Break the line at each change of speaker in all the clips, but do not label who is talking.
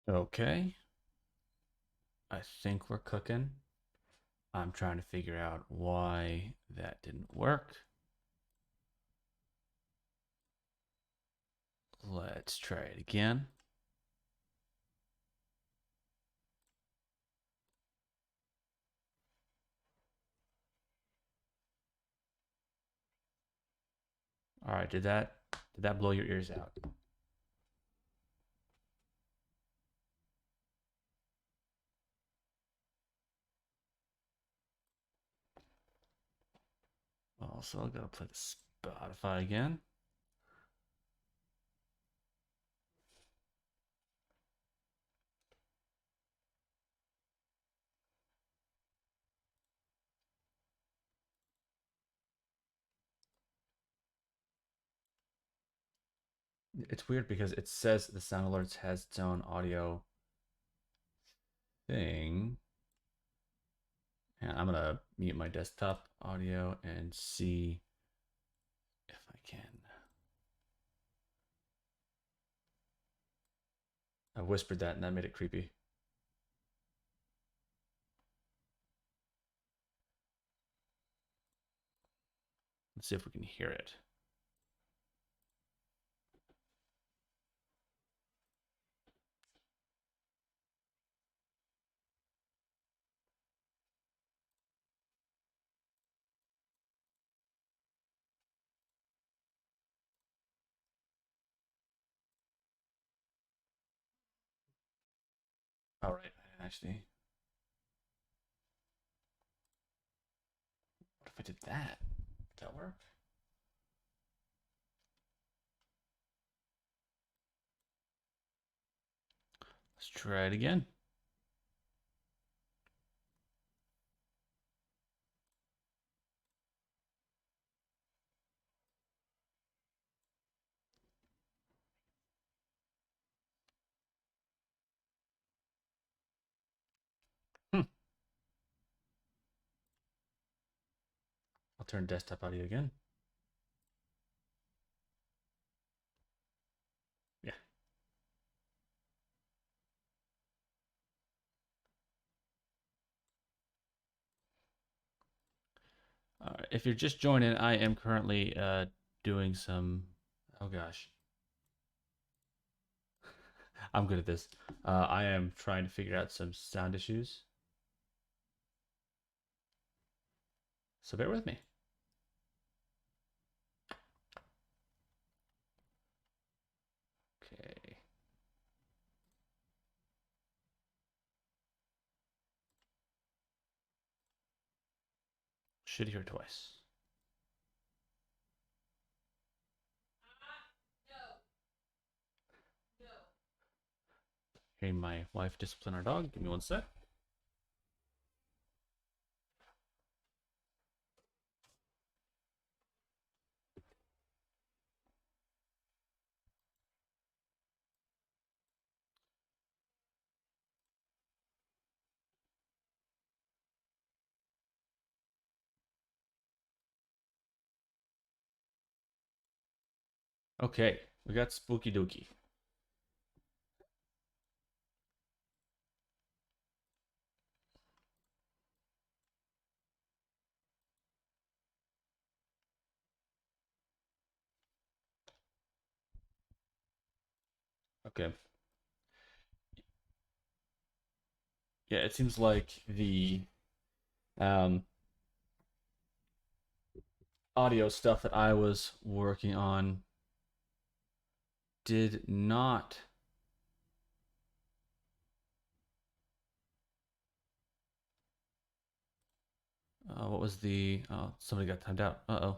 Okay, I think we're cooking. I'm trying to figure out why that didn't work. Let's try it again. All right, did that blow your ears out? Also, gotta play the Spotify again. It's weird because it says the Sound Alerts has its own audio thing. And I'm gonna mute my desktop audio and see if I can. I whispered that and that made it creepy. Let's see if we can hear it. All right, actually, what if I did that? Did that work? Let's try it again. turn desktop audio again. Yeah. All right. If you're just joining, I am currently doing some. Oh gosh, I'm good at this. I am trying to figure out some sound issues. So bear with me. Okay. Should hear twice. Hearing my wife discipline our dog. Give me one sec. Okay, we got spooky dooky. Okay. Yeah, it seems like the um, audio stuff that I was working on did not. What was the? Oh, somebody got timed out. Uh-oh.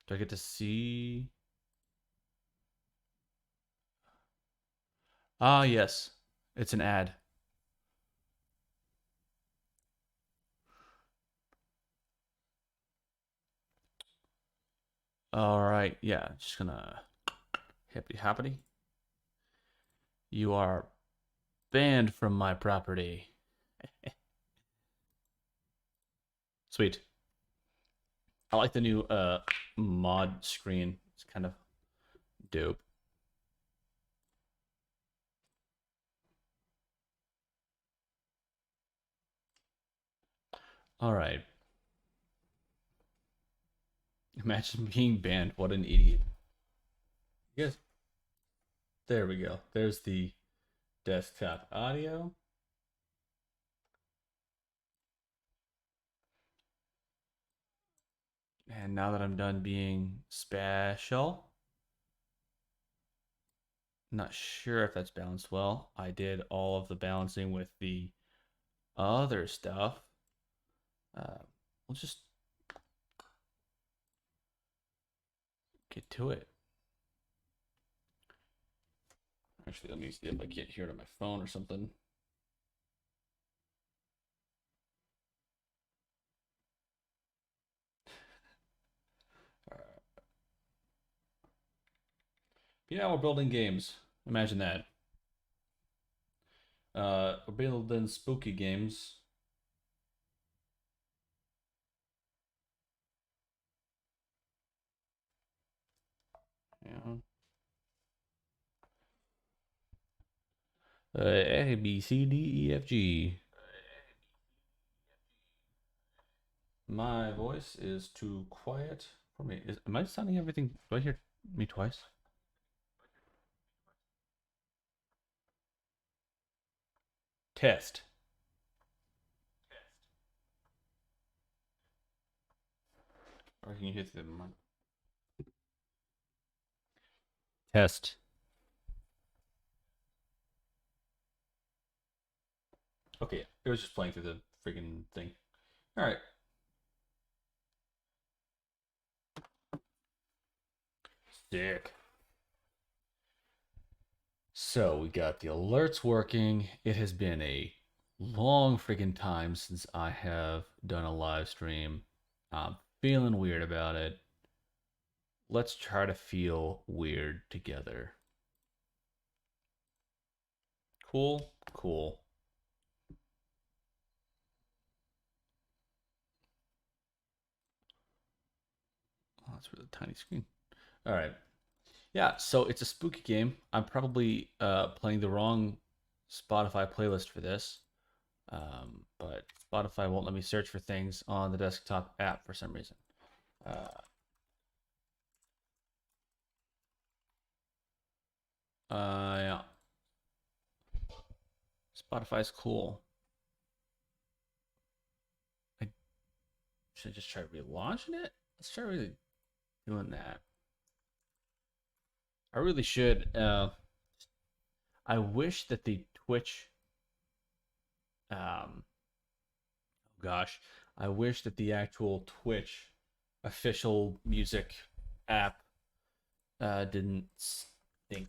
Do I get to see? Ah, yes. It's an ad. All right. Yeah, just gonna hippity hoppity. You are banned from my property. Sweet. I like the new mod screen. It's kind of dope. All right. Imagine being banned. What an idiot. Yes. There we go. There's the desktop audio. And now that I'm done being special, not sure if that's balanced well. I did all of the balancing with the other stuff. We'll just get to it. Actually, let me see if I can't hear it on my phone or something. Yeah, we're building games. Imagine that. We're building spooky games. Yeah. A, B, C, D, E, F, G. My voice is too quiet for me. Am I sounding everything? Do I hear me twice? Test. Or can you hit the mic? Test. Okay, it was just playing through the freaking thing. All right. Sick. So we got the alerts working. It has been a long freaking time since I have done a live stream. I'm feeling weird about it. Let's try to feel weird together. Cool, cool. That's really a tiny screen. All right. Yeah, so it's a spooky game. I'm probably playing the wrong Spotify playlist for this, but Spotify won't let me search for things on the desktop app for some reason. Uh, yeah, Spotify's cool. I should I just try relaunching it. Let's try really doing that. I really should. I wish that the Twitch, oh gosh, I wish that the actual Twitch official music app didn't think.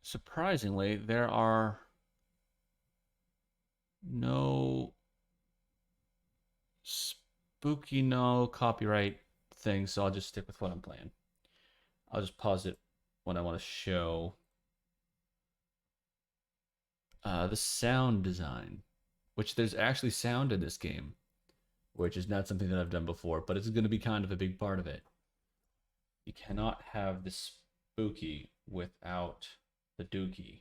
Surprisingly, there are no spooky, no copyright things, so I'll just stick with what I'm playing. I'll just pause it when I want to show the sound design, which there's actually sound in this game, which is not something that I've done before, but it's going to be kind of a big part of it. You cannot have the spooky without the dookie.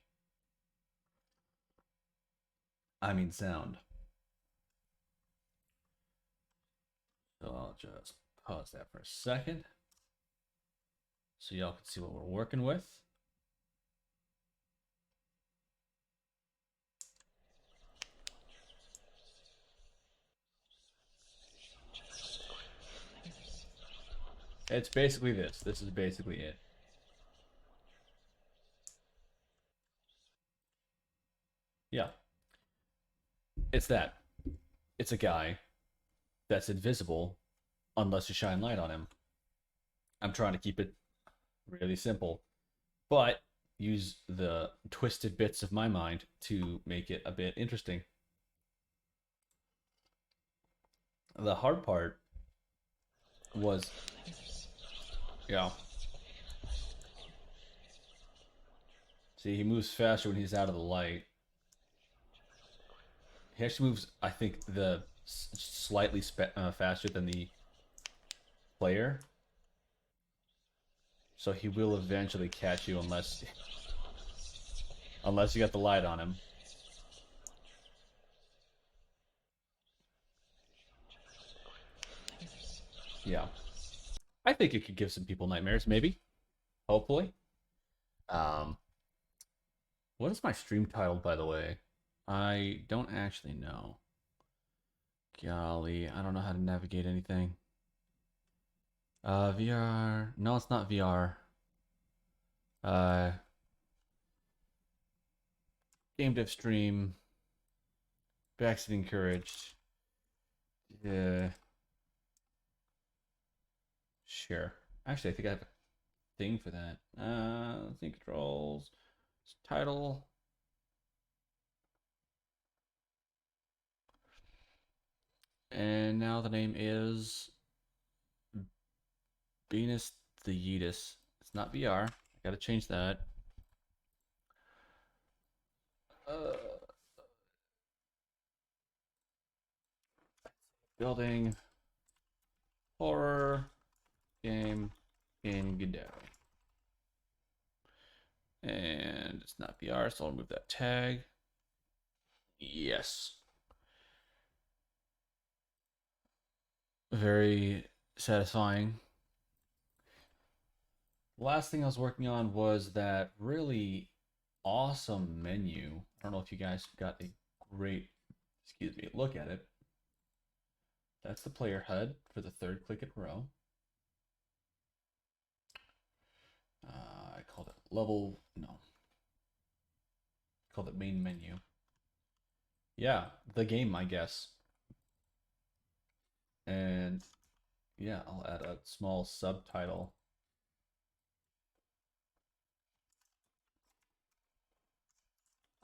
I mean sound. So I'll just pause that for a second so y'all can see what we're working with. It's basically this. This is basically it. Yeah, it's that. It's a guy that's invisible unless you shine light on him. I'm trying to keep it really simple, but use the twisted bits of my mind to make it a bit interesting. The hard part was, yeah. See, he moves faster when he's out of the light. He actually moves, I think, the slightly faster than the player, so he will eventually catch you unless you got the light on him. Yeah, I think it could give some people nightmares, maybe, hopefully. Um, what is my stream title, by the way? I don't actually know. Golly, I don't know how to navigate anything. VR. No, it's not VR. Uh, game dev stream. Backseat encouraged. Yeah. Sure. Actually, I think I have a thing for that. Thing controls. Title. And now the name is Venus the Yeetus. It's not VR. I gotta change that. Uh, building horror game in Godot. And it's not VR, so I'll remove that tag. Yes. Very satisfying. The last thing I was working on was that really awesome menu. I don't know if you guys got a great, excuse me, look at it. That's the player HUD for the third click in row. I called it level, no. I called it main menu. Yeah, the game, I guess. And yeah, I'll add a small subtitle.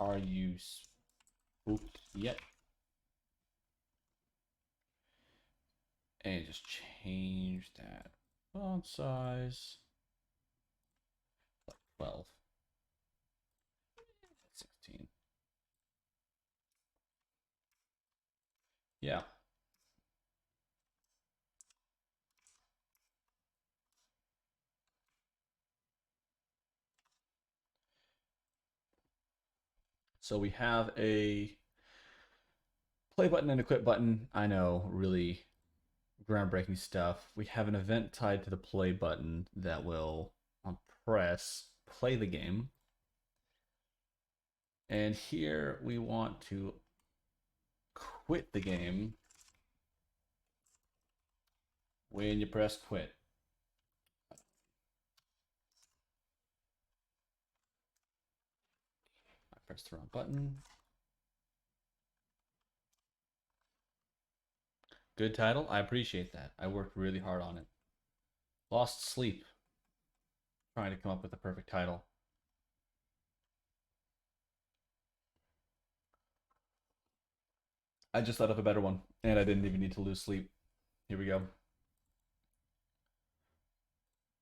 Are you spooked yet? And just change that font size. Like 12. 16. Yeah. So we have a play button and a quit button. I know, really groundbreaking stuff. We have an event tied to the play button that will, on press, play the game. And here we want to quit the game when you press quit. I pressed the wrong button. Good title. I appreciate that. I worked really hard on it. Lost sleep trying to come up with the perfect title. I just thought of a better one, and I didn't even need to lose sleep. Here we go.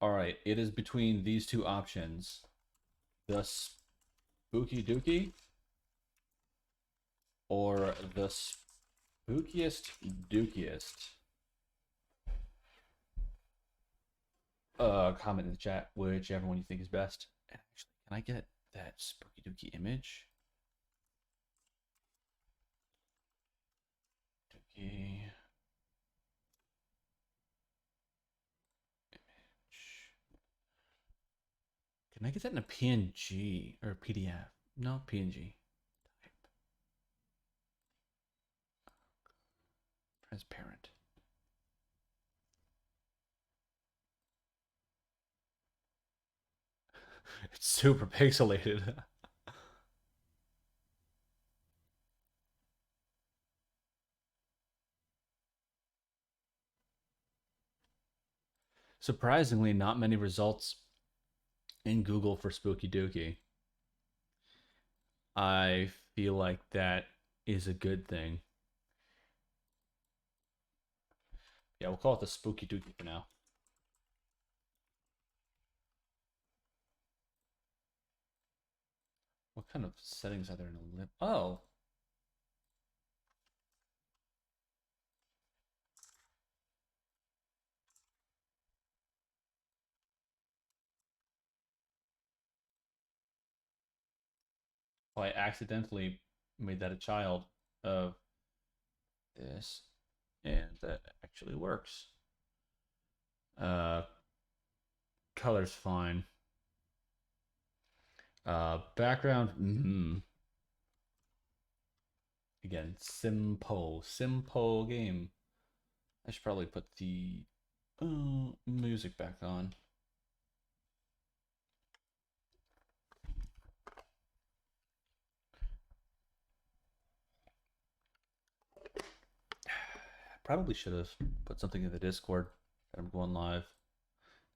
All right, it is between these two options. The Spooky Dookie or the spookiest dookiest. Comment in the chat whichever one you think is best. And actually, can I get that spooky dookie image? Dookie image. Can I get that in a PNG or a PDF? No, PNG. Type. Transparent. It's super pixelated. Surprisingly, not many results in Google for Spooky Dookie. I feel like that is a good thing. Yeah, we'll call it the Spooky Dookie for now. What kind of settings are there in a lip? Oh. Oh, I accidentally made that a child of this, and that actually works. Uh, color's fine. Background, again, simple game. I should probably put the music back on. Probably should have put something in the Discord that I'm going live.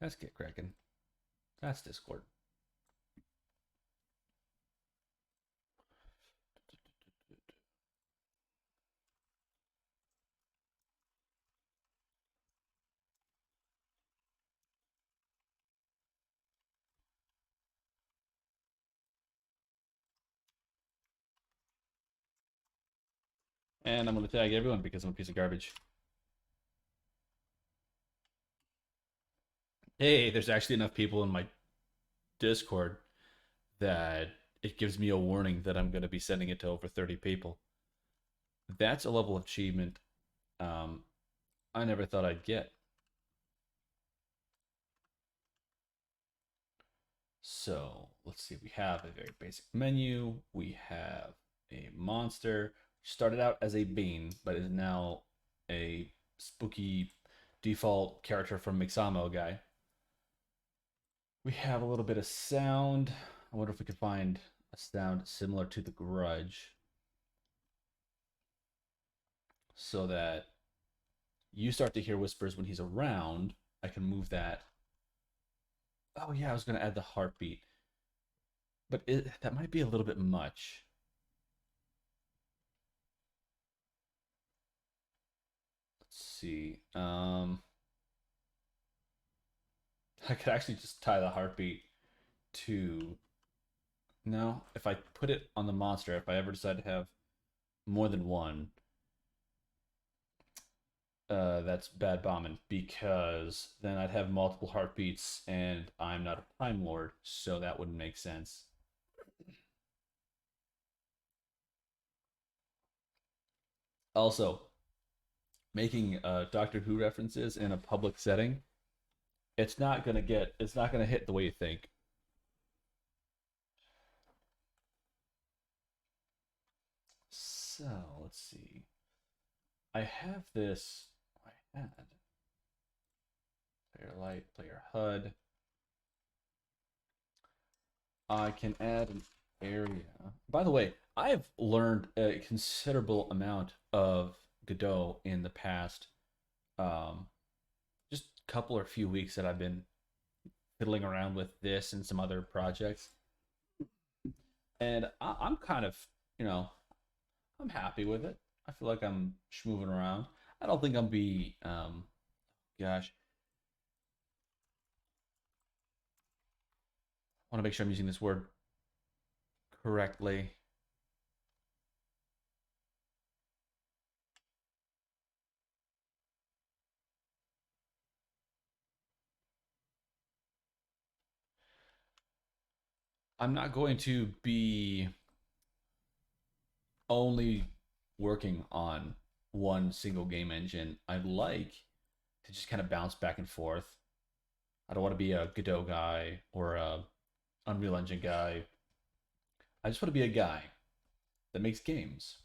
Let's get cracking. That's Discord. And I'm going to tag everyone because I'm a piece of garbage. Hey, there's actually enough people in my Discord that it gives me a warning that I'm going to be sending it to over 30 people. That's a level of achievement I never thought I'd get. So let's see. We have a very basic menu. We have a monster. Started out as a Bean, but is now a spooky default character from Mixamo guy. We have a little bit of sound. I wonder if we could find a sound similar to the Grudge so that you start to hear whispers when he's around. I can move that. Oh yeah, I was going to add the heartbeat, but that might be a little bit much. see. I could actually just tie the heartbeat to. No, if I put it on the monster, if I ever decide to have more than one, that's bad bombing because then I'd have multiple heartbeats and I'm not a Time Lord, so that wouldn't make sense. Also, making Doctor Who references in a public setting, it's not gonna hit the way you think. So let's see. I have this. I had player light, player HUD. I can add an area. By the way, I have learned a considerable amount of Godot in the past, um, just a couple or few weeks that I've been fiddling around with this and some other projects, and I'm kind of, you know, I'm happy with it. I feel like I'm moving around. I don't think I'll be, gosh, I want to make sure I'm using this word correctly. I'm not going to be only working on one single game engine. I'd like to just kind of bounce back and forth. I don't want to be a Godot guy or a Unreal Engine guy. I just want to be a guy that makes games.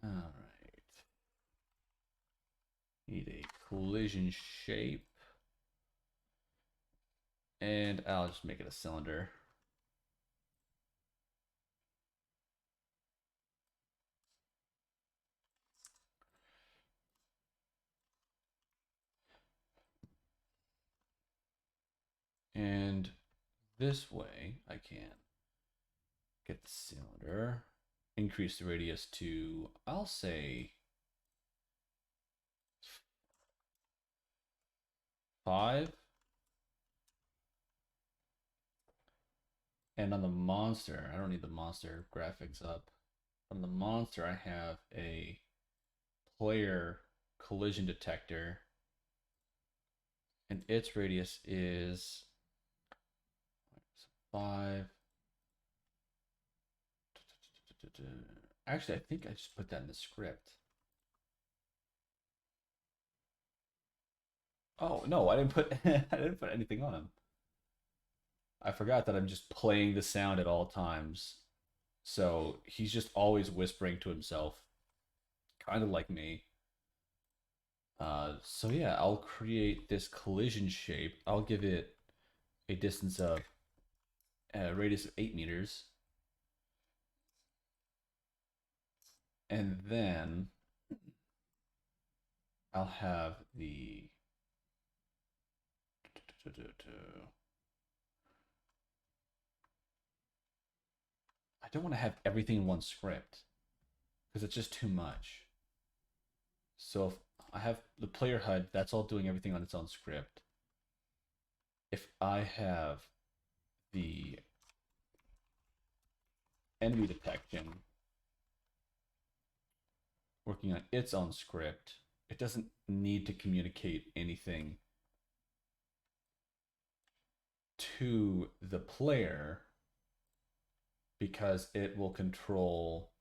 All right. Need a collision shape. And I'll just make it a cylinder. And this way I can get the cylinder, increase the radius to, I'll say, 5. And on the monster, I don't need the monster graphics up. On the monster, I have a player collision detector, and its radius is 5. Actually, I think I just put that in the script. Oh no, I didn't put I didn't put anything on him. I forgot that I'm just playing the sound at all times. So he's just always whispering to himself, kind of like me. So yeah, I'll create this collision shape. I'll give it a distance of a radius of 8 meters. And then I'll have the. I don't want to have everything in one script because it's just too much. So if I have the player HUD, that's all doing everything on its own script. If I have the enemy detection working on its own script, it doesn't need to communicate anything to the player because it will control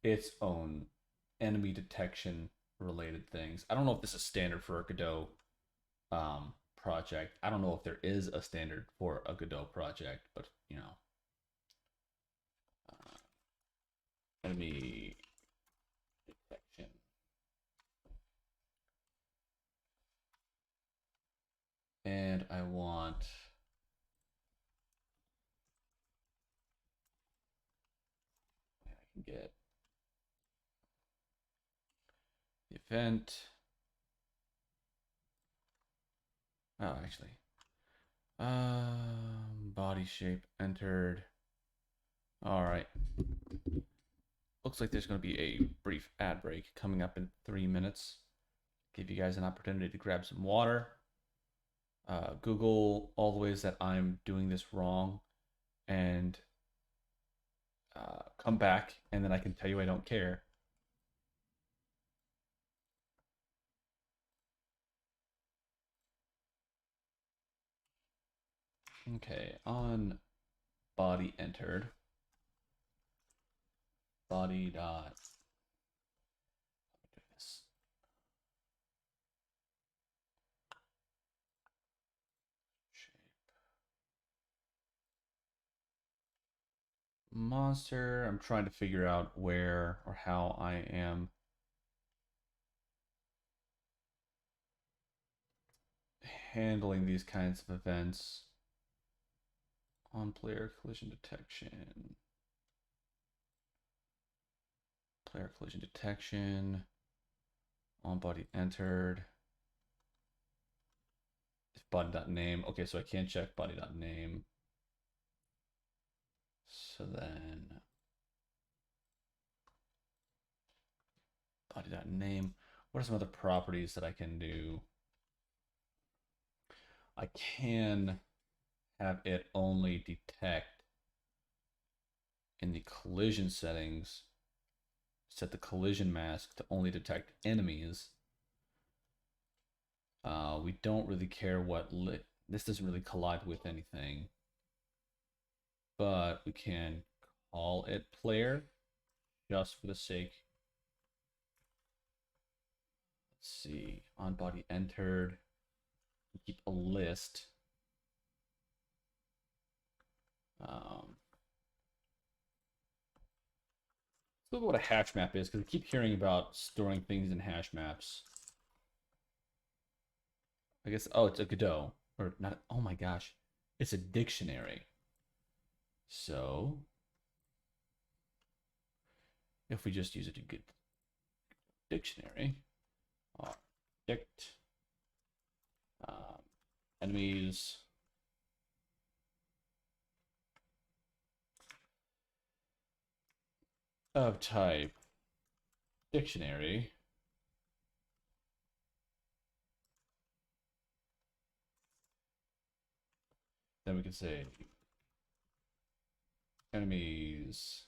its own enemy detection related things. I don't know if this is standard for a Godot project. I don't know if there is a standard for a Godot project, but you know, enemy detection. And I want I can get the event. Oh, actually, body shape entered. All right. Looks like there's going to be a brief ad break coming up in 3 minutes. Give you guys an opportunity to grab some water. Google all the ways that I'm doing this wrong and come back, and then I can tell you I don't care. Okay, on body entered. Body dot. Monster. I'm trying to figure out where or how I am handling these kinds of events. On player collision detection. Player collision detection. On body entered. Body.name. Okay, so I can't check body.name. So then body.name. What are some other properties that I can do? I can have it only detect in the collision settings, set the collision mask to only detect enemies. We don't really care what this doesn't really collide with anything, but we can call it player just for the sake. Let's see, on body entered, keep a list. Let's look at what a hash map is, because we keep hearing about storing things in hash maps. I guess, oh, it's a Godot. Or not, oh my gosh. It's a dictionary. So, if we just use it to get dictionary, dict, enemies, of type dictionary, then we can say enemies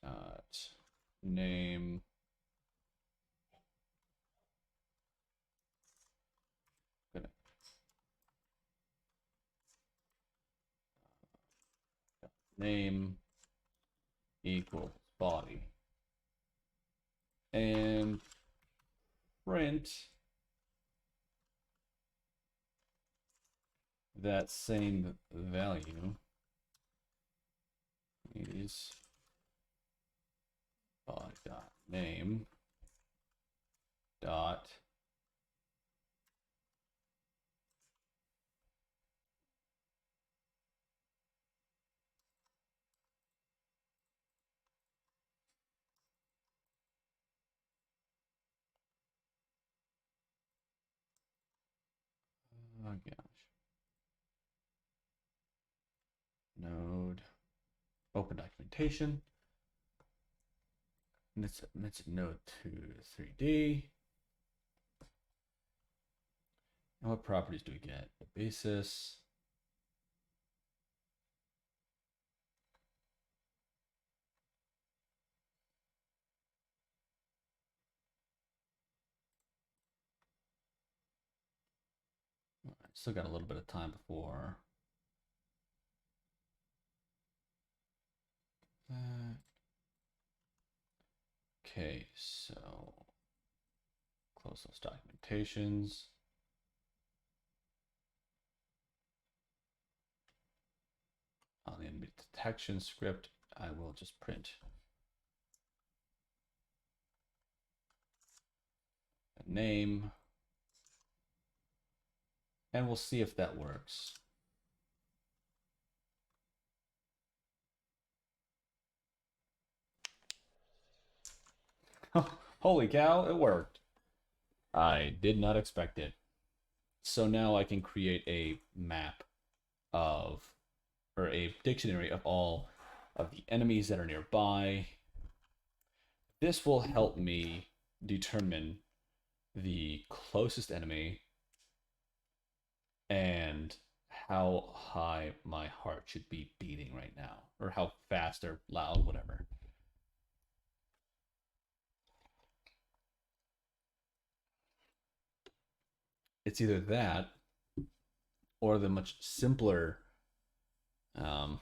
dot name name equals body, and print that same value is body dot name dot oh gosh, node open documentation, and it's node to 3D. And what properties do we get? The basis. All right, still got a little bit of time before that. Okay, so close those documentations. On the enemy detection script, I will just print a name, and we'll see if that works. Holy cow, it worked. I did not expect it. So now I can create a map of or a dictionary of all of the enemies that are nearby. This will help me determine the closest enemy and how high my heart should be beating right now, or how fast or loud, whatever. It's either that or the much simpler um,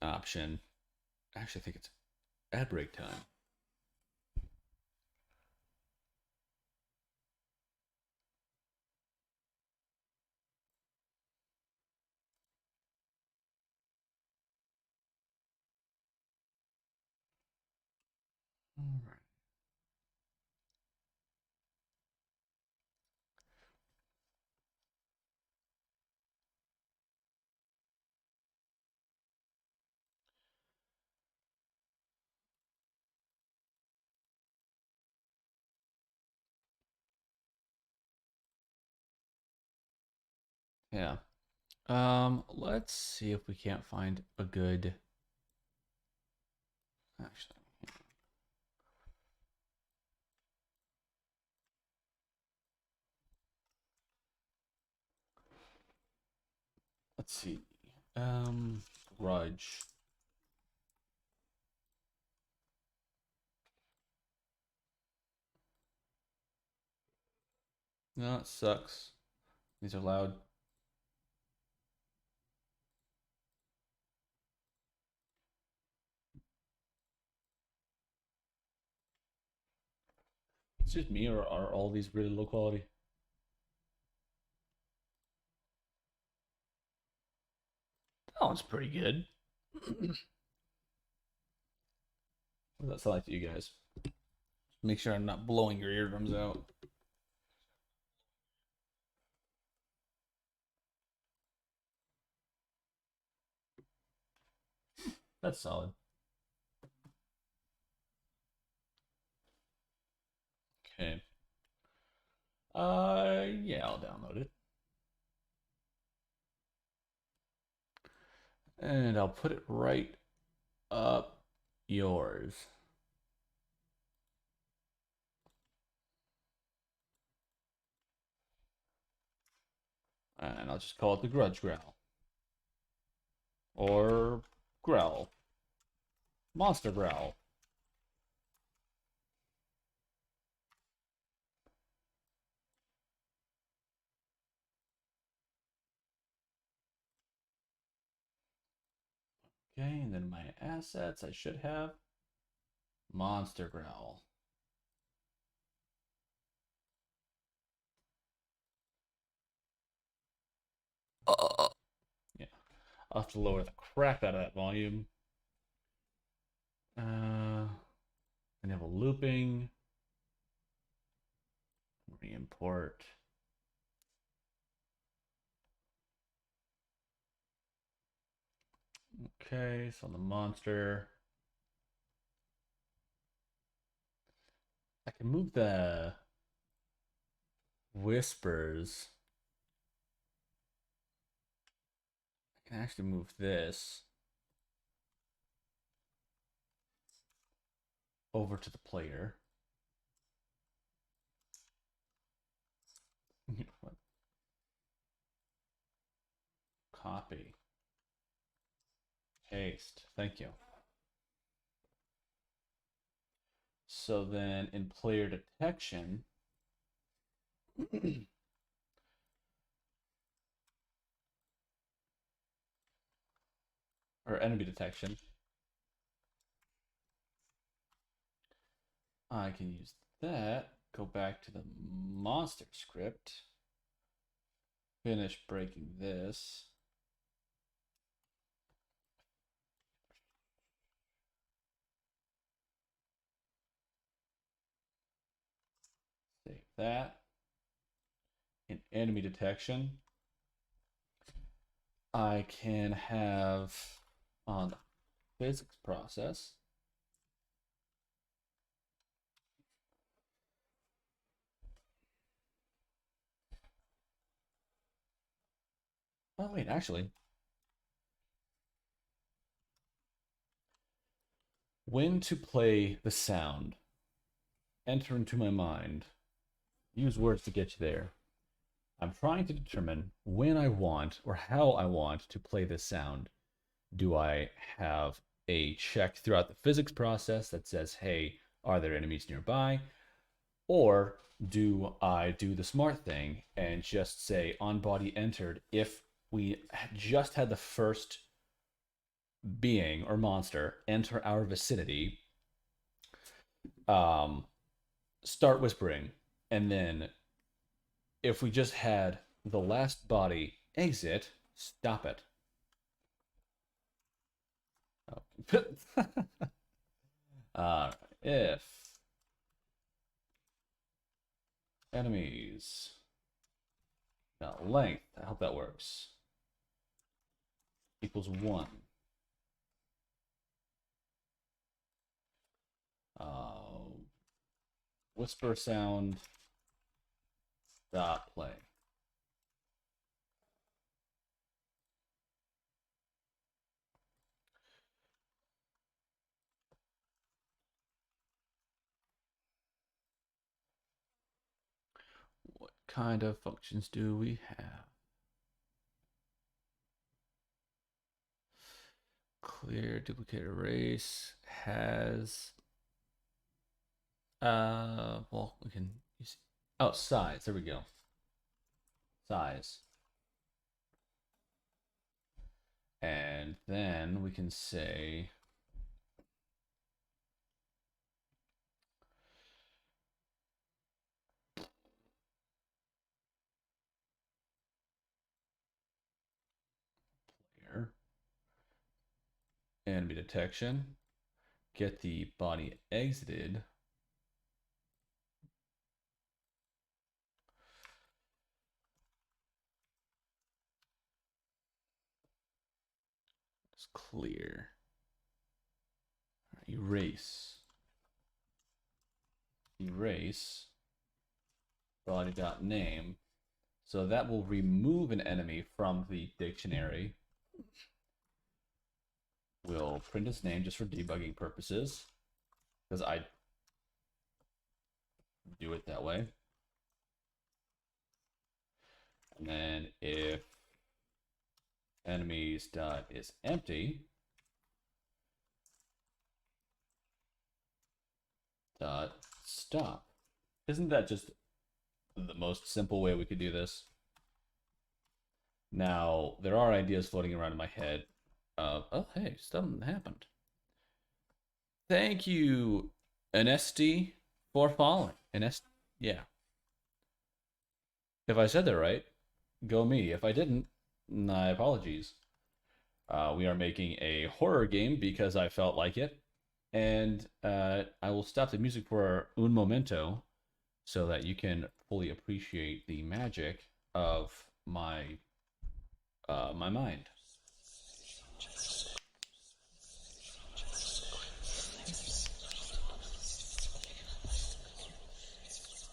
option. Actually, I think it's ad break time. All right. Yeah. Let's see if we can't find a good. Actually, let's see. Grudge. No, it sucks. These are loud. It's just me, or are all these really low quality? That one's pretty good. What does that sound like to you guys? Make sure I'm not blowing your eardrums out. That's solid. Okay. Yeah, I'll download it. And I'll put it right up yours. And I'll just call it the Grudge Growl. Or Growl. Monster Growl. Okay, and then my assets, I should have Monster Growl. Yeah, I'll have to lower the crap out of that volume. Enable looping. Re-import. Okay, so the monster. I can move the whispers. I can actually move this over to the player. Copy. Paste. Thank you. So then in player detection, or enemy detection, I can use that, go back to the monster script, finish breaking this. Save that. In enemy detection, I can have on the physics process. Oh wait, actually, When to play the sound. Enter into my mind. Use words to get you there. I'm trying to determine when I want or how I want to play this sound. Do I have a check throughout the physics process that says, hey, are there enemies nearby? Or do I do the smart thing and just say on body entered if we just had the first being or monster enter our vicinity, um, start whispering, and then if we just had the last body exit, stop it. If enemies, now length, I hope that works, equals 1. Whisper sound dot play. What kind of functions do we have? Clear, duplicate, erase, has, well, we can use, oh, size, there we go. Size. And then we can say player, enemy detection, get the body exited. It's clear. Erase. Erase body.name. So that will remove an enemy from the dictionary. We'll print its name just for debugging purposes, because I do it that way. And then if enemies dot is empty, dot stop. Isn't that just the most simple way we could do this? Now, there are ideas floating around in my head of, oh, hey, something happened. Thank you, Anesti, for following. Yeah. If I said that right, go me. If I didn't, my apologies. We are making a horror game because I felt like it. And I will stop the music for un momento so that you can fully appreciate the magic of my my mind.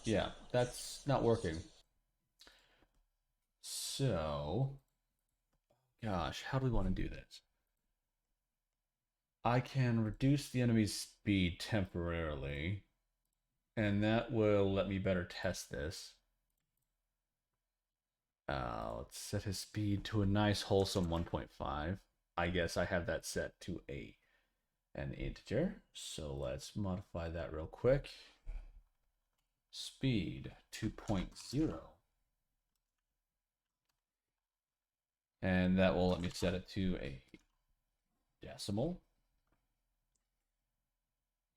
Yeah, that's not working. So, gosh, how do we want to do this? I can reduce the enemy's speed temporarily, and that will let me better test this. Let's set his speed to a nice wholesome 1.5. I guess I have that set to an integer. So let's modify that real quick. Speed 2.0. And that will let me set it to a decimal.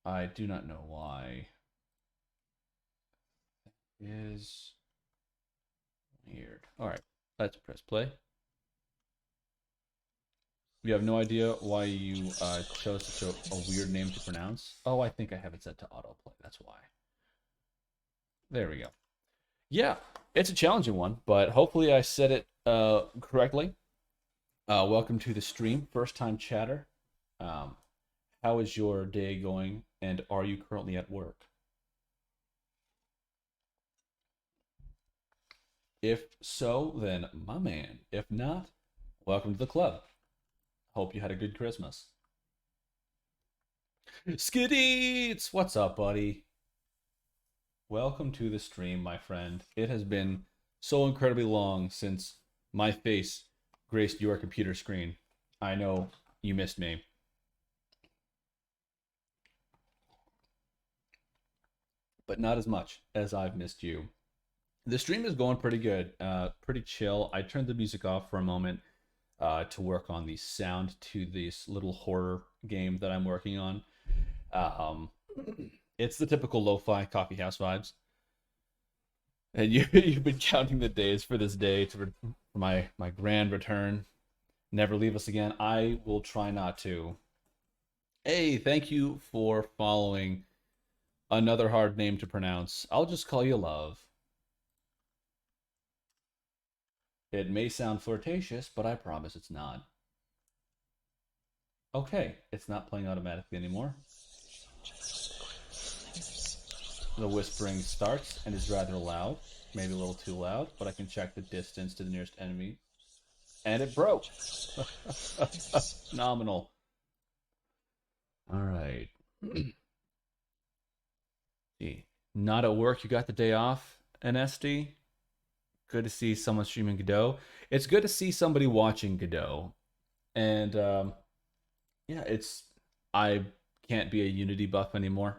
I do not know why. That is weird. All right, let's press play. You have no idea why you chose such a weird name to pronounce? Oh, I think I have it set to autoplay. That's why. There we go. Yeah, it's a challenging one, but hopefully I said it correctly. Welcome to the stream, first time chatter. How is your day going, and are you currently at work? If so, then my man. If not, welcome to the club. Hope you had a good Christmas. Skiddeets! What's up, buddy? Welcome to the stream, my friend. It has been so incredibly long since my face graced your computer screen. I know you missed me. But not as much as I've missed you. The stream is going pretty good, pretty chill. I turned the music off for a moment to work on the sound to this little horror game that I'm working on. Um, it's the typical lo-fi coffee house vibes, and you've been counting the days for this day for my grand return. Never leave us again. I will try not to. Hey, thank you for following. Another hard name to pronounce. I'll just call you Love. It may sound flirtatious, but I promise it's not. Okay, it's not playing automatically anymore. The whispering starts and is rather loud, maybe a little too loud, but I can check the distance to the nearest enemy. And it broke. Phenomenal. All right. See, not at work. You got the day off, NSD. Good to see someone streaming Godot. It's good to see somebody watching Godot, and yeah, it's I can't be a Unity buff anymore.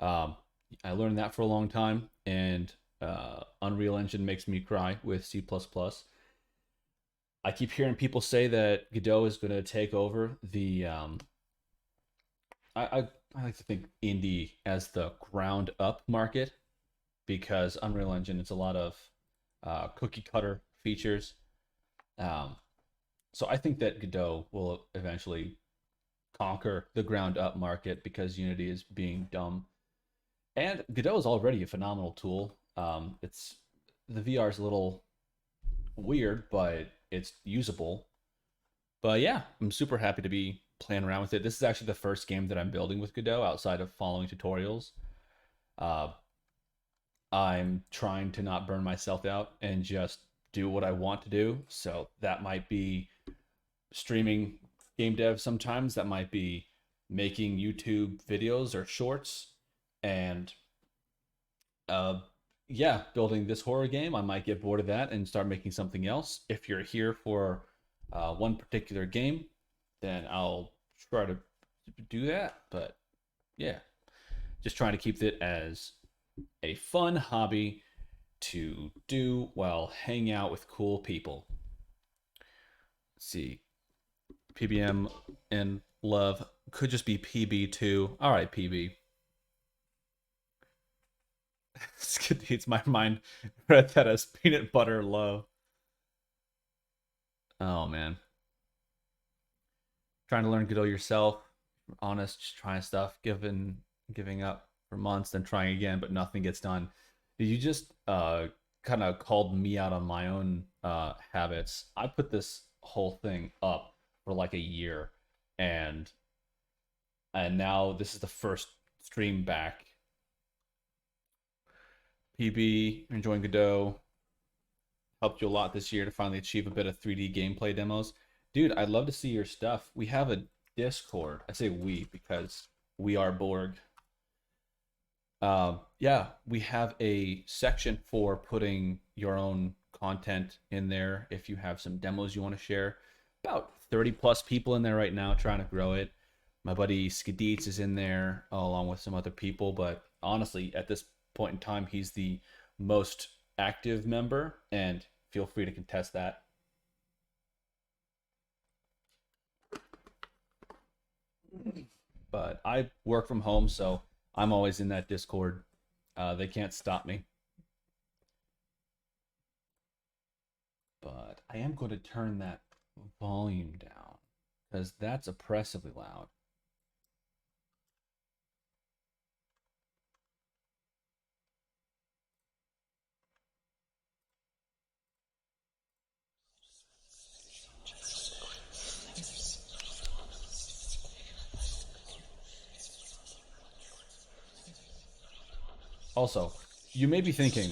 Um, I learned that for a long time, and Unreal Engine makes me cry with C++. I keep hearing people say that Godot is going to take over the. I like to think indie as the ground up market because Unreal Engine it's a lot of cookie cutter features. Um, so I think that Godot will eventually conquer the ground up market because Unity is being dumb. And Godot is already a phenomenal tool. It's the VR is a little weird, but it's usable. But yeah, I'm super happy to be playing around with it. This is actually the first game that I'm building with Godot outside of following tutorials. Uh, I'm trying to not burn myself out and just do what I want to do. So that might be streaming game dev sometimes, that might be making YouTube videos or shorts, and uh, yeah, building this horror game. I might get bored of that and start making something else. If you're here for one particular game, then I'll try to do that. But yeah, just trying to keep it as a fun hobby to do while hanging out with cool people. Let's see. PBM and Love could just be PB2. All right, PB. It's my mind read that as peanut butter love. Oh man. Trying to learn Godot yourself. Honest, just trying stuff, giving up for months, then trying again, but nothing gets done. You just kind of called me out on my own habits. I put this whole thing up for like a year, and now this is the first stream back. PB, enjoying Godot. Helped you a lot this year to finally achieve a bit of 3D gameplay demos. Dude, I'd love to see your stuff. We have a Discord. I say we because we are Borg. Yeah, we have a section for putting your own content in there if you have some demos you want to share. About 30 plus people in there right now trying to grow it. My buddy Skadits is in there along with some other people, but honestly, at this point in time, he's the most active member, and feel free to contest that. But I work from home, so I'm always in that Discord. They can't stop me. But I am going to turn that volume down because that's oppressively loud. Also, you may be thinking,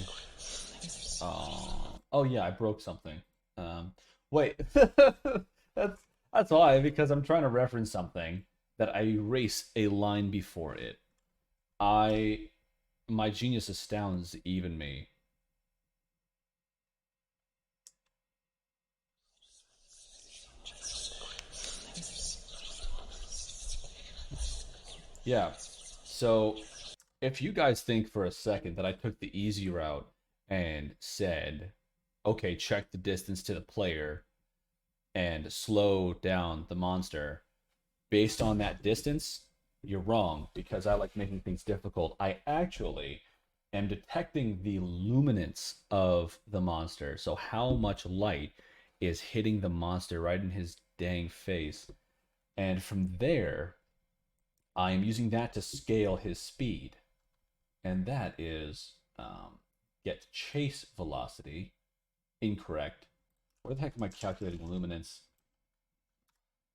oh yeah, I broke something. Wait, that's that's why because I'm trying to reference something that I erase a line before it. I my genius astounds even me. Yeah. So if you guys think for a second that I took the easy route and said, okay, check the distance to the player and slow down the monster based on that distance, you're wrong because I like making things difficult. I actually am detecting the luminance of the monster. So, how much light is hitting the monster right in his dang face? And from there, I am using that to scale his speed. And that is get chase velocity. Incorrect. Where the heck am I calculating luminance?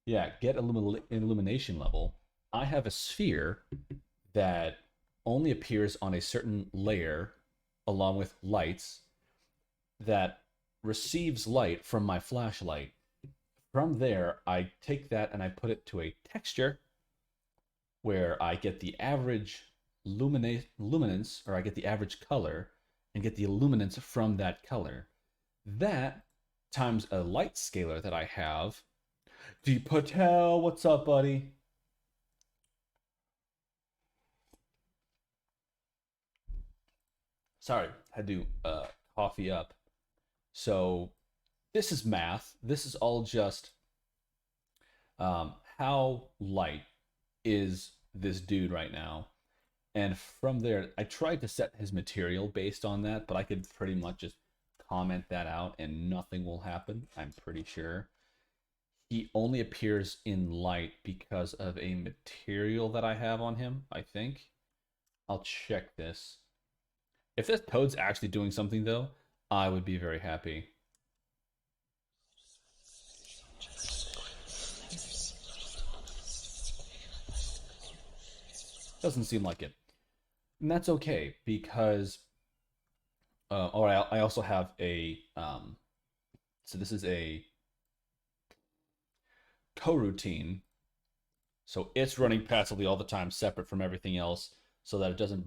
Yeah, get illumination level. I have a sphere that only appears on a certain layer along with lights that receives light from my flashlight. From there, I take that and I put it to a texture where I get the average luminance, or I get the average color and get the illuminance from that color. That times a light scaler that I have. Deep Patel, what's up, buddy? Sorry, had to coffee up. So this is math. This is all just how light is this dude right now. And from there, I tried to set his material based on that, but I could pretty much just comment that out and nothing will happen, I'm pretty sure. He only appears in light because of a material that I have on him, I think. I'll check this. If this toad's actually doing something, though, I would be very happy. Doesn't seem like it. And that's okay because I also have a so this is a coroutine. So it's running passively all the time, separate from everything else, so that it doesn't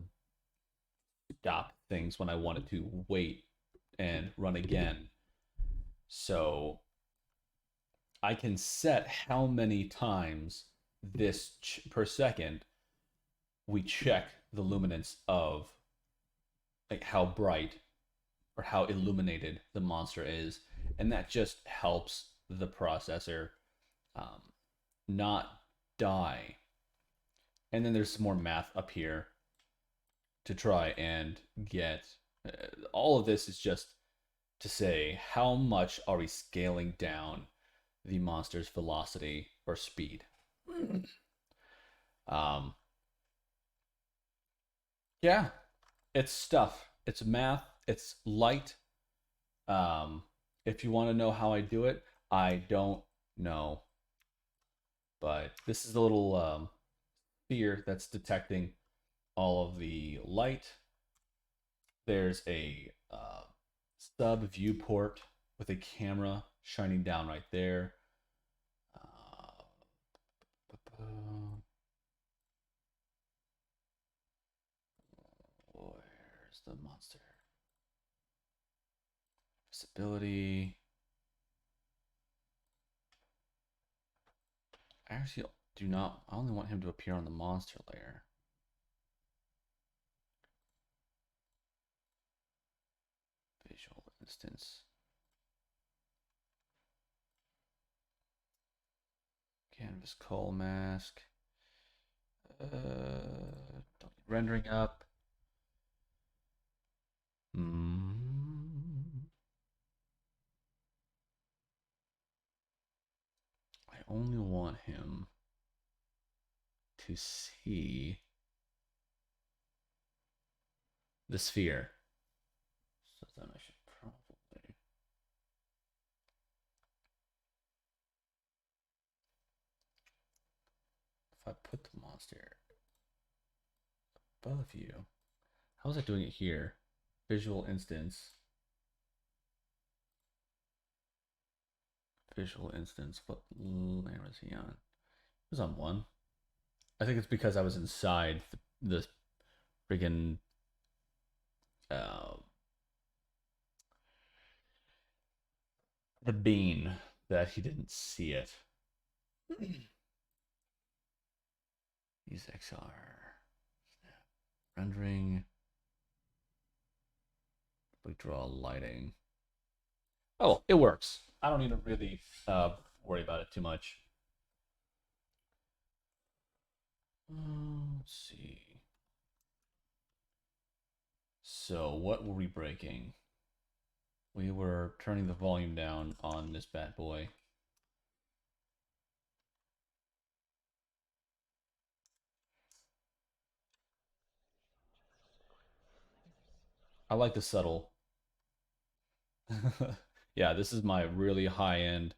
stop things when I want it to wait and run again. So I can set how many times this per second we check the luminance of like how bright or how illuminated the monster is, and that just helps the processor um, not die. And then there's some more math up here to try and get. All of this is just to say how much are we scaling down the monster's velocity or speed. um, yeah, it's stuff. It's math. It's light. Um, if you want to know how I do it, I don't know. But this is the little sphere that's detecting all of the light. There's a sub viewport with a camera shining down right there. Uh, where's the monster? Visibility. I actually do not. I only want him to appear on the monster layer. Visual instance. Canvas coal mask. Rendering up. I only want him to see the sphere. So then I should probably. If I put the monster above you, how was I doing it here? Visual instance. Visual instance. What layer was he on? He was on one. I think it's because I was inside the freaking uh, the bean that he didn't see it. Use XR rendering, we draw lighting. Oh, it works. I don't need to really worry about it too much. Let's see. So, what were we breaking? We were turning the volume down on this bad boy. I like the subtle. Yeah, this is my really high end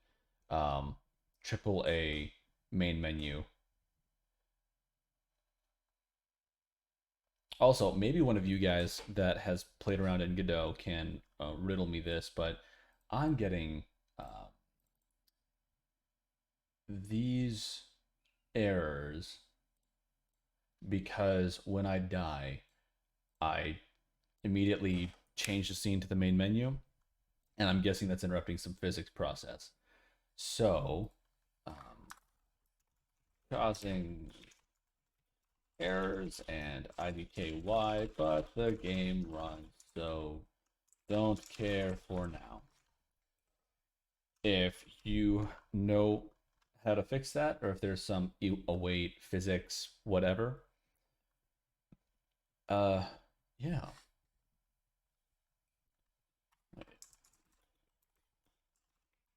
triple A main menu. Also, maybe one of you guys that has played around in Godot can riddle me this, but I'm getting these errors because when I die, I immediately change the scene to the main menu, and I'm guessing that's interrupting some physics process. So, um, causing errors and IDKY, but the game runs, so don't care for now. If you know how to fix that, or if there's some await physics, whatever, uh, yeah.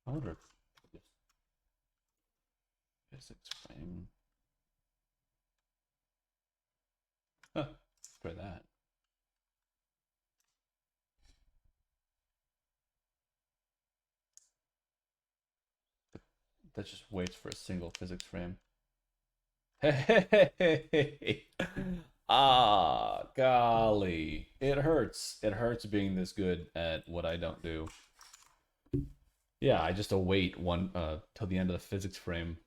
I wonder if physics frame. Huh, try that. That just waits for a single physics frame. Hey, ah, golly, it hurts. It hurts being this good at what I don't do. Yeah, I just await one till the end of the physics frame.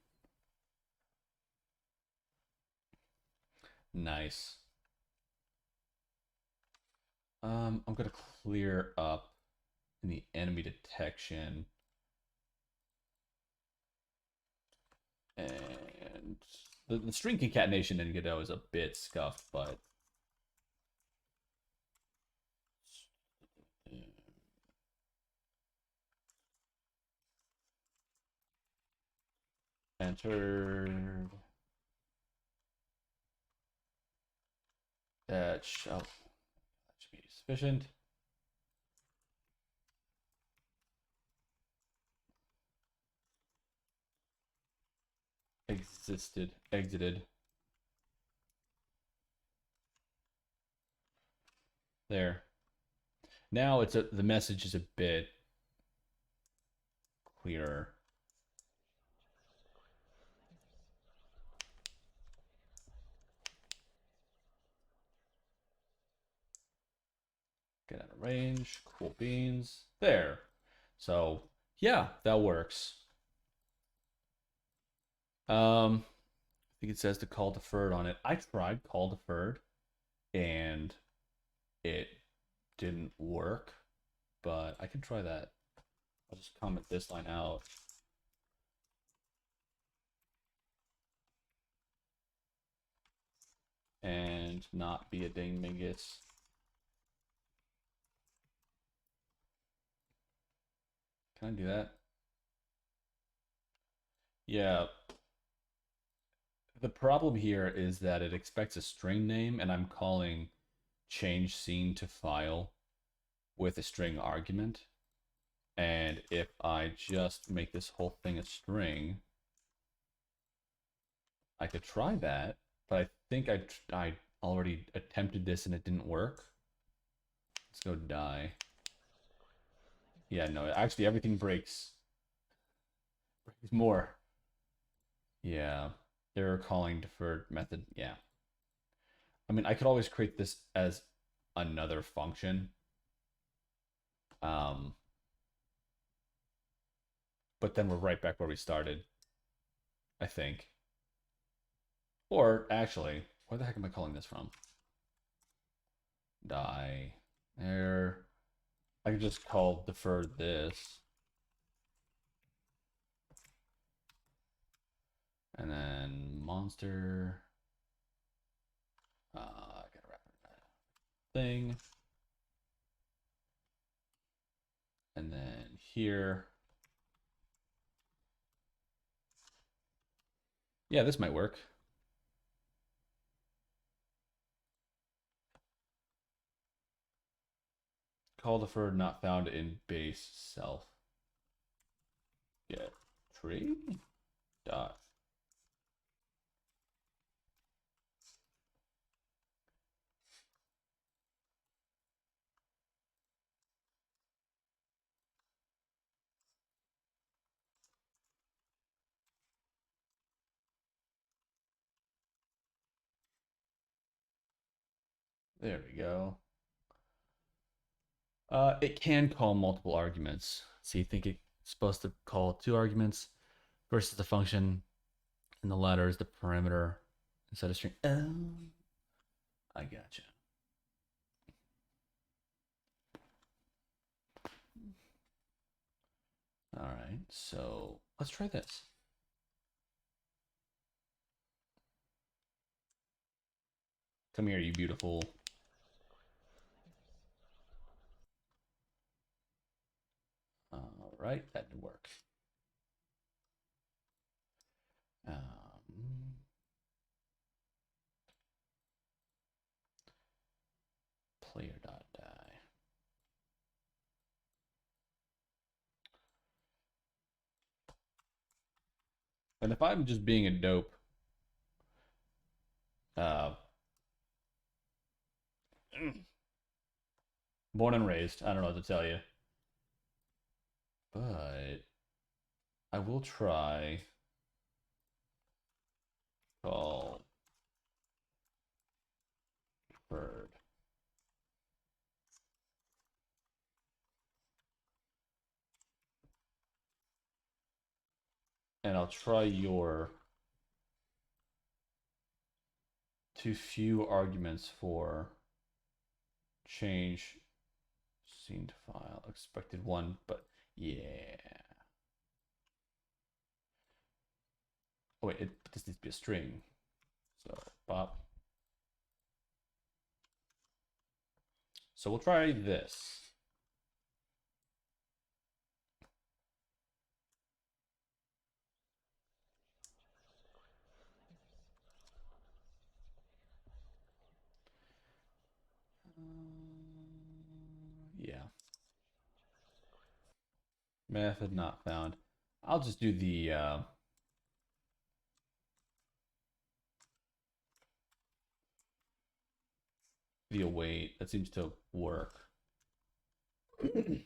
Nice. I'm gonna clear up in the enemy detection, and the string concatenation in Godot is a bit scuffed, but entered. That should be sufficient. Exited. There. Now the message is a bit clearer. Get out of range. Cool beans. There. So yeah, that works. I think it says to call deferred on it. I tried call deferred and it didn't work, but I can try that. I'll just comment this line out. And not be a ding mingus. Can I do that? Yeah. The problem here is that it expects a string name, and I'm calling change scene to file with a string argument. And if I just make this whole thing a string, I could try that, but I think I already attempted this and it didn't work. Let's go die. Yeah, no, actually everything breaks. Breaks more. Yeah. Error calling deferred method. Yeah. I mean, I could always create this as another function. Um, but then we're right back where we started, I think. Or actually, where the heck am I calling this from? Die. There. I could just call defer this. And then monster. I gotta wrap it thing. And then here. Yeah, this might work. Call deferred not found in base self. Get tree dot. There we go. It can call multiple arguments. So you think it's supposed to call 2 arguments versus the function, and the latter is the parameter instead of string. Oh, I gotcha. All right, so let's try this. Come here, you beautiful. All right, that did work. Player.die. And if I'm just being a dope, uh, born and raised, I don't know what to tell you. But I will try call bird. And I'll try your too few arguments for change scene to file. Expected one, but yeah. Oh wait, this needs to be a string. So pop. So we'll try this. Yeah. Method not found. I'll just do the await. That seems to work. And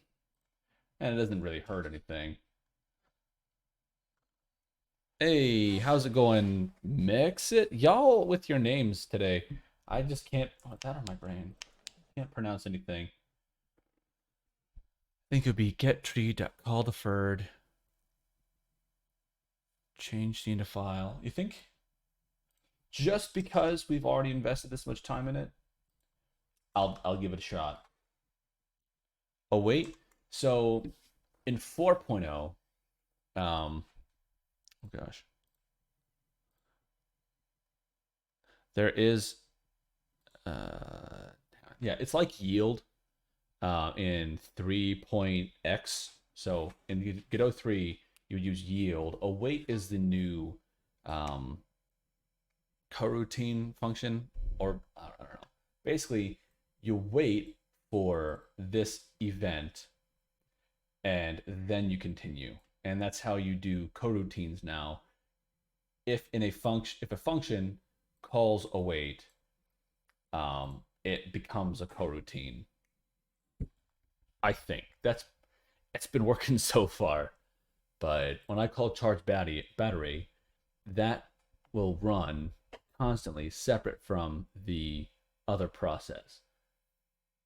it doesn't really hurt anything. Hey, how's it going? Mix it? Y'all with your names today. I just can't put that on my brain. Can't pronounce anything. I think it would be get tree call deferred. Change scene to file. You think just because we've already invested this much time in it, I'll give it a shot. Oh wait. So in 4.0, oh gosh. There is yeah, it's like yield in 3.x. So in Godot 3, you would use yield. Await is the new um, coroutine function, or I don't know. Basically, you wait for this event and then you continue. And that's how you do coroutines now. If a function calls await, it becomes a coroutine. I think it's been working so far. But when I call charge battery, that will run constantly separate from the other process.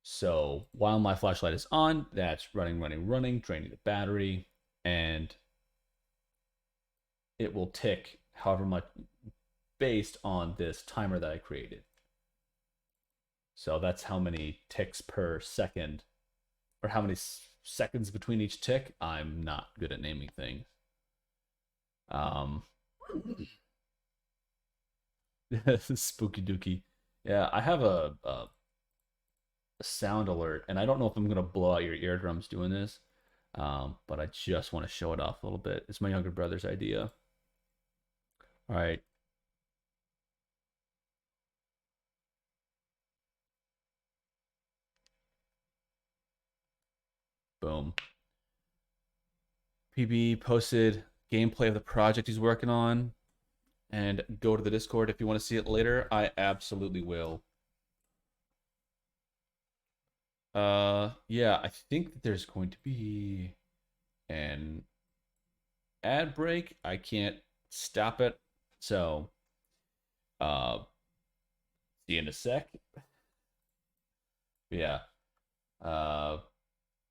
So while my flashlight is on, that's running, draining the battery, and it will tick however much. based on this timer that I created. So that's how many ticks per second, or how many seconds between each tick. I'm not good at naming things. Um, spooky dooky. Yeah, I have a sound alert, and I don't know if I'm gonna blow out your eardrums doing this, but I just want to show it off a little bit. It's my younger brother's idea. All right, boom. PB posted gameplay of the project he's working on, and go to the Discord if you want to see it later. I absolutely will. Yeah, I think that there's going to be an ad break. I can't stop it. So, uh, see you in a sec. Yeah. Uh,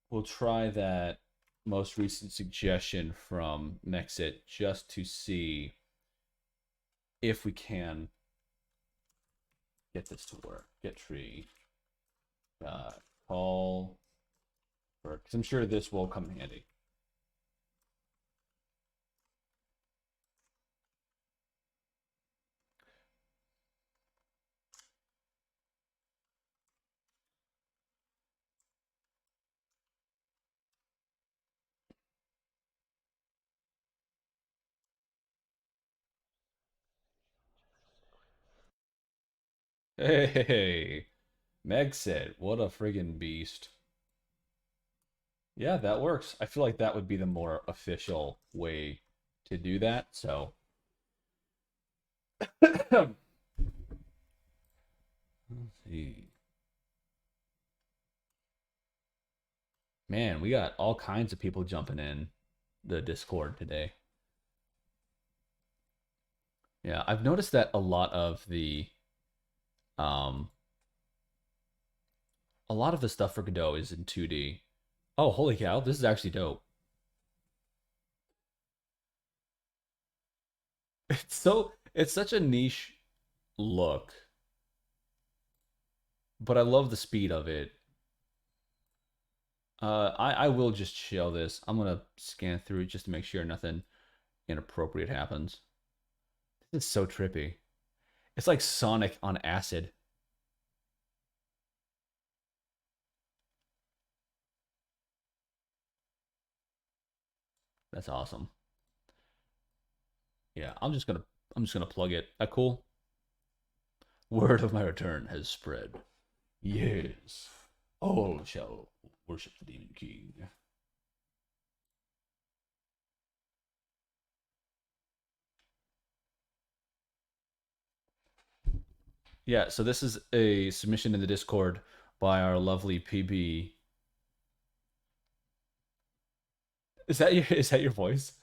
we'll try that most recent suggestion from Nexit just to see if we can get this to work. Get tree. Uh, call work. Because I'm sure this will come in handy. Hey, Meg said, what a friggin' beast. Yeah, that works. I feel like that would be the more official way to do that. So, let's see. Man, we got all kinds of people jumping in the Discord today. Yeah, I've noticed that um a lot of the stuff for Godot is in 2D. Oh, holy cow, this is actually dope. It's such a niche look, but I love the speed of it. I will just chill this. I'm gonna scan through it just to make sure nothing inappropriate happens. This is so trippy. It's like Sonic on acid. That's awesome. Yeah, I'm just gonna plug it. Cool. Word of my return has spread. Yes, all shall worship the Demon King. Yeah, so this is a submission in the Discord by our lovely PB. Is that your voice?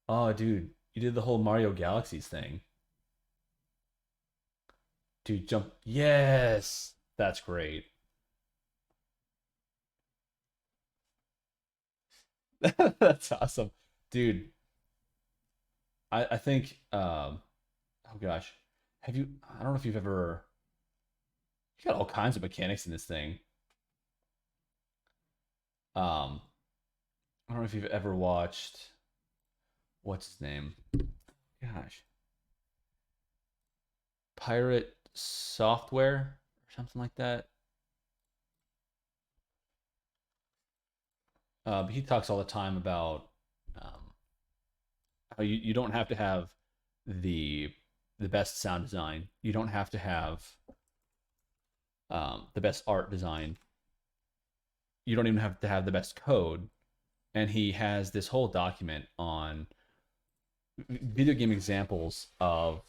Oh, dude, you did the whole Mario Galaxies thing. Dude, jump. Yes, that's great. That's awesome, dude. I think oh gosh, have you? I don't know if you've ever. You got all kinds of mechanics in this thing. Um, I don't know if you've ever watched. What's his name? Gosh, Pirate Software or something like that. He talks all the time about um, how you don't have to have the the best sound design. You don't have to have the best art design. You don't even have to have the best code. And he has this whole document on video game examples of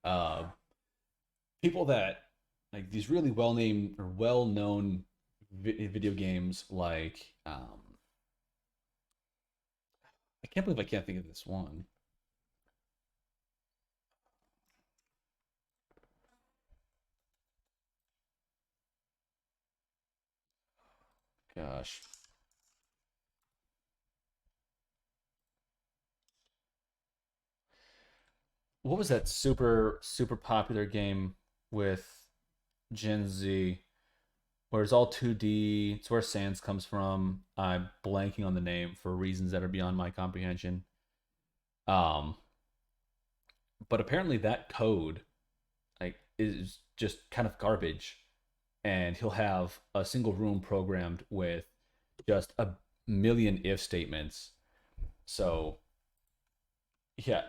uh, people that like these really well named or well known video games like I can't believe I can't think of this one. Gosh. what was that super popular game with Gen Z where it's all 2D? It's where Sans comes from. I'm blanking on the name for reasons that are beyond my comprehension. Um, but apparently that code like is just kind of garbage, and he'll have a single room programmed with just a million if statements. So yeah,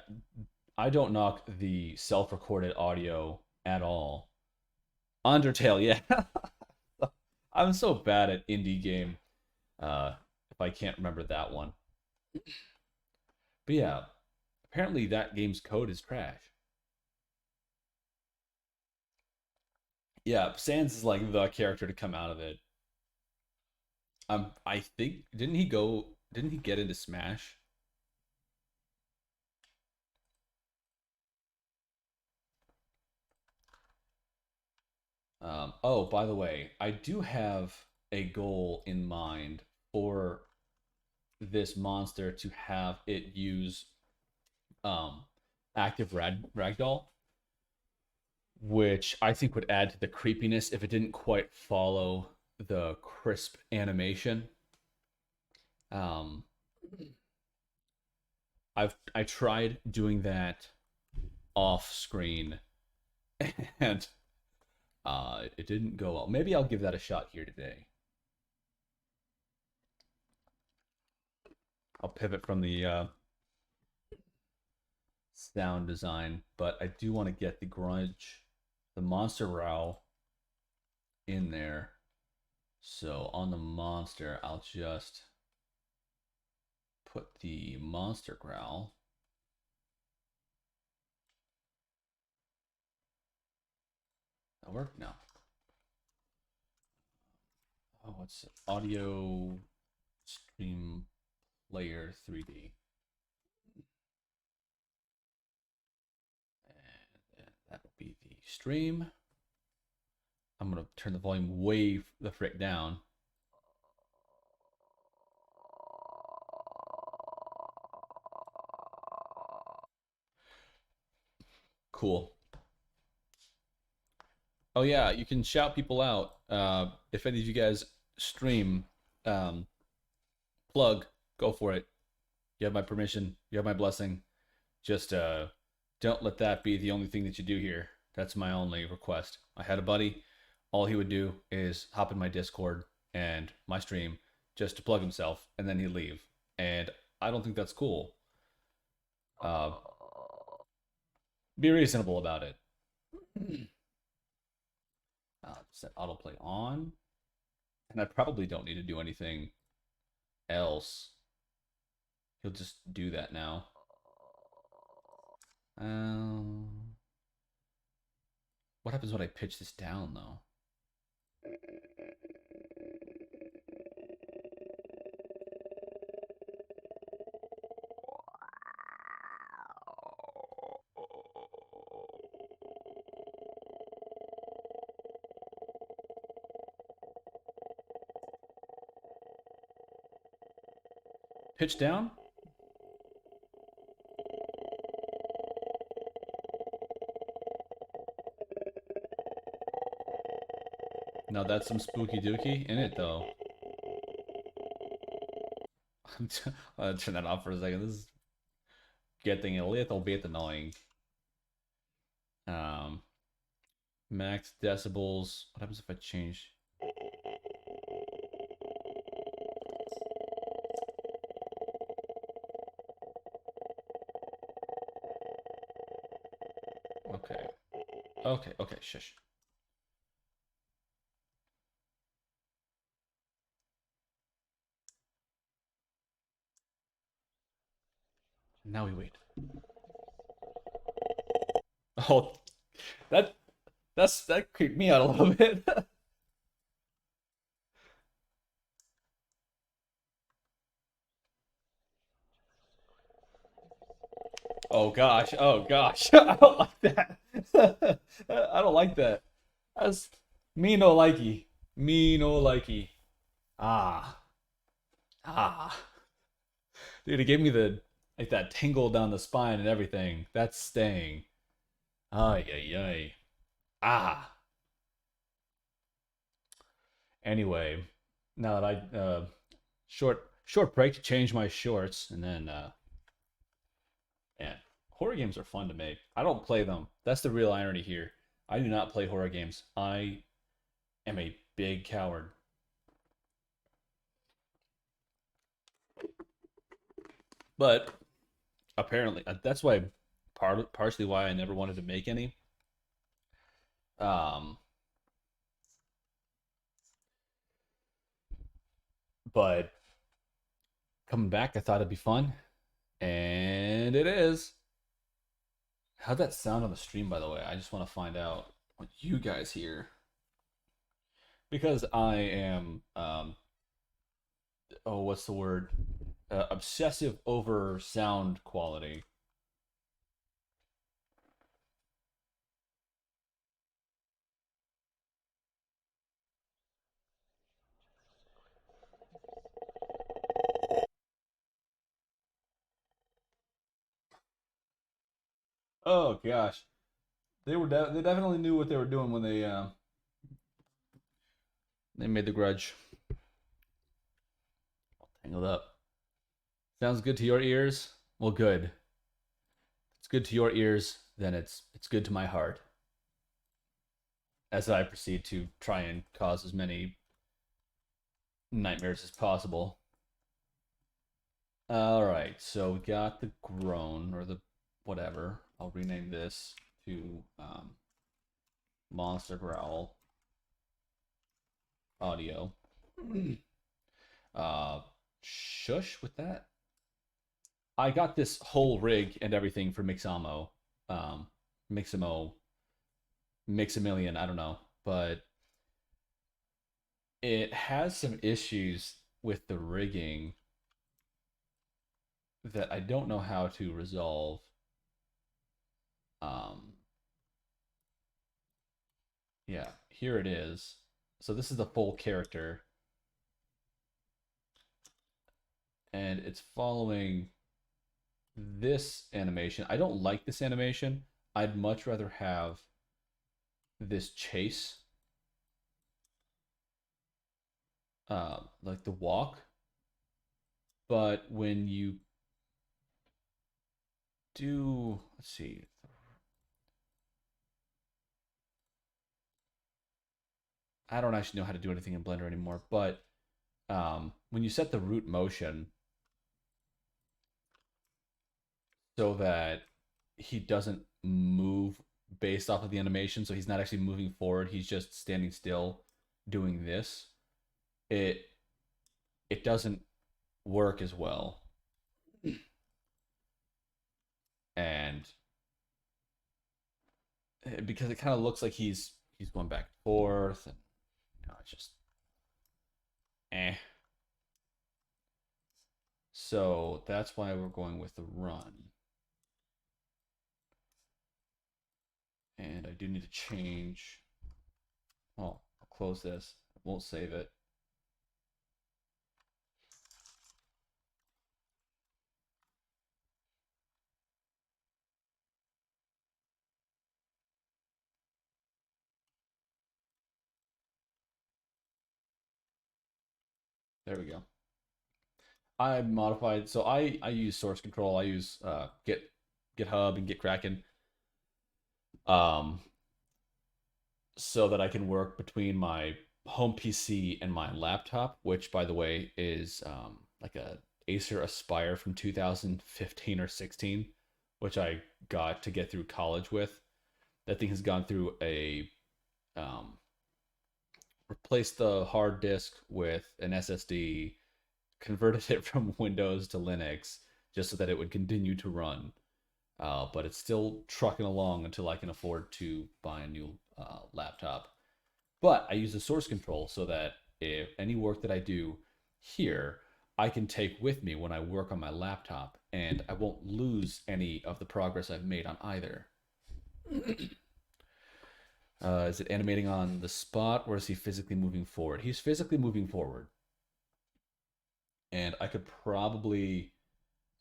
I don't knock the self-recorded audio at all. Undertale, yeah. I'm so bad at indie game. If I can't remember that one, but yeah, apparently that game's code is trash. Yeah, Sans is like the character to come out of it. I think didn't he go? Didn't he get into Smash? Oh, by the way, I do have a goal in mind for this monster to have it use um, active ragdoll, which I think would add to the creepiness if it didn't quite follow the crisp animation. Um, I tried doing that off screen, and it didn't go well. Maybe I'll give that a shot here today. I'll pivot from the sound design, but I do want to get the grunge, the monster growl in there. So on the monster, I'll just put the monster growl. That work? No. Oh, what's it? Audio stream player 3D. And that will be the stream. I'm gonna turn the volume way the frick down. Cool. Oh yeah, you can shout people out. If any of you guys stream, um, plug, go for it. You have my permission. You have my blessing. Just don't let that be the only thing that you do here. That's my only request. I had a buddy. All he would do is hop in my Discord and my stream just to plug himself, and then he'd leave. And I don't think that's cool. Uh, be reasonable about it. Set autoplay on, and I probably don't need to do anything else. He'll just do that now. What happens when I pitch this down, though? Pitch down? Now that's some spooky dookie in it, though. I'll turn that off for a second. This is getting a little bit annoying. Um, Max decibels. What happens if I change? Okay. Okay, shush. Now we wait. Oh, that that creeped me out a little bit. Oh gosh. Oh gosh. I don't like that. I don't like that. That's me no likey. Me no likey. Ah. Ah. Dude, it gave me the Like that tingle down the spine and everything. That's staying. Ay, ay, ay. Ah. Anyway, now that short break to change my shorts, and then man, horror games are fun to make. I don't play them. That's the real irony here. I do not play horror games. I am a big coward. But apparently, that's why partially why I never wanted to make any. Um, but coming back, I thought it'd be fun, and it is. How'd that sound on the stream, by the way? I just want to find out what you guys hear because I am, oh, what's the word? Obsessive over sound quality. Oh gosh, they definitely knew what they were doing when they made the Grudge. Tangled up. Sounds good to your ears? Well, good. It's good to your ears, then it's good to my heart. As I proceed to try and cause as many nightmares as possible. All right, so we got the groan or the whatever. I'll rename this to Monster Growl Audio. uh, Shush with that. I got this whole rig and everything for Mixamo, Mixamo, Mixamillion. I don't know, but it has some issues with the rigging that I don't know how to resolve. Um, yeah, here it is. So this is the full character, and it's following this animation. I don't like this animation. I'd much rather have this chase, like the walk. But when you do, let's see, I don't actually know how to do anything in Blender anymore. But when you set the root motion so that he doesn't move based off of the animation, so he's not actually moving forward, he's just standing still doing this, it it doesn't work as well. And because it kind of looks like he's going back and forth, and it's just eh. So that's why we're going with the run. And I do need to change. Well, I'll close this. I won't save it. There we go. I modified, so I use source control. I use GitHub and GitKraken, um, so that I can work between my home PC and my laptop, which, by the way, is like a Acer Aspire from 2015 or 16, which I got to get through college with. That thing has gone through a um, replaced the hard disk with an SSD, converted it from Windows to Linux just so that it would continue to run. But it's still trucking along until I can afford to buy a new laptop. But I use the source control so that if any work that I do here, I can take with me when I work on my laptop, and I won't lose any of the progress I've made on either. Is it animating on the spot, or is he physically moving forward? He's physically moving forward, and I could probably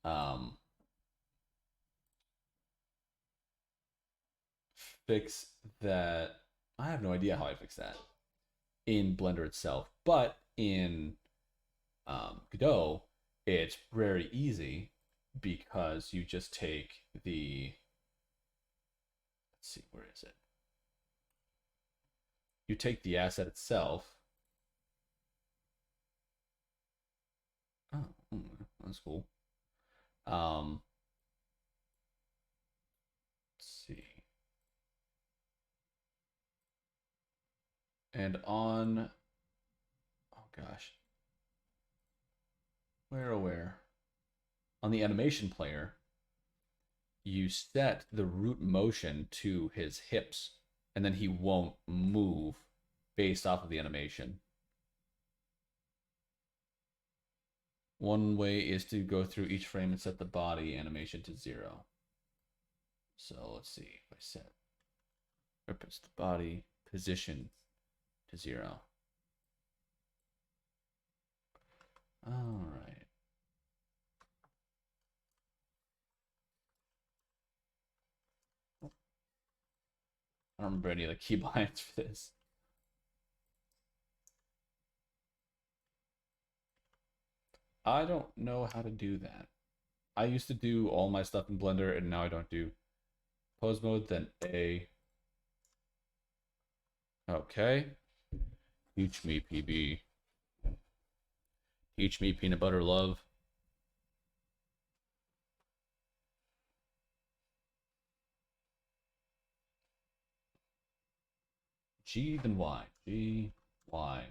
um, fix that. I have no idea how I fix that in Blender itself, but in Godot, it's very easy because you just take the. Let's see, where is it? You take the asset itself. Oh, that's cool. Um, let's see. And on, oh gosh, where? On the animation player, you set the root motion to his hips, and then he won't move based off of the animation. One way is to go through each frame and set the body animation to 0. So let's see if I set purpose the body position to 0. All right. I don't remember any of the keybinds for this. I don't know how to do that. I used to do all my stuff in Blender, and now I don't do pose mode, then A. Okay. Teach me, PB. Teach me, peanut butter love. G, then Y. G, Y.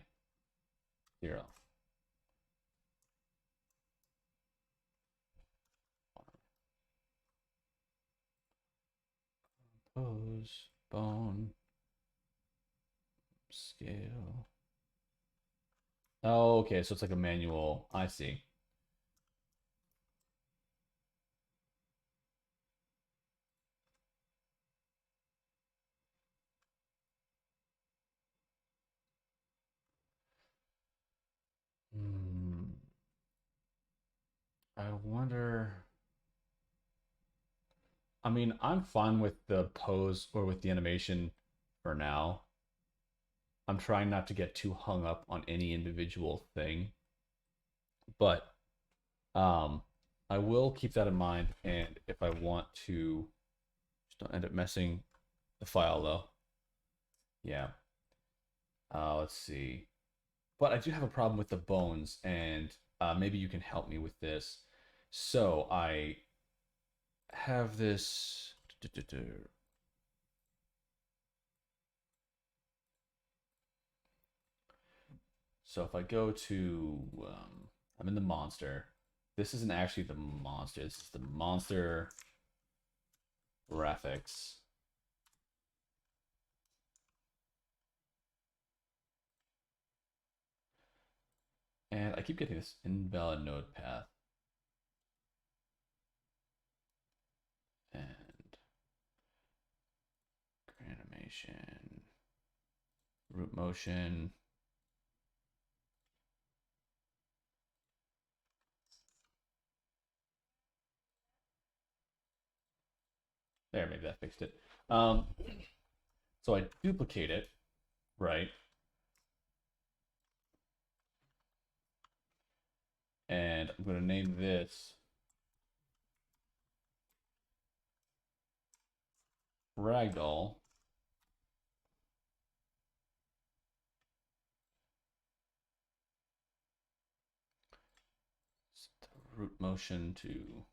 0. Pose, bone, scale. Oh, okay, so it's like a manual. I see. Hmm. I wonder. I mean, I'm fine with the pose or with the animation for now. I'm trying not to get too hung up on any individual thing, but um, I will keep that in mind. And if I want to, just don't end up messing the file though. Yeah. Let's see. But I do have a problem with the bones, and maybe you can help me with this. So I have this. So if I go to, I'm in the monster. This isn't actually the monster. This is the monster graphics. And I keep getting this invalid node path. And animation, root motion. There, maybe that fixed it. So I duplicate it, right? And I'm going to name this ragdoll. Set the root motion to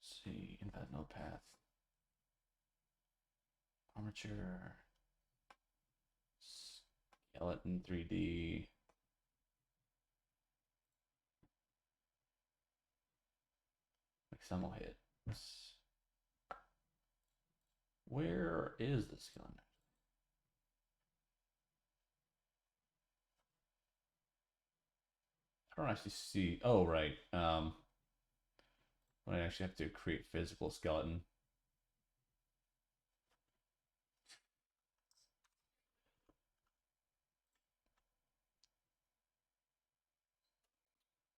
see invalid node path. Armature. Skeleton 3D. XML hit. Where is the skeleton? I don't actually see. Oh, right. I actually have to create physical skeleton.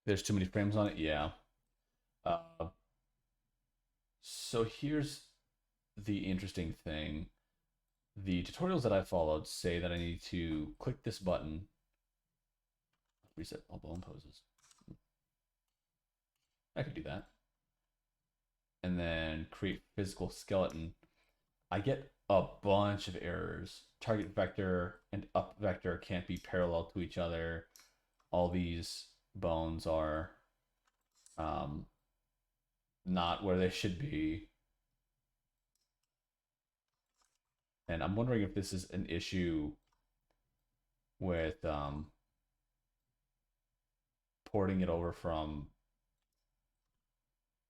There's too many frames on it. Yeah. Uh, So here's the interesting thing. The tutorials that I followed say that I need to click this button, reset all bone poses. I could do that. And then create physical skeleton. I get a bunch of errors. Target vector and up vector can't be parallel to each other. All these bones are um, not where they should be. And I'm wondering if this is an issue with porting it over from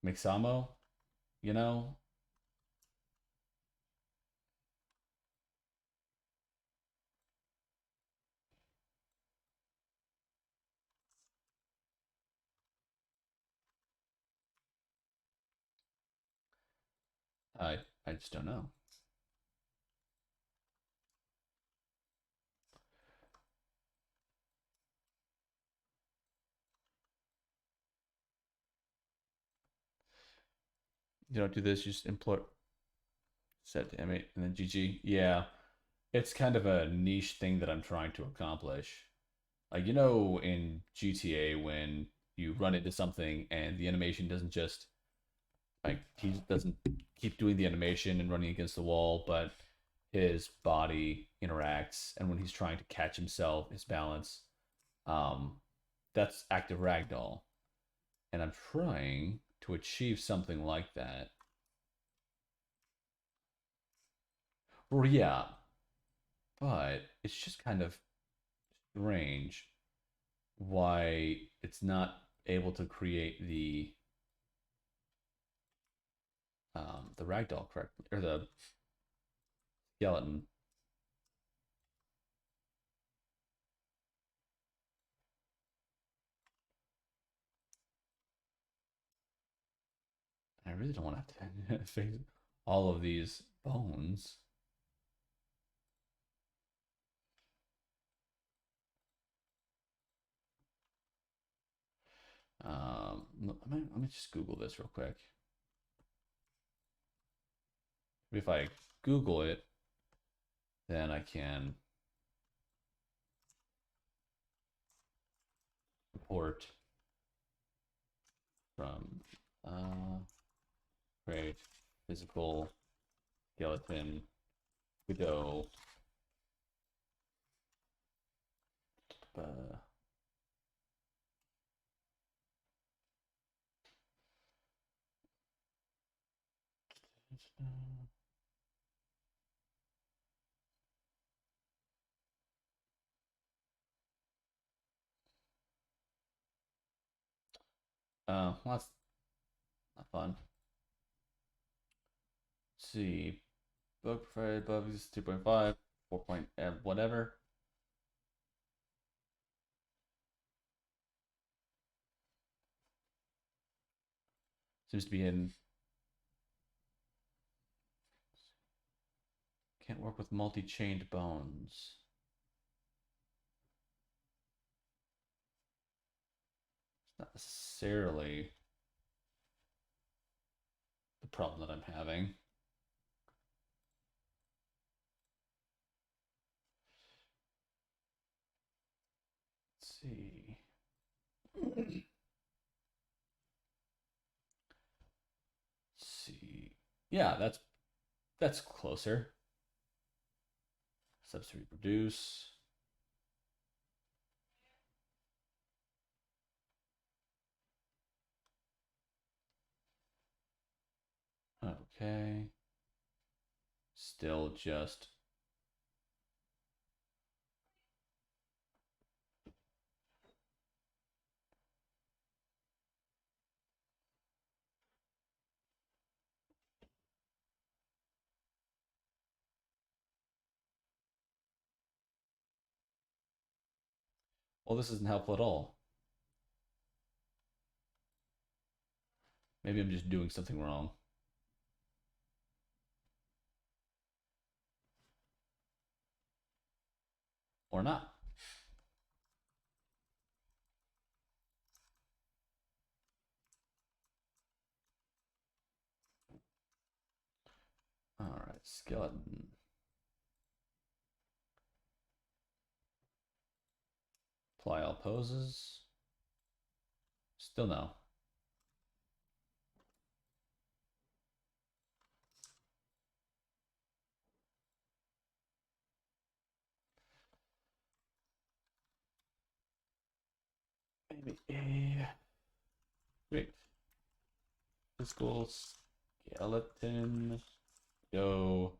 Mixamo, you know? I just don't know. You don't do this, you just import set to M8 and then GG. Yeah, it's kind of a niche thing that I'm trying to accomplish. Like, in GTA when you run into something and the animation doesn't just like he doesn't keep doing the animation and running against the wall, but his body interacts, and when he's trying to catch himself, his balance, um, that's active ragdoll, and I'm trying to achieve something like that. Well, yeah, but it's just kind of strange why it's not able to create the ragdoll correctly or the skeleton. I really don't want to have to face all of these bones. Let me just Google this real quick. If I Google it, then I can report from create physical skeleton Godot. Uh, well, that's not fun. Let's see. Bug provided above is 2.5, 4 point whatever. Seems to be in. Can't work with multi-chained bones. It's not necessarily the problem that I'm having. Let's see. Let's see. Yeah, that's closer. Steps to reproduce. Okay. Still just. Well, this isn't helpful at all. Maybe I'm just doing something wrong. Or not. Skeleton. Apply all poses. Still no. Maybe a great physical skeleton. Go.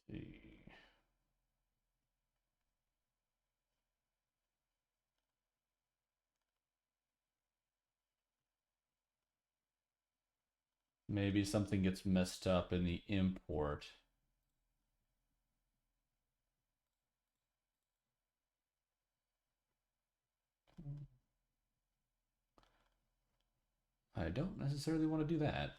See. Maybe something gets messed up in the import. I don't necessarily want to do that.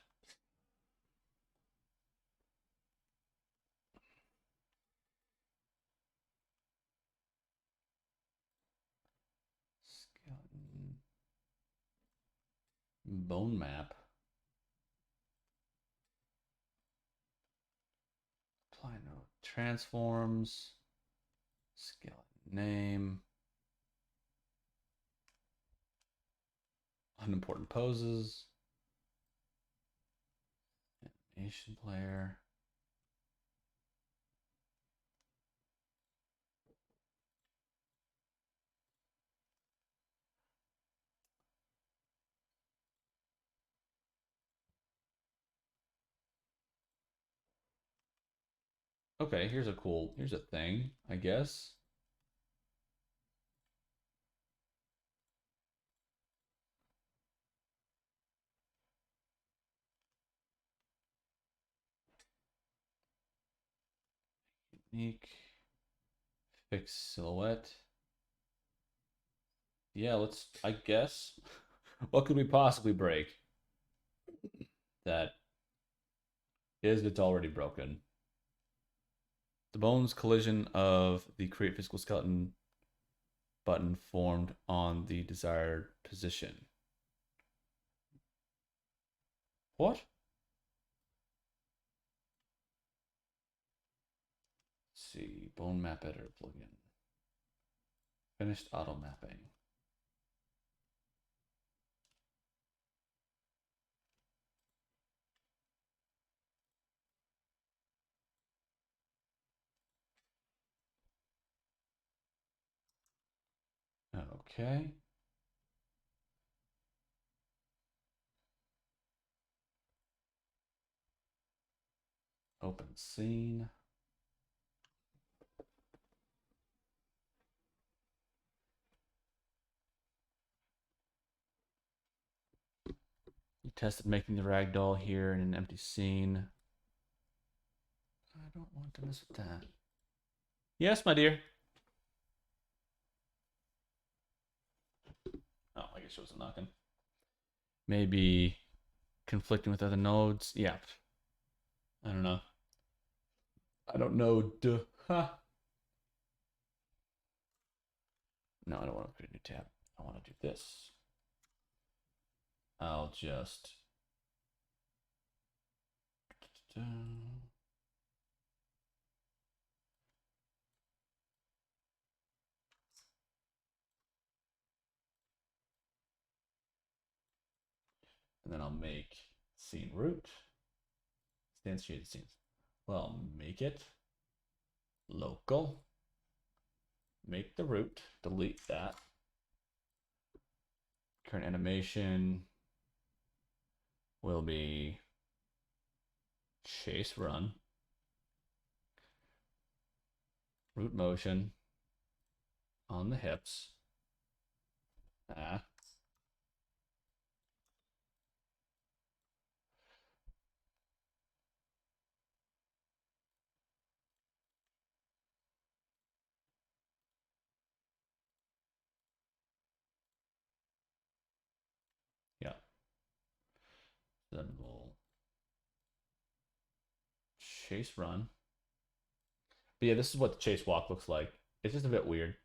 Skeleton. Bone map. Apply no transforms. Skeleton name. Unimportant poses. Animation player. Okay, here's a thing, I guess. Unique. Fix silhouette. Yeah, I guess. What could we possibly break? That is, it's already broken. The bones collision of the create physical skeleton button formed on the desired position. What? Let's see, bone map editor plugin. Finished auto mapping. Okay. Open scene. You tested making the ragdoll here in an empty scene. I don't want to mess with that. Yes, my dear. Oh, I guess she wasn't knocking. Maybe conflicting with other nodes. Yeah. I don't know. I don't know. Duh. Huh. No, I don't want to create a new tab. I want to do this. I'll just. And then I'll make scene root. Instantiated scenes. Well, make it local. Make the root. Delete that. Current animation will be chase run. Root motion on the hips. Ah. Then we'll chase run. But yeah, this is what the chase walk looks like. It's just a bit weird.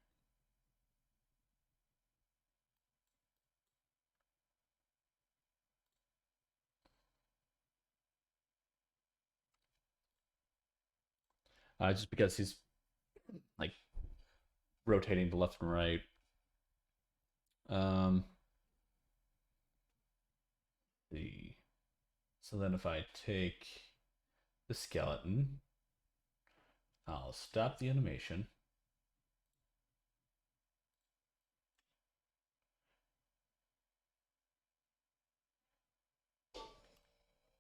Just because he's like rotating to left and right. Um, the so then if I take the skeleton, I'll stop the animation.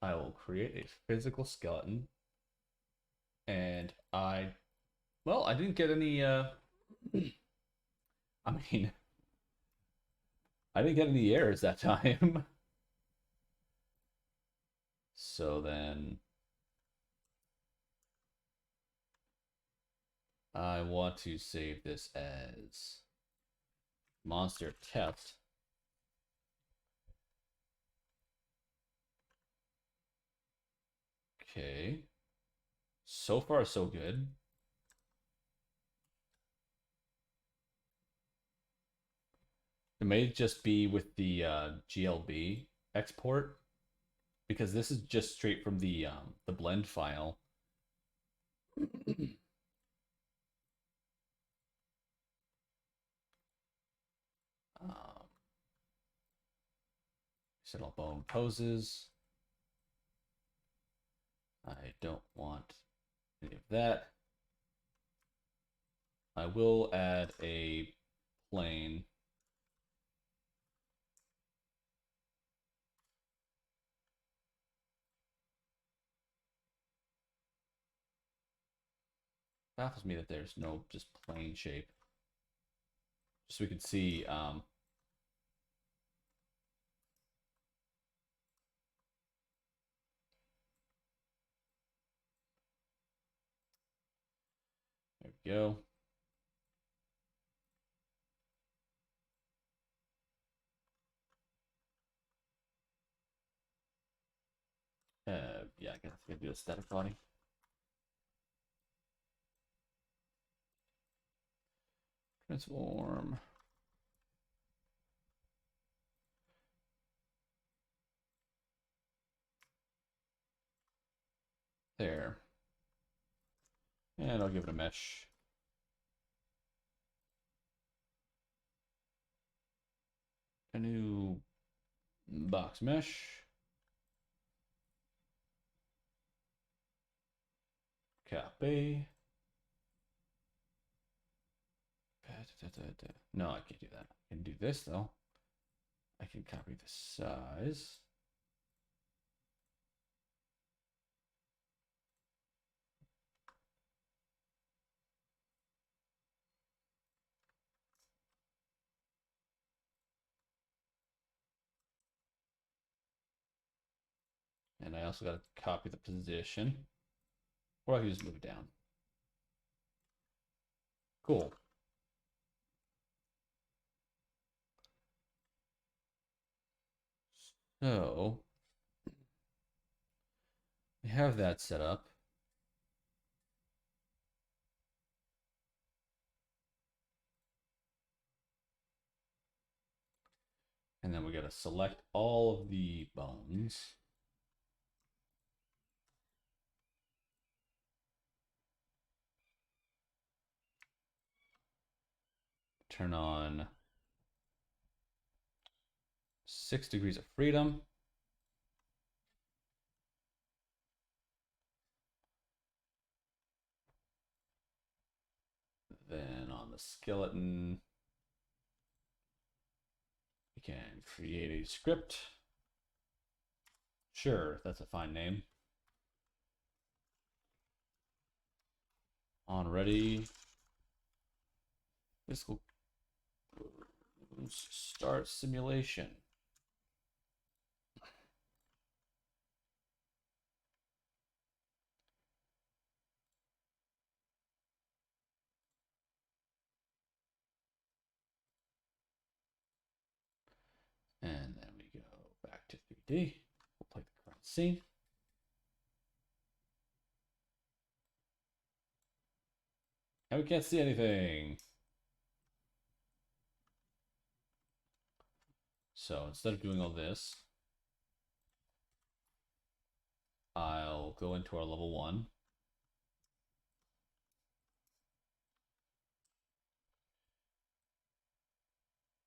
I will create a physical skeleton, and I didn't get any. I mean, I didn't get any errors that time. So then I want to save this as monster test. Okay. So far, so good. It may just be with the GLB export because this is just straight from the blend file. um, Set all bone poses. I don't want any of that. I will add a plane. Baffles me that there's no just plane shape. Just so we can see there we go. Yeah, I guess I can do a static body. Transform. There. And I'll give it a mesh. A new box mesh. Copy. No, I can't do that. I can do this though. I can copy the size. And I also got to copy the position. Or I can just move it down. Cool. So we have that set up. And then we got to select all of the bones. Turn on 6 degrees of freedom. Then on the skeleton, we can create a script. Sure, that's a fine name. On ready. Physical start simulation. And then we go back to 3D. We'll play the See? Now we can't see anything. So instead of doing all this, I'll go into our level 1.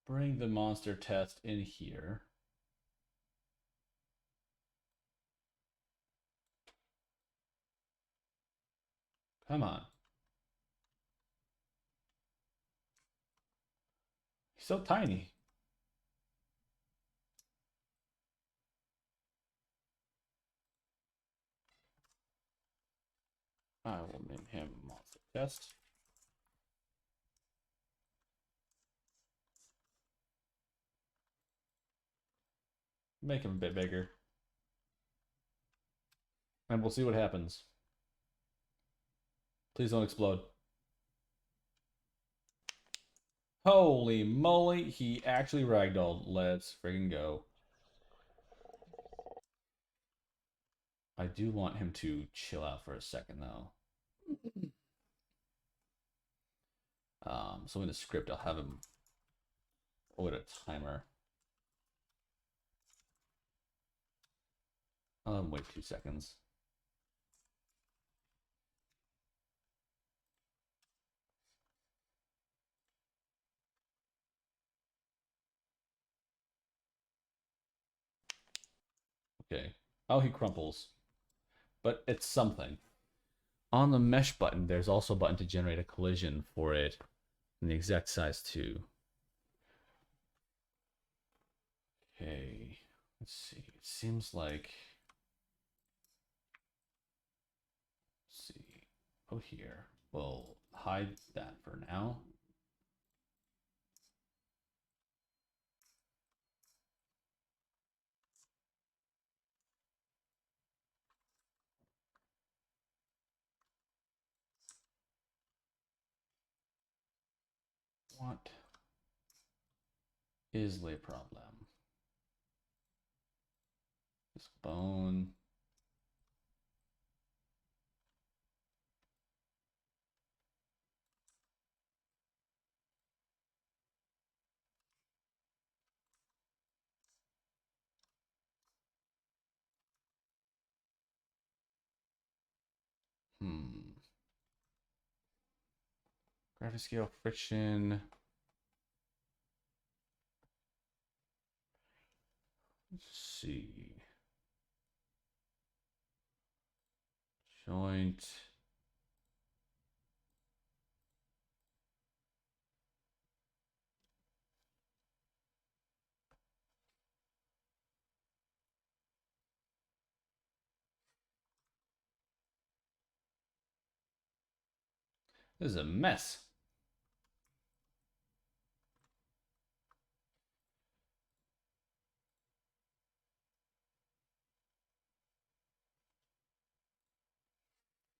Bring the monster test in here. Come on. He's so tiny. I will name him monster test. Make him a bit bigger. And we'll see what happens. Please don't explode. Holy moly, he actually ragdolled. Let's friggin' go. I do want him to chill out for a second, though. So in the script, I'll have him with a timer. I'll have him wait 2 seconds. Okay. Oh, he crumples. But it's something. On the mesh button, there's also a button to generate a collision for it in the exact size too. Okay. Let's see. It seems like... Let's see. Oh, here. We'll hide that for now. What is the problem? This bone. Gravity scale friction. Let's see. Joint. This is a mess.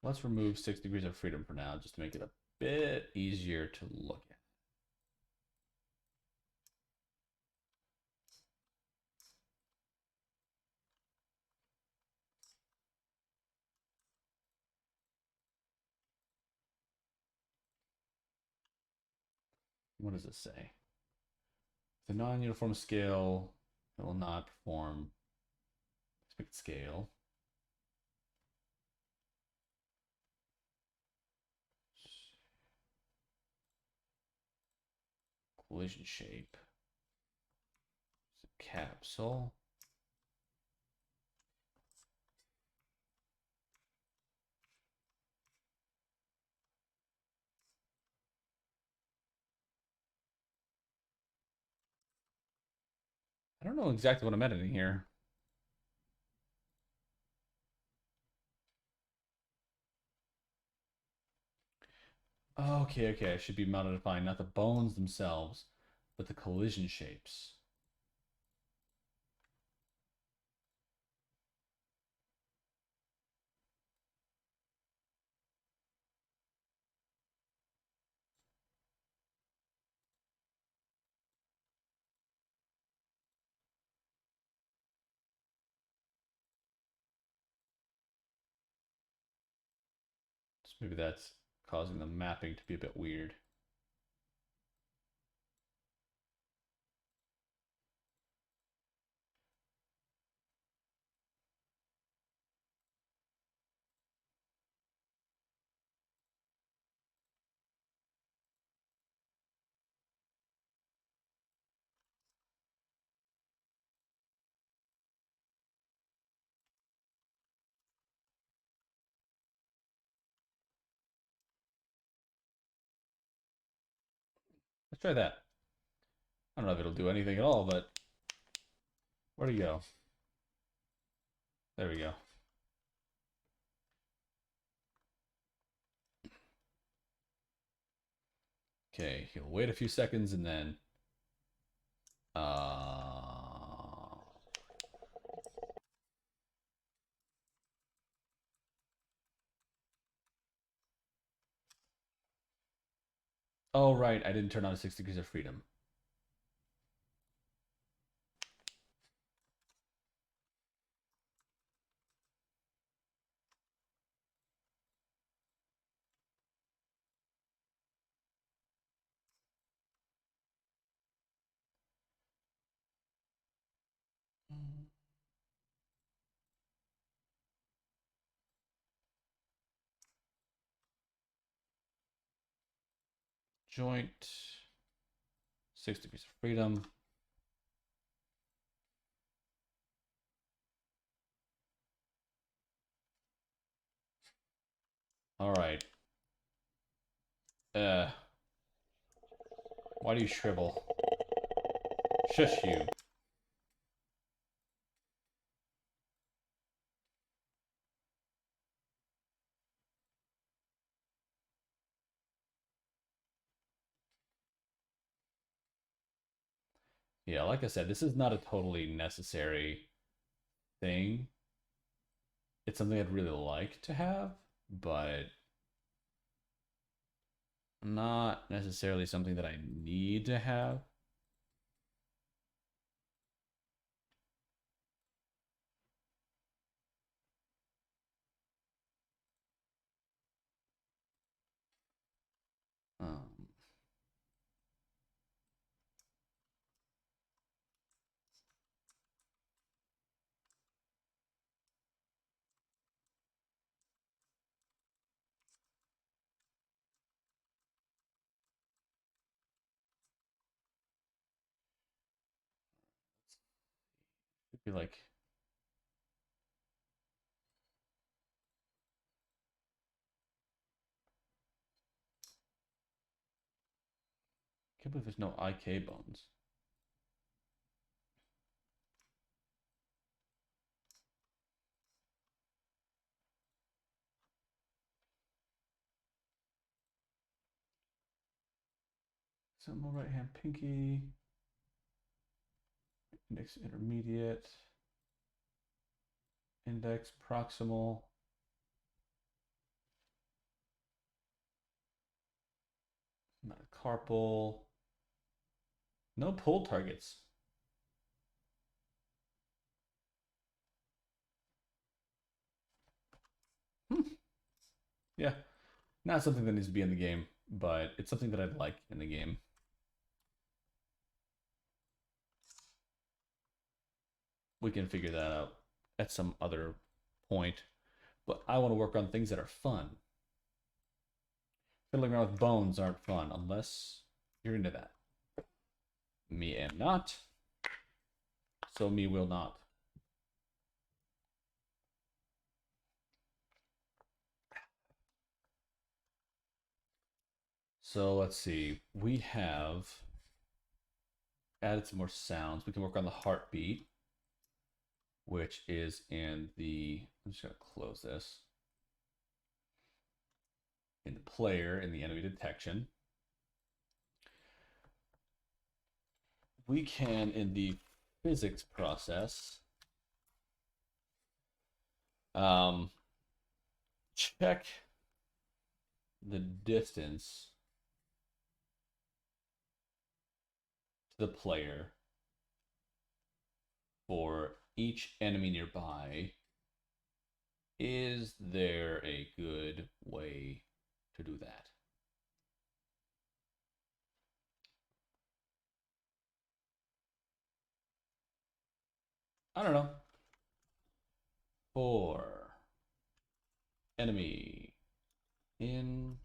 Let's remove 6 degrees of freedom for now, just to make it a bit easier to look at. What does it say? The non-uniform scale, it will not perform. Let's make it scale. Collision shape. Capsule. I don't know exactly what I'm editing here. Okay, okay. I should be modifying not the bones themselves, but the collision shapes. So maybe that's causing the mapping to be a bit weird. Let's try that. I don't know if it'll do anything at all, but where'd he go? There we go. Okay, he'll wait a few seconds and then oh right, I didn't turn on 6 degrees of freedom. Joint 6 degrees of freedom. All right. Why do you shrivel? Shush you. Yeah, like I said, this is not a totally necessary thing. It's something I'd really like to have, but not necessarily something that I need to have. Um, It'd be like, I can't believe there's no IK bones. Symbol right hand pinky, index intermediate, index proximal, metacarpal. No pull targets. Hmm. Yeah, not something that needs to be in the game, but it's something that I'd like in the game. We can figure that out at some other point. But I want to work on things that are fun. Fiddling around with bones aren't fun unless you're into that. Me am not. So me will not. So let's see. We have added some more sounds. We can work on the heartbeat, which is in the. I'm just going to close this. In the player, in the enemy detection. We can, in the physics process, check the distance to the player for each enemy nearby Is there a good way to do that? I don't know. For enemy in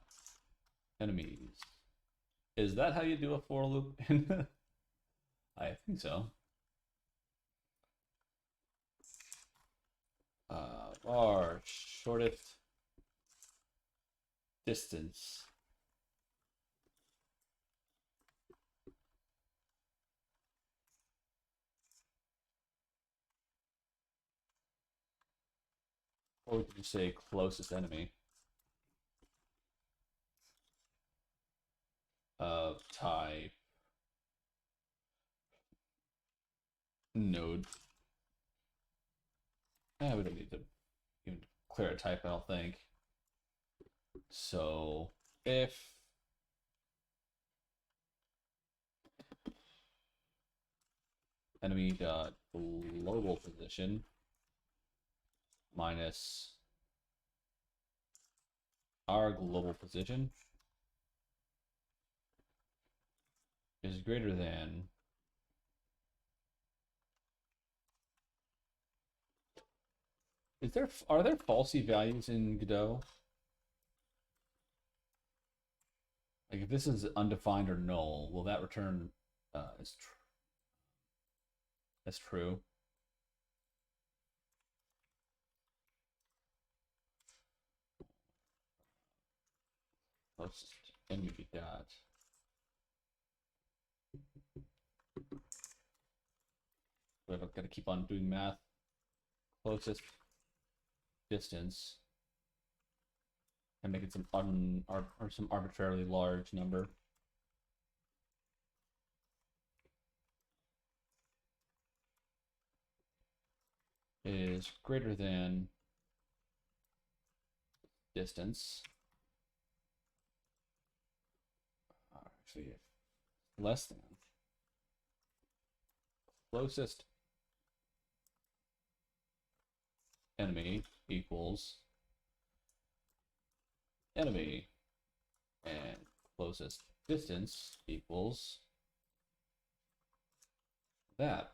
enemies. Is that how you do a for loop? I think so. Var shortest distance. Or would you say closest enemy of type node? We don't need to even clear a type, I don't think. So if enemy dot global position minus our global position is greater than are there falsy values in Godot? Like if this is undefined or null, will that return as true? Let's enemy dot. But I've got to keep on doing math. Closest distance and make it some or some arbitrarily large number. Is greater than distance. Actually, less than closest enemy equals enemy, and closest distance equals that.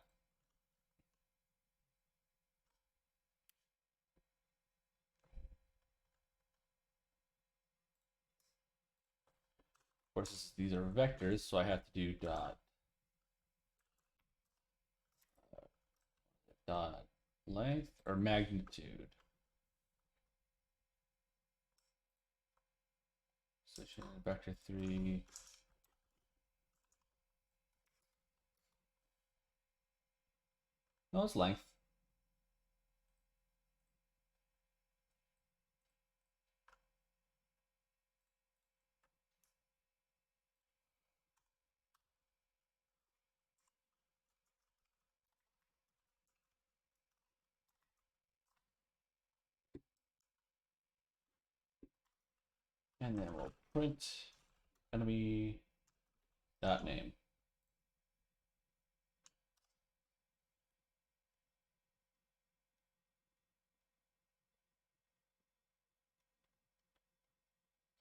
Of course, these are vectors, so I have to do dot length or magnitude. Position vector 3. No, it's length. And then we'll print enemy dot name.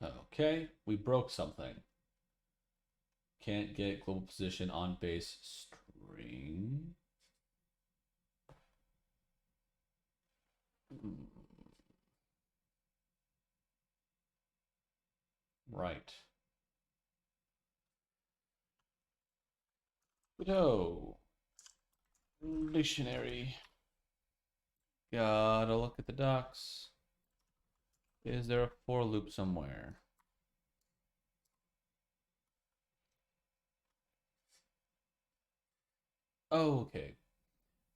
Okay, we broke something. Can't get global position on base string. Right. Godot. Dictionary. Gotta look at the docs. Is there a for loop somewhere? Oh, okay.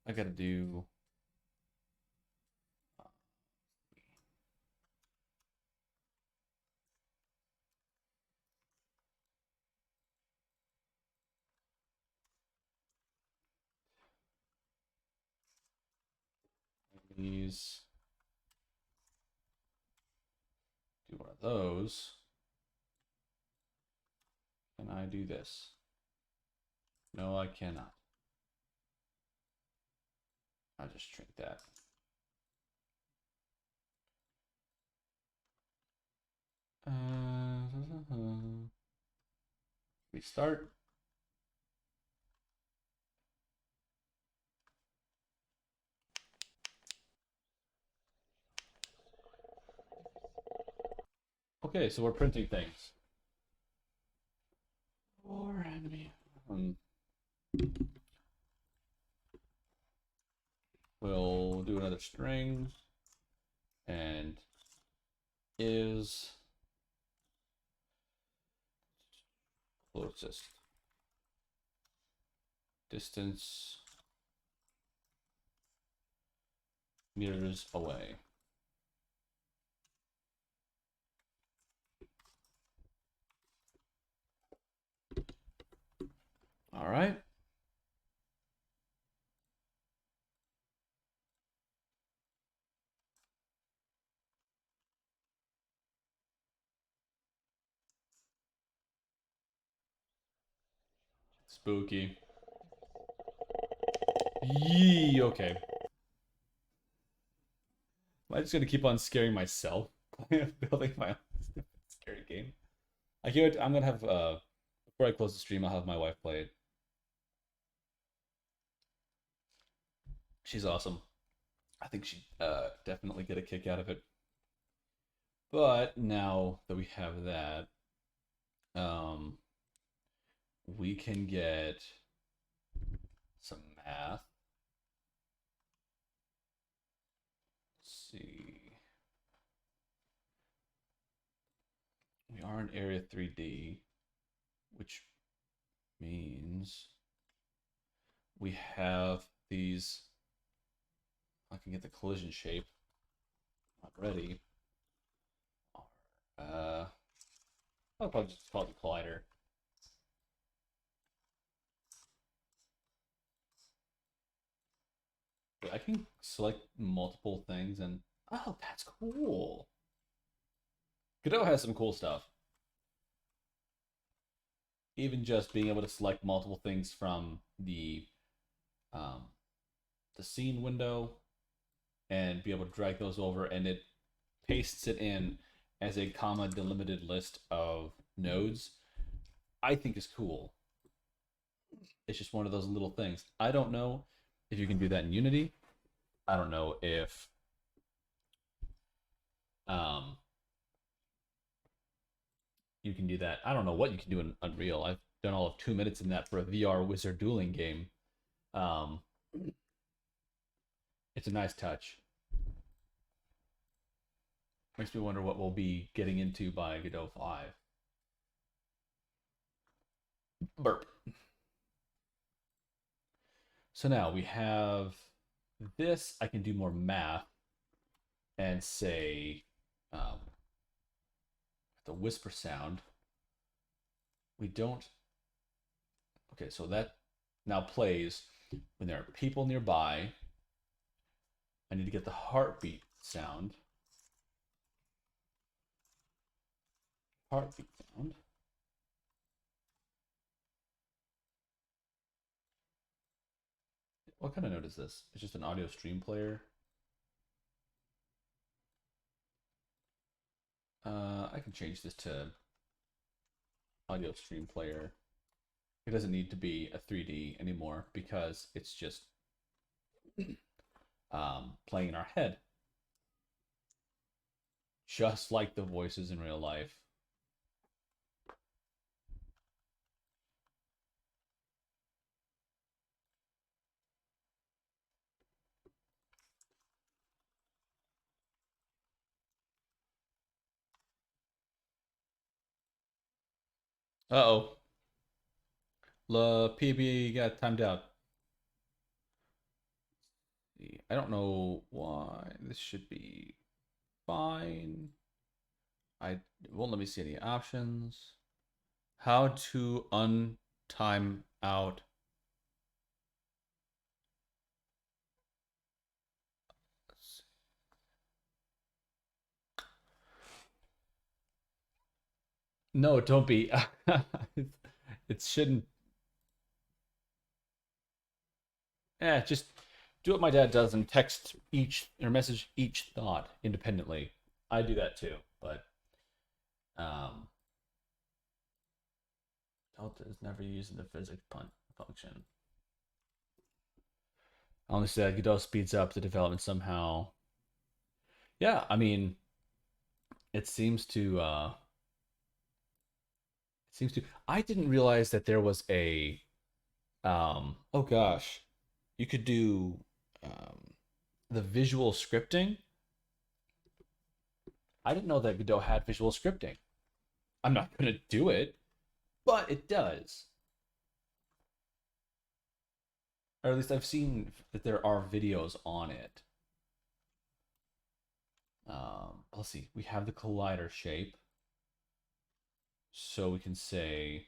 I gotta do these. Do one of those. Can I do this? No, I cannot. I'll just shrink that. Restart. Okay, so we're printing things. Or enemy. We'll do another string and is closest distance meters away. All right. Spooky. Yee, okay. I'm just gonna keep on scaring myself building my own scary game. I'm gonna have before I close the stream, I'll have my wife play it. She's awesome. I think she'd definitely get a kick out of it. But now that we have that, um, we can get some math. Let's see. We are in area 3D, which means we have these. I can get the collision shape already. I'll probably just call it the collider. I can select multiple things and oh, that's cool. Godot has some cool stuff. Even just being able to select multiple things from um, the scene window and be able to drag those over, and it pastes it in as a comma delimited list of nodes, I think is cool. It's just one of those little things. I don't know if you can do that in Unity. I don't know if um, you can do that. I don't know what you can do in Unreal. I've done all of 2 minutes in that for a VR Wizard dueling game. Um, it's a nice touch. Makes me wonder what we'll be getting into by Godot 5. Burp. So now we have this. I can do more math and say the whisper sound. We don't. Okay, so that now plays when there are people nearby. I need to get the heartbeat sound. Heartbeat sound. What kind of note is this? It's just an audio stream player. I can change this to audio stream player. It doesn't need to be a 3D anymore because it's just playing in our head. Just like the voices in real life. Uh-oh. The PB got timed out. I don't know why. This should be fine. I won't let me see any options. How to untime out. No, don't be. It shouldn't. Yeah, just do what my dad does and text each or message each thought independently. I do that too, but Delta is never used in the physics function. I only said Godot speeds up the development somehow. Yeah, I mean, it seems to. It seems to. I didn't realize that there was a. Oh gosh, you could do um, the visual scripting. I didn't know that Godot had visual scripting. I'm not gonna do it, but it does. Or at least I've seen that there are videos on it. Let's see. We have the collider shape, so we can say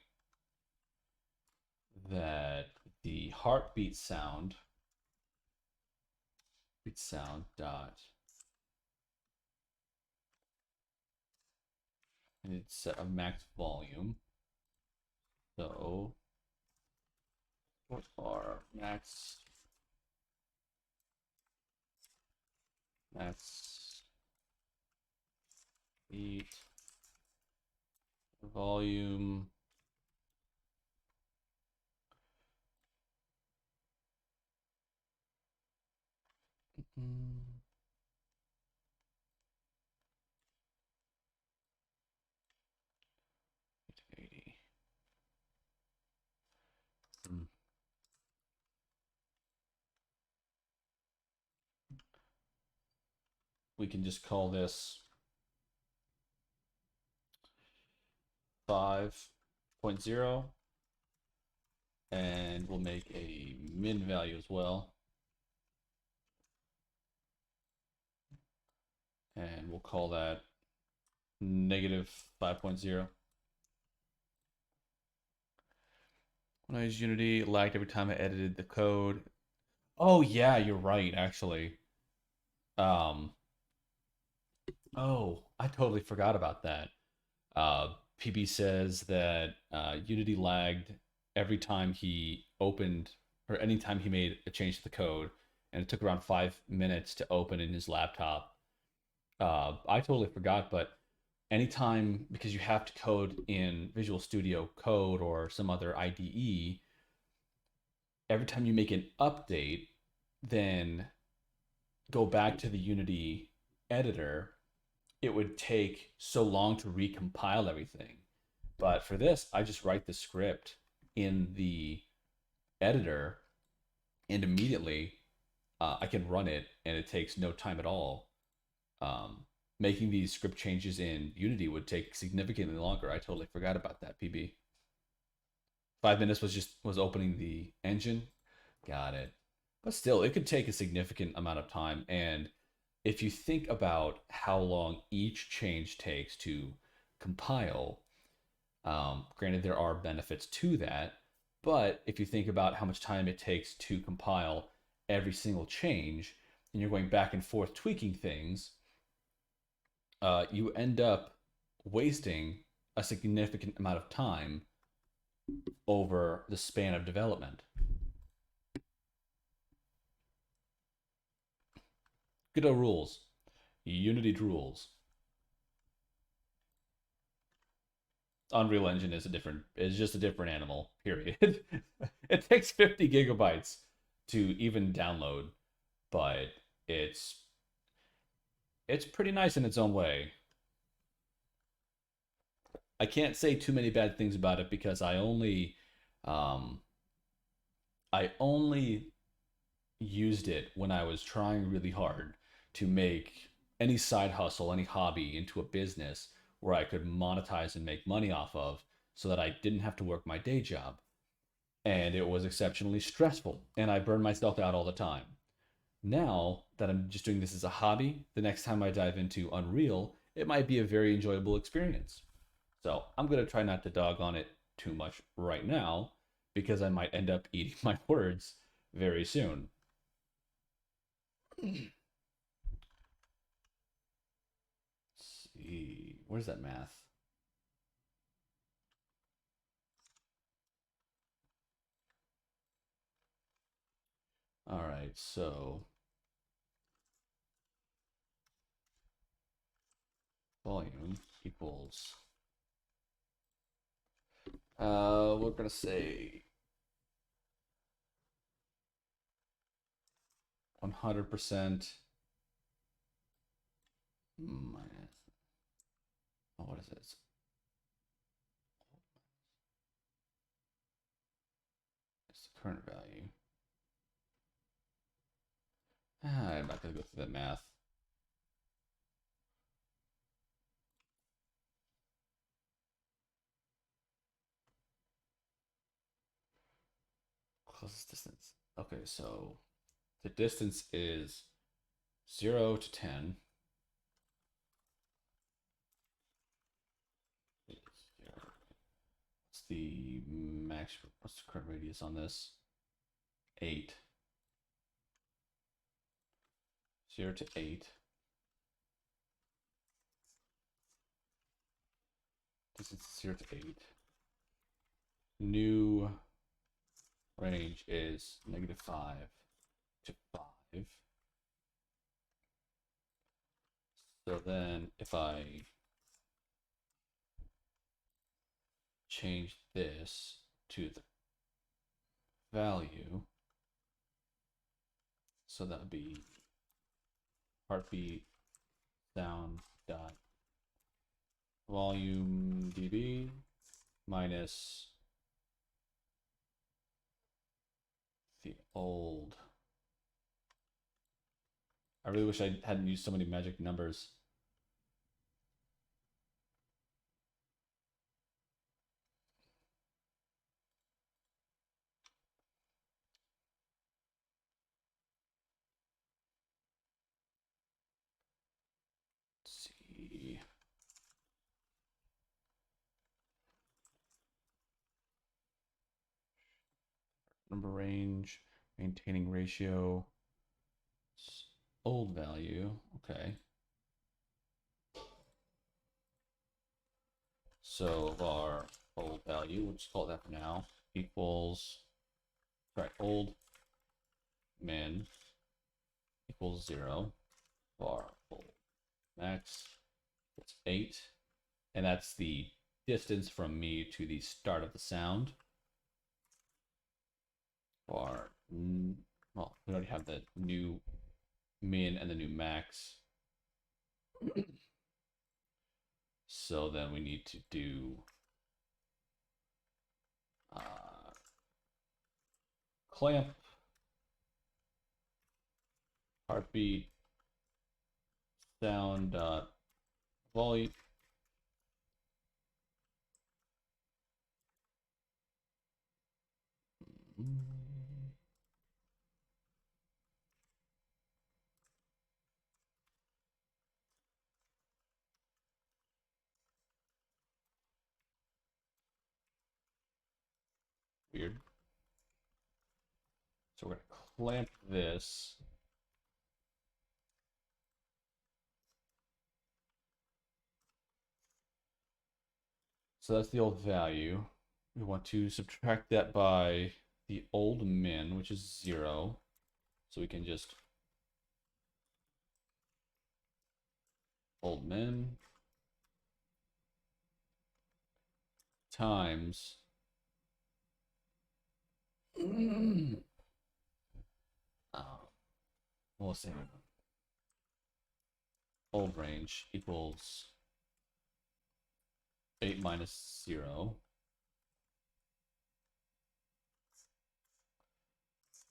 that the heartbeat sound, beat sound dot, and it's set a max volume. So what are max beat volume? Mm, 80. Mm. We can just call this 5.0, and we'll make a min value as well. And we'll call that negative 5.0. When I used Unity, it lagged every time I edited the code. Oh yeah, you're right, actually. Um, oh, I totally forgot about that. PB says that Unity lagged every time he opened, or anytime he made a change to the code, and it took around 5 minutes to open in his laptop. I totally forgot, but anytime, because you have to code in Visual Studio Code or some other IDE, every time you make an update, then go back to the Unity editor, it would take so long to recompile everything. But for this, I just write the script in the editor, and immediately I can run it, and it takes no time at all. Making these script changes in Unity would take significantly longer. I totally forgot about that, PB. 5 minutes was opening the engine. Got it. But still, it could take a significant amount of time. And if you think about how long each change takes to compile, granted, there are benefits to that. But if you think about how much time it takes to compile every single change, and you're going back and forth tweaking things, you end up wasting a significant amount of time over the span of development. Godot rules. Unity rules. Unreal Engine is just a different animal. Period. It takes 50 gigabytes to even download, but it's it's pretty nice in its own way. I can't say too many bad things about it because um, I only used it when I was trying really hard to make any side hustle, any hobby into a business where I could monetize and make money off of so that I didn't have to work my day job. And it was exceptionally stressful, and I burned myself out all the time. Now that I'm just doing this as a hobby, the next time I dive into Unreal, it might be a very enjoyable experience. So I'm going to try not to dog on it too much right now because I might end up eating my words very soon. Let's see. Where's that math? All right, so volume equals We're gonna say 100% minus. Oh, what is this? It's the current value. I'm not gonna go through that math. Closest distance. Okay, so the distance is 0 to 10. What's the max? What's the current radius on this? 8. 0 to 8. Distance 0 to 8. New range is -5 to 5. So then if I change this to the value, so that would be heartbeat sound dot volume dB minus the old. I really wish I hadn't used so many magic numbers. Let's see. Number range, maintaining ratio, old value. Okay. So our old value, we'll just call it that for now, equals, sorry, old min equals 0. Var old max, it's 8. And that's the distance from me to the start of the sound. Var, well, we already have the new min and the new max. So then we need to do clamp heartbeat sound volume. Weird. So we're going to clamp this. So that's the old value. We want to subtract that by the old min, which is 0. So we can just old min times we'll say old range equals 8 minus 0.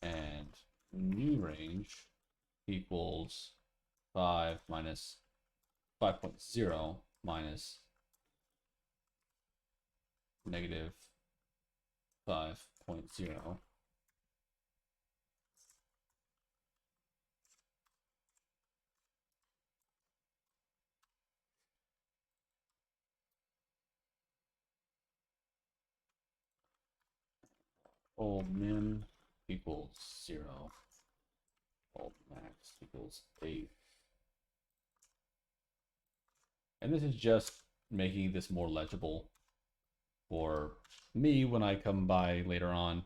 And new range equals 5 minus 5.0 minus negative 5.0. Old min equals 0. Old max equals 8. And this is just making this more legible for me when I come by later on.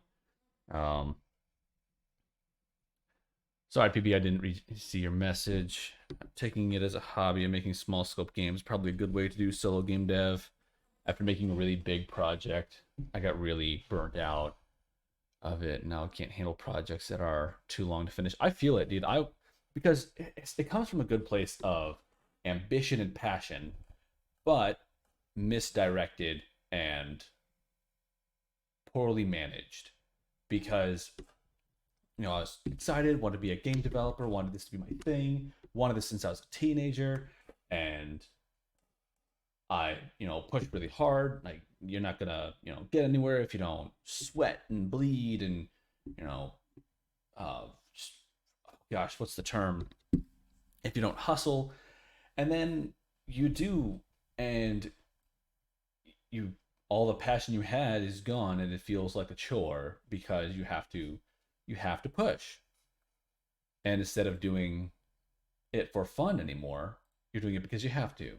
Sorry, PB, I didn't see your message. I'm taking it as a hobby and making small scope games. Probably a good way to do solo game dev. After making a really big project, I got really burnt out of it. Now I can't handle projects that are too long to finish. I feel it, dude. Because it comes from a good place of ambition and passion, but misdirected and poorly managed. Because I was excited, wanted to be a game developer, wanted this to be my thing, wanted this since I was a teenager, and I, pushed really hard. Like, you're not gonna, get anywhere if you don't sweat and bleed and, you know, just, gosh, what's the term? If you don't hustle, and then you do, and you all the passion you had is gone, and it feels like a chore because you have to push, and instead of doing it for fun anymore, you're doing it because you have to.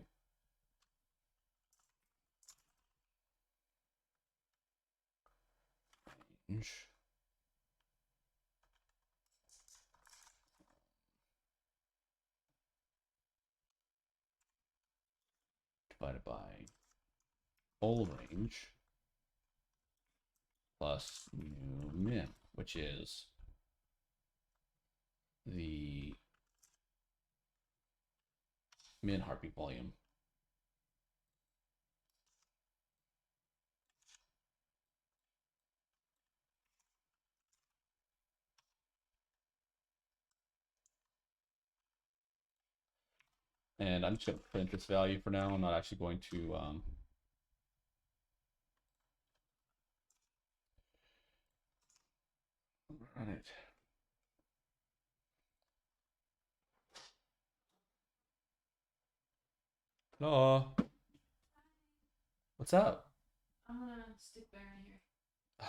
Divided by old range plus new min, which is the min heartbeat volume. And I'm just going to print this value for now. I'm not actually going to run it. Hello. What's up?
I'm gonna stick Bear in here.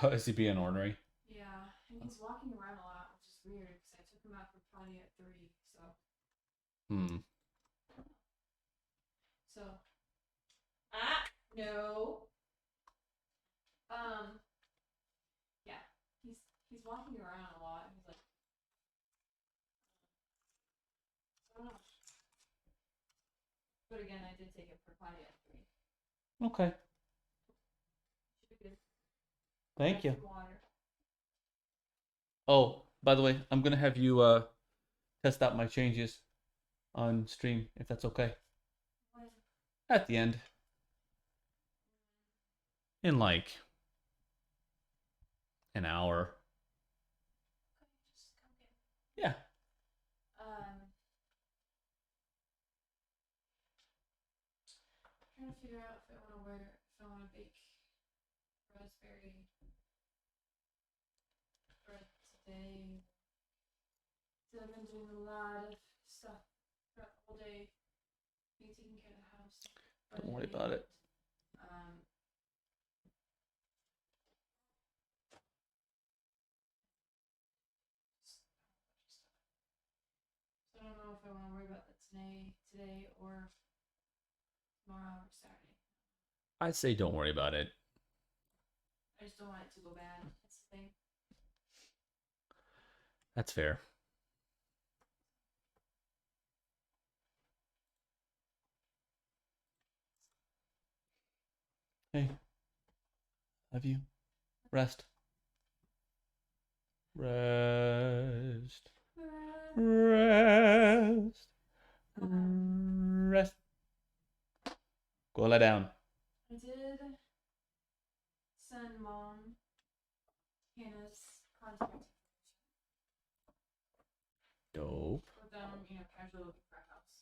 Oh, is he being ornery?
Yeah, and he's walking around a lot, which is weird because I took him out for potty at 3.
Hmm.
So no. Um, yeah, he's walking around a lot. He's like, I don't know. But again, I did take him for potty at 3.
Okay.
Should be good.
Thank you.
Water.
Oh, by the way, I'm gonna have you test out my changes on stream if that's okay.
When?
At the end. In like an hour.
Okay, just come get me.
Yeah.
Trying to figure out if I want to bake raspberry bread today. So I've been doing a lot of stuff throughout the whole day, being taking care of the house.
Don't worry about it.
So I don't know if I want to worry about that today or tomorrow or Saturday.
I'd say don't worry about it.
I just don't want it to go bad. That's the thing.
That's fair. Hey. Love you. Rest. Rest. Rest. Rest. Go lie down.
I did send Mom Hannah's contact information.
Dope.
With them, casually looking for a house.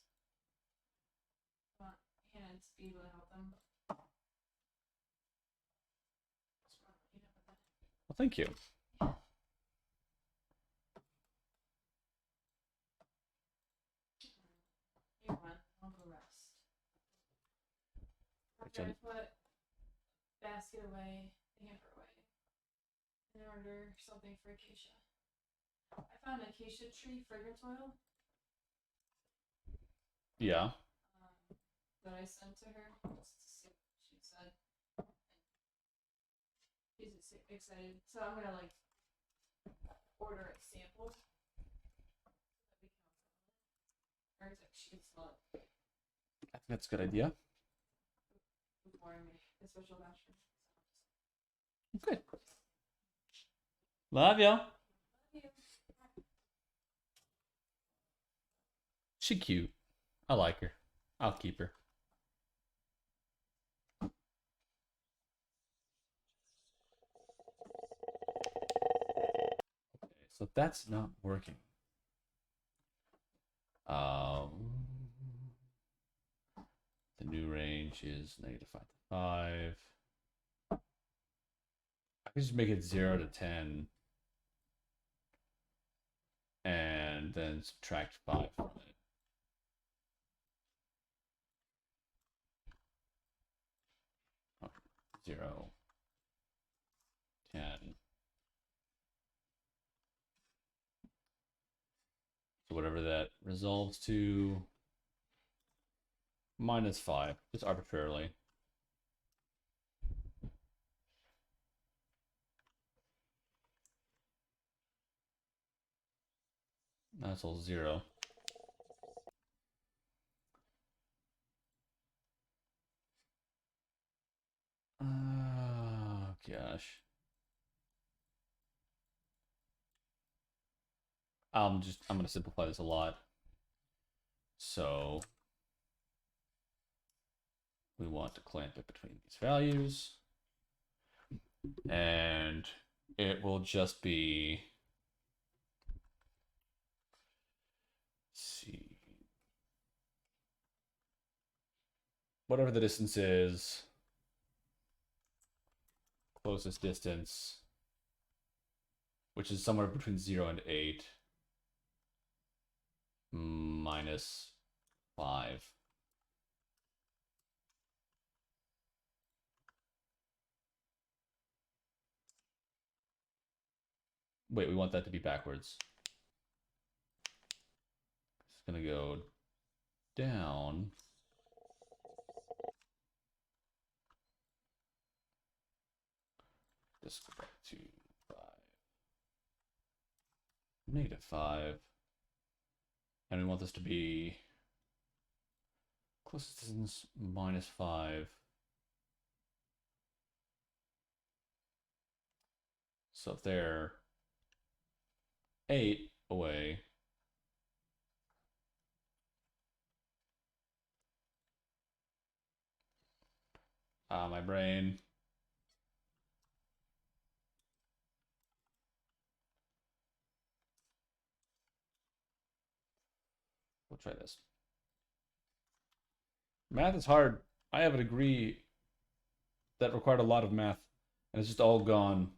I want Hannah to be able to help them.
Well, thank you.
You're fine. I'll go rest. After I put basket away, the hamper away, and order something for Acacia. I found acacia tree fragrance oil.
Yeah.
That I sent to her just to see what she said. She's excited, so I'm gonna order a sample. Or she can smell it.
I think that's a good idea.
Before I make a special bathroom.
Good. Love you.
Love you.
She cute. I like her. I'll keep her. Okay, so that's not working. The new range is -5 to 5. I can just make it 0 to 10 and then subtract 5 from it. Oh, 0, 10. So whatever that resolves to, -5, just arbitrarily. That's all 0. Gosh. I'm gonna simplify this a lot. So we want to clamp it between these values. And it will just be, let's see, whatever the distance is, closest distance, which is somewhere between 0 and 8, -5. Wait, we want that to be backwards. It's gonna go down. Just go back to 5. -5. And we want this to be closest distance -5. So if they're 8 away, my brain. We'll try this. Math is hard. I have a degree that required a lot of math, and it's just all gone.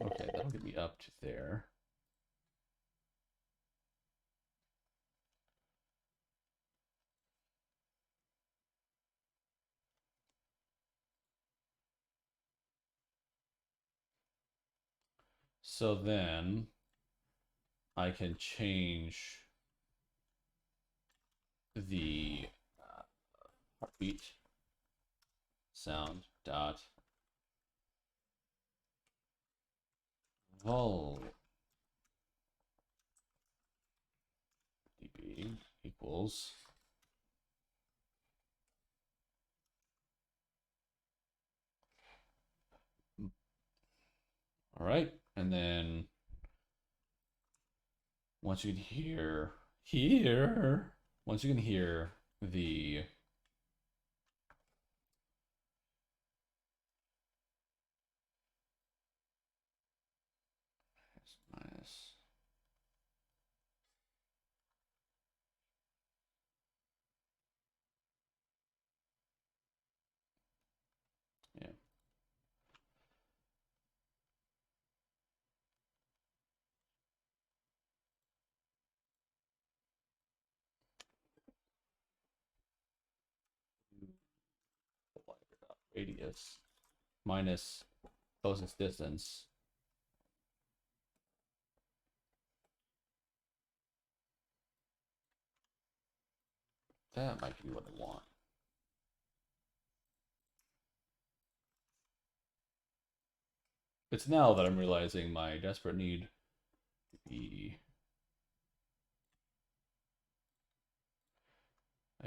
Okay, that'll get me up to there. So then I can change the heartbeat sound dot vol dB equals all right, and then once you can hear once you can hear the minus yeah. Radius minus closest distance. That might be what I want. It's now that I'm realizing my desperate need to be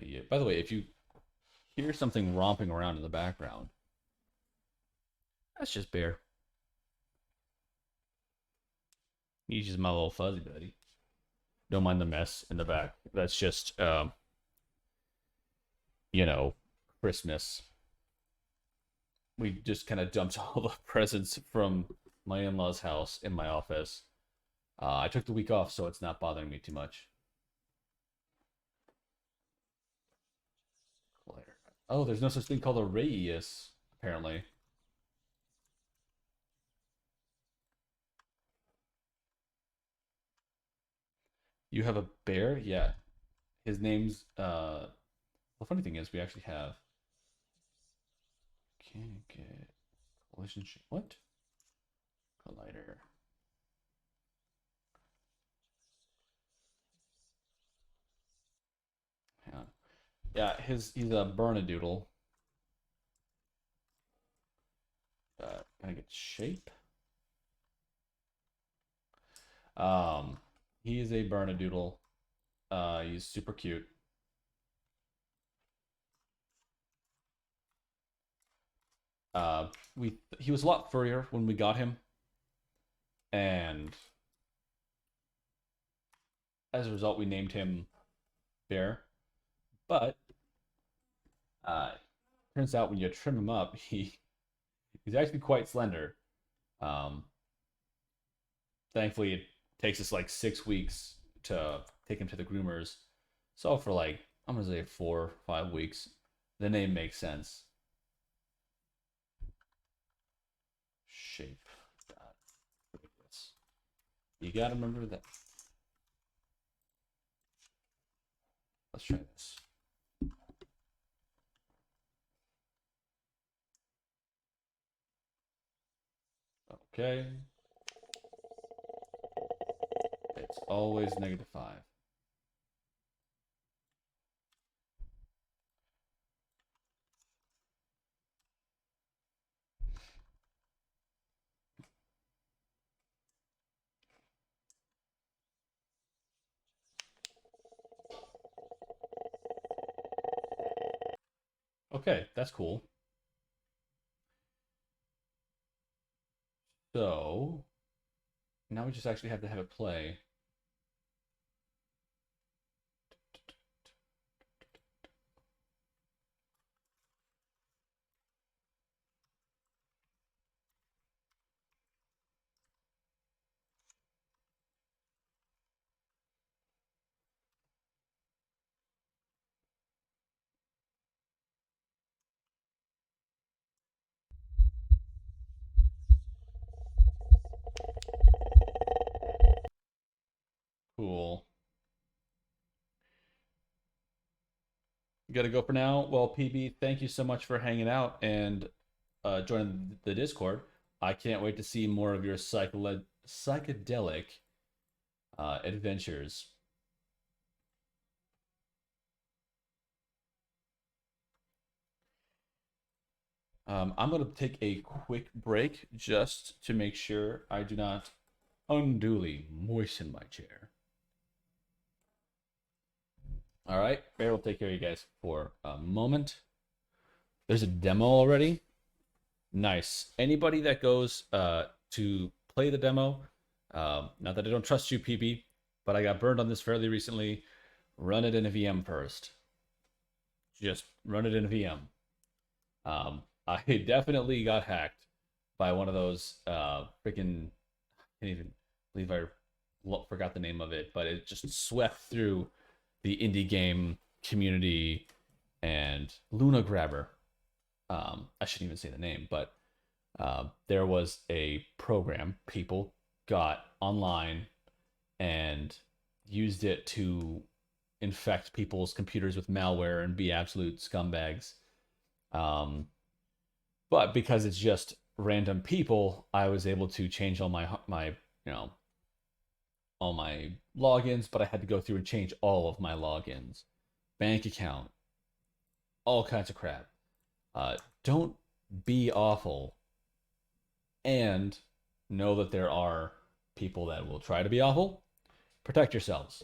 Yeah. By the way, if you hear something romping around in the background, that's just Bear. He's just my little fuzzy buddy. Don't mind the mess in the back. That's just, you know, Christmas. We just kind of dumped all the presents from my in-laws' house in my office. I took the week off, so it's not bothering me too much. Oh, there's no such thing called a radius, apparently. You have a bear? Yeah. His name's the funny thing is we actually have can't get relationship what? Collider. Hang on. Yeah, he's a Bernedoodle. Can I get shape? Um he is a Bernedoodle. He's super cute. We he was a lot furrier when we got him, and as a result, we named him Bear. But uh, turns out when you trim him up, he's actually quite slender. Um, Thankfully, it takes us like 6 weeks to take him to the groomers. So for like I'm gonna say 4 5 weeks, the name makes sense. Shape. You gotta remember that. Let's try this. Okay. It's always -5. Okay, that's cool. So now we just actually have to have it play. Cool. You gotta go for now. Well, PB, thank you so much for hanging out and joining the Discord. I can't wait to see more of your psychedelic adventures. I'm going to take a quick break just to make sure I do not unduly moisten my chair. All right, Bear will take care of you guys for a moment. There's a demo already. Nice. Anybody that goes to play the demo, not that I don't trust you, PB, but I got burned on this fairly recently. Run it in a VM first. Just run it in a VM. I definitely got hacked by one of those freaking. I can't even believe I forgot the name of it, but it just swept through the indie game community and Luna Grabber. I shouldn't even say the name, but there was a program people got online and used it to infect people's computers with malware and be absolute scumbags. Um, but because it's just random people, I was able to change all my all my logins, but I had to go through and change all of my logins, bank account, all kinds of crap. Don't be awful, and know that there are people that will try to be awful. Protect yourselves.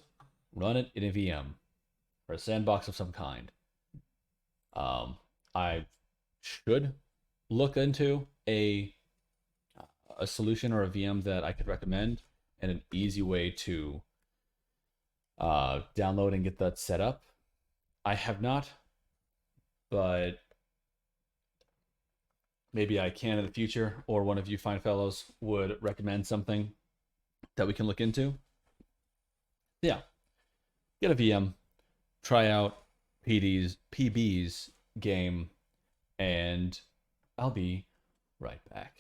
Run it in a VM. or a sandbox of some kind. I should look into a solution or a VM that I could recommend and an easy way to download and get that set up. I have not, but maybe I can in the future, or one of you fine fellows would recommend something that we can look into. Yeah, get a VM, try out PB's game, and I'll be right back.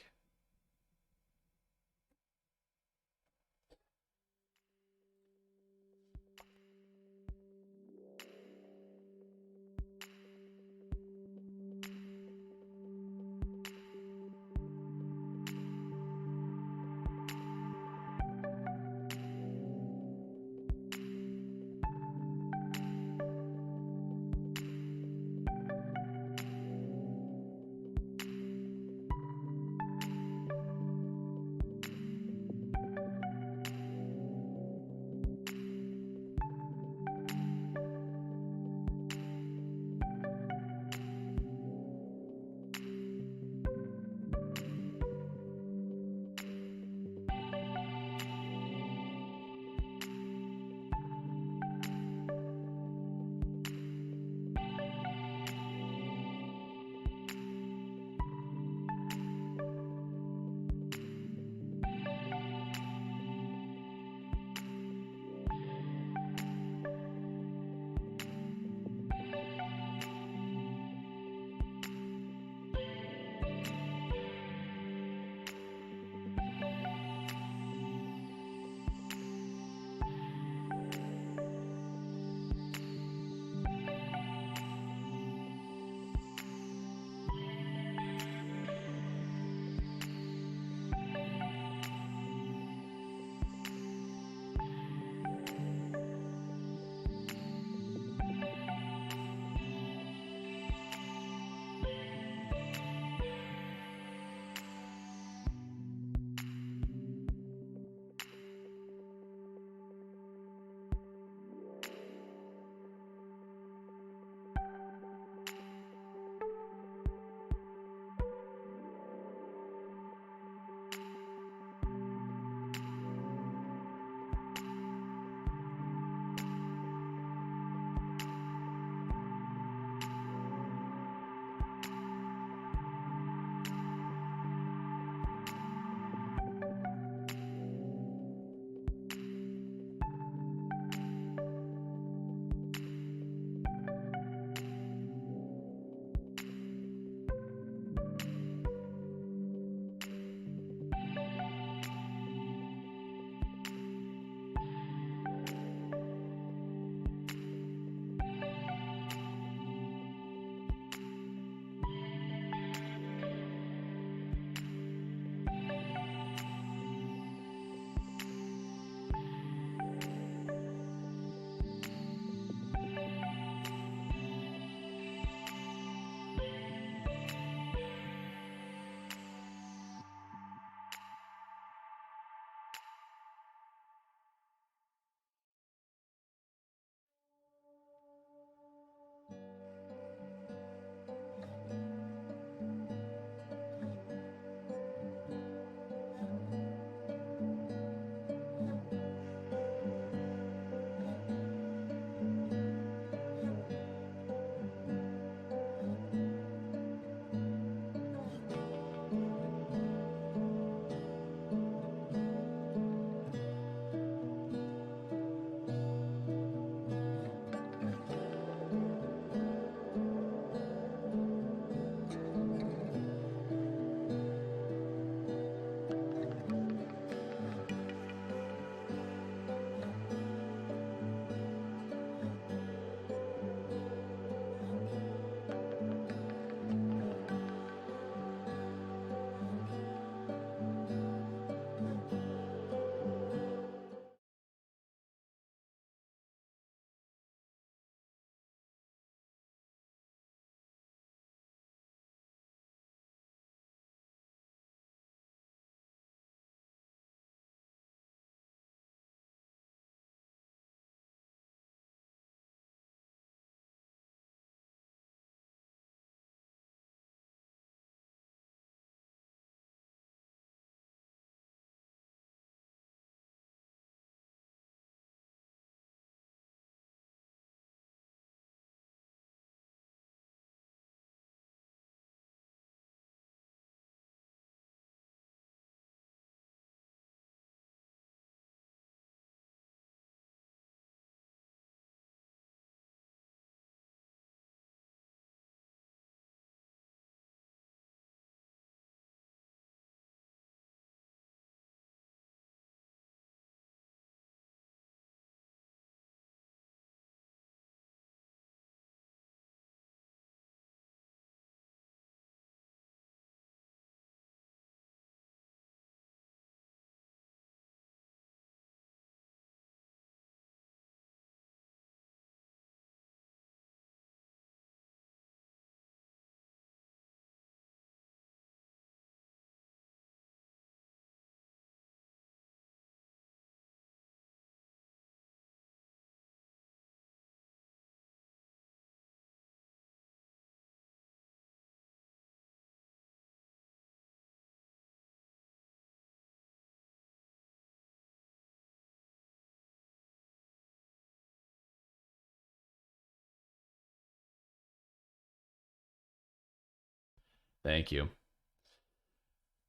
Thank you.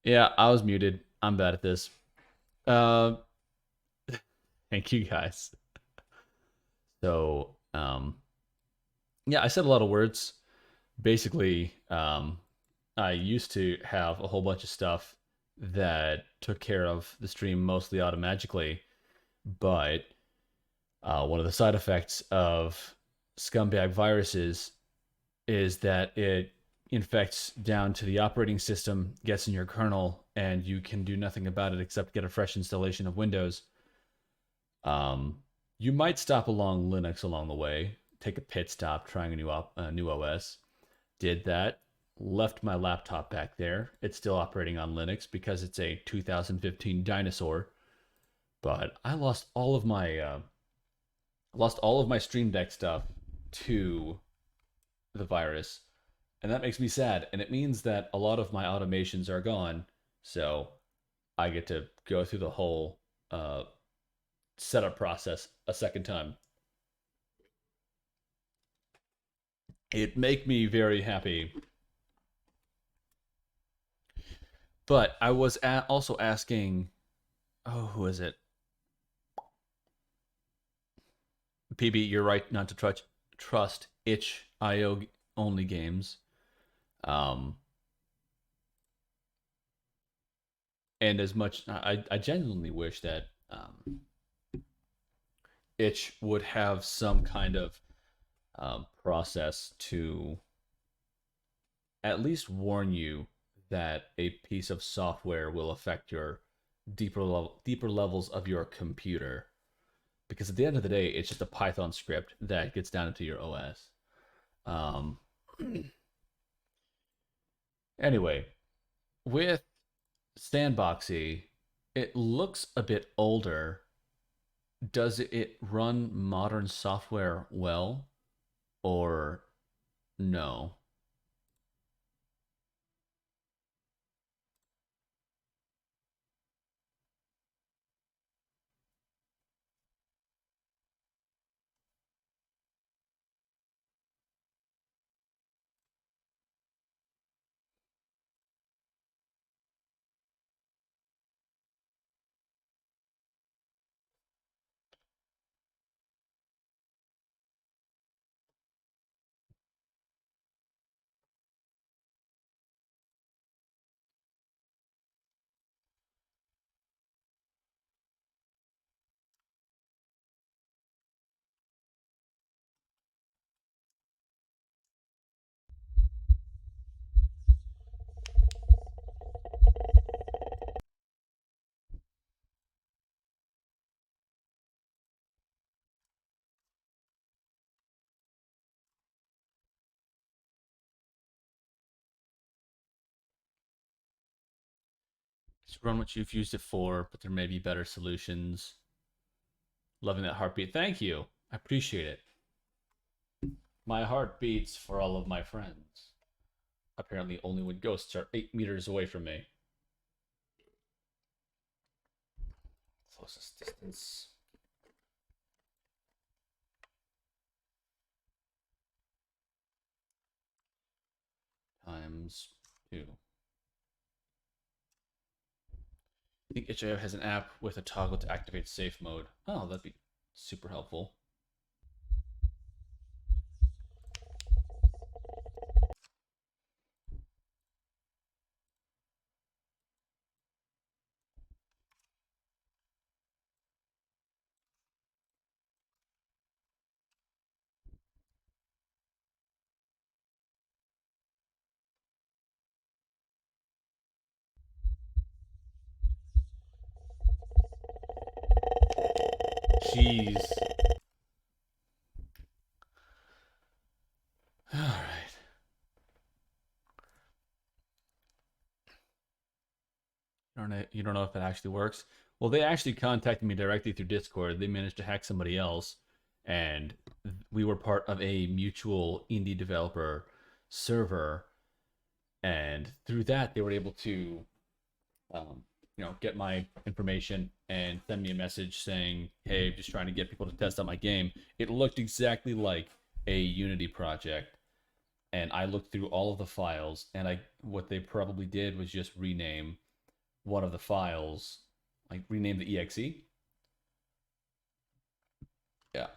Yeah, I was muted. I'm bad at this. Uh, thank you guys. So, yeah, I said a lot of words. Basically, I used to have a whole bunch of stuff that took care of the stream mostly automatically, but one of the side effects of scumbag viruses is that it infects down to the operating system, gets in your kernel, and you can do nothing about it except get a fresh installation of Windows. You might stop along Linux along the way, take a pit stop, trying a new OS. Did that, left my laptop back there. It's still operating on Linux because it's a 2015 dinosaur. But I lost all of my Stream Deck stuff to the virus, and that makes me sad. And it means that a lot of my automations are gone, so I get to go through the whole setup process a second time. It make me very happy. But I was also asking, oh, who is it? PB, you're right not to trust itch.io only games. Um, and as much, I genuinely wish that itch would have some kind of process to at least warn you that a piece of software will affect your deeper levels of your computer. Because at the end of the day, it's just a Python script that gets down into your OS. Um, anyway, with Sandboxy, it looks a bit older. Does it run modern software well, or no? Just run what you've used it for, but there may be better solutions. Loving that heartbeat. Thank you. I appreciate it. My heart beats for all of my friends. Apparently, only when ghosts are 8 meters away from me. Closest distance. Times 2. I think itch.io has an app with a toggle to activate safe mode. Oh, that'd be super helpful. Jeez. All right. You don't know if it actually works. Well, they actually contacted me directly through Discord. They managed to hack somebody else, and we were part of a mutual indie developer server. And through that, they were able to, get my information and send me a message saying, "Hey, I'm just trying to get people to test out my game." It looked exactly like a Unity project. and I looked through all of the files, and I what they probably did was just rename one of the files, like rename the exe. Yeah,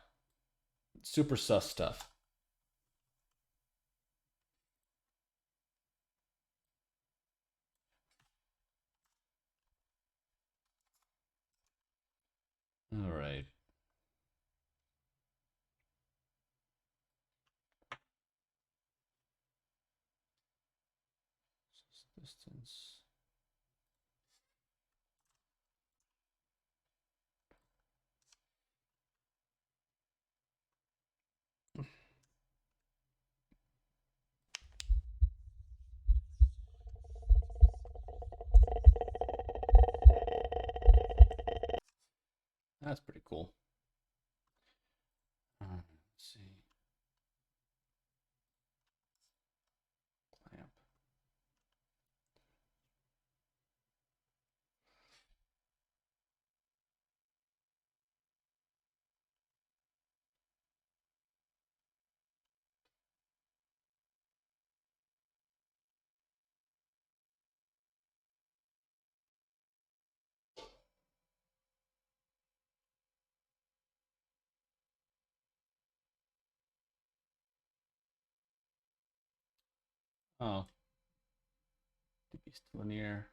super sus stuff. All right. Distance. That's pretty cool. Let's see. Clamp. Oh, db linear.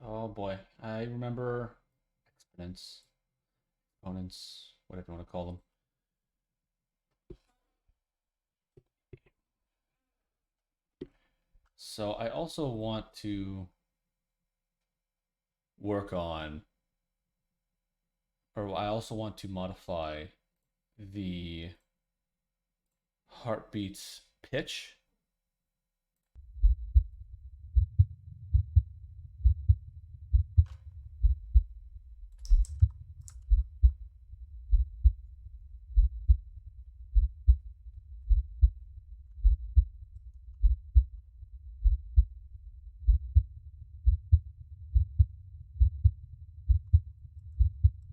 Oh boy, I remember exponents, exponents, whatever you want to call them. So I also want to work on, or I also want to modify the heartbeats pitch.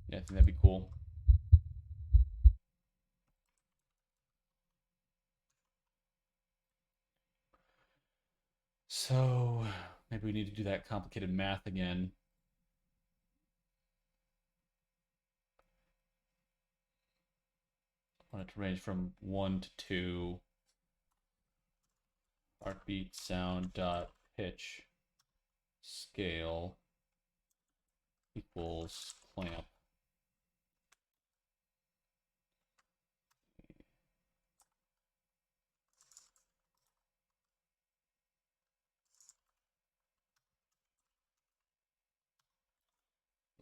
Yeah, I think that'd be cool. So maybe we need to do that complicated math again. I want it to range from 1 to 2. Heartbeat sound dot pitch scale equals clamp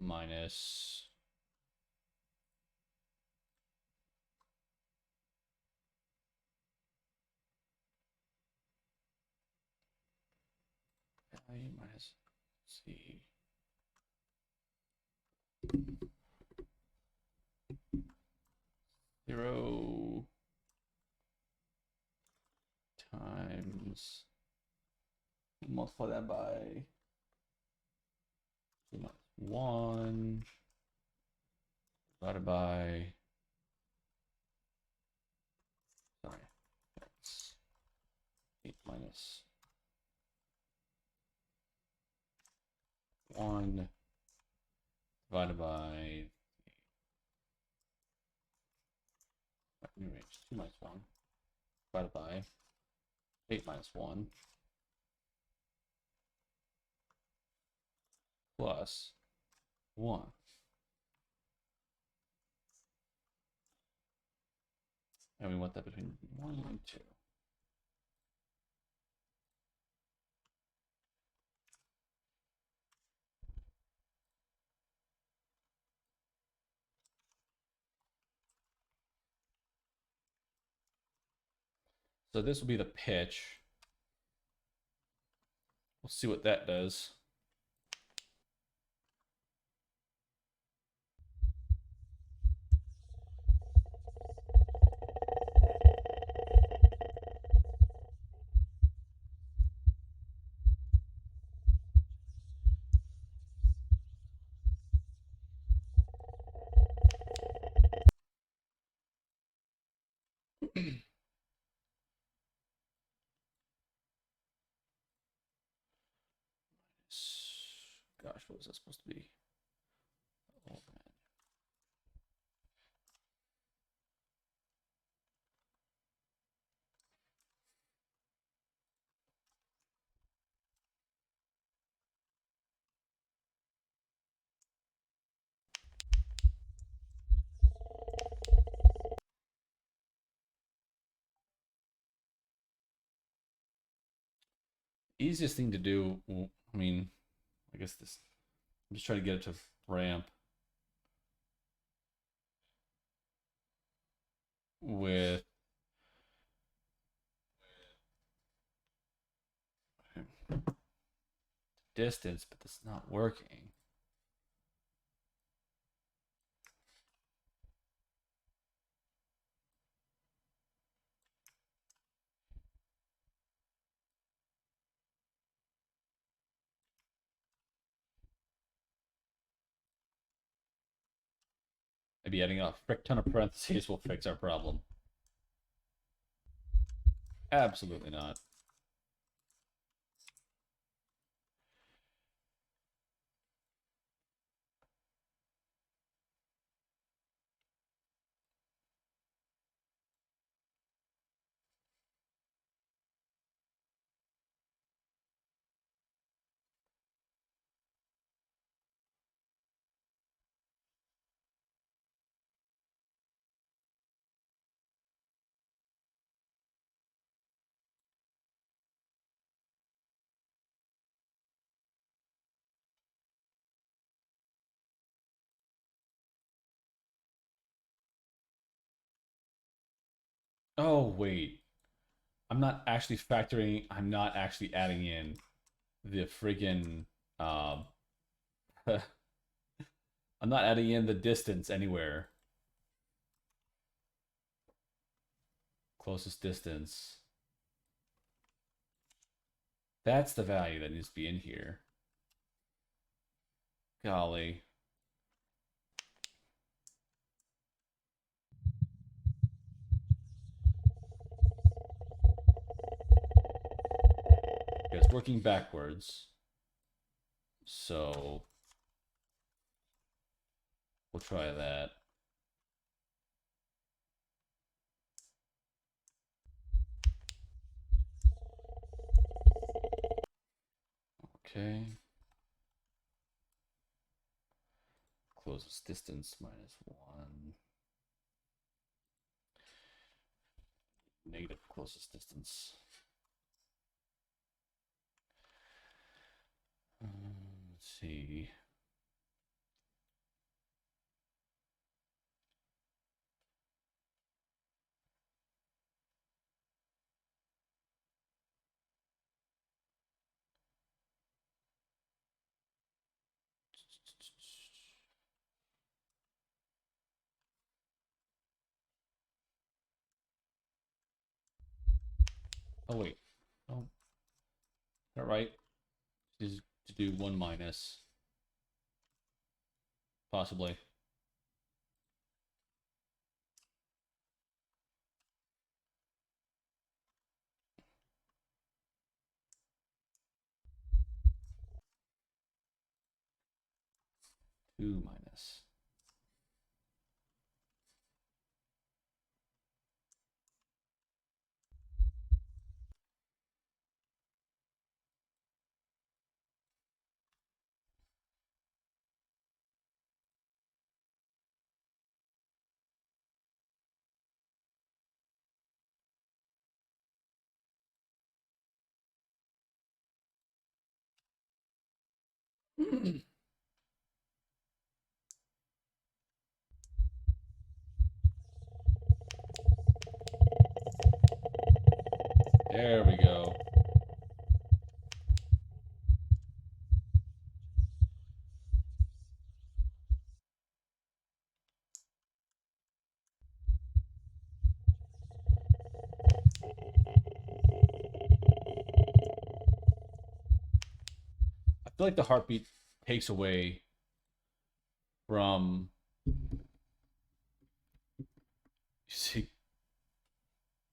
minus value minus C 0 times, multiply that by 1 divided by, sorry, that's 8 minus 1 divided by, new range, 2 minus 1 divided by 8 minus 1 plus 1. And we want that between 1 and 2. So this will be the pitch. We'll see what that does. What was that supposed to be? Oh, man. Easiest thing to do, I mean, I guess this, I'm just trying to get it to ramp with distance, but it's not working. Maybe adding a frick ton of parentheses will fix our problem. Absolutely not. Oh, wait. I'm not actually adding in the friggin' um I'm not adding in the distance anywhere. Closest distance. That's the value that needs to be in here. Golly. Okay, it's working backwards. So we'll try that. Okay. Closest distance -1. Negative closest distance. Let's see. Oh, wait. Oh, all right. Is to do 1 minus. Possibly. Two minus. There we go. I feel like the heartbeat takes away from, you see,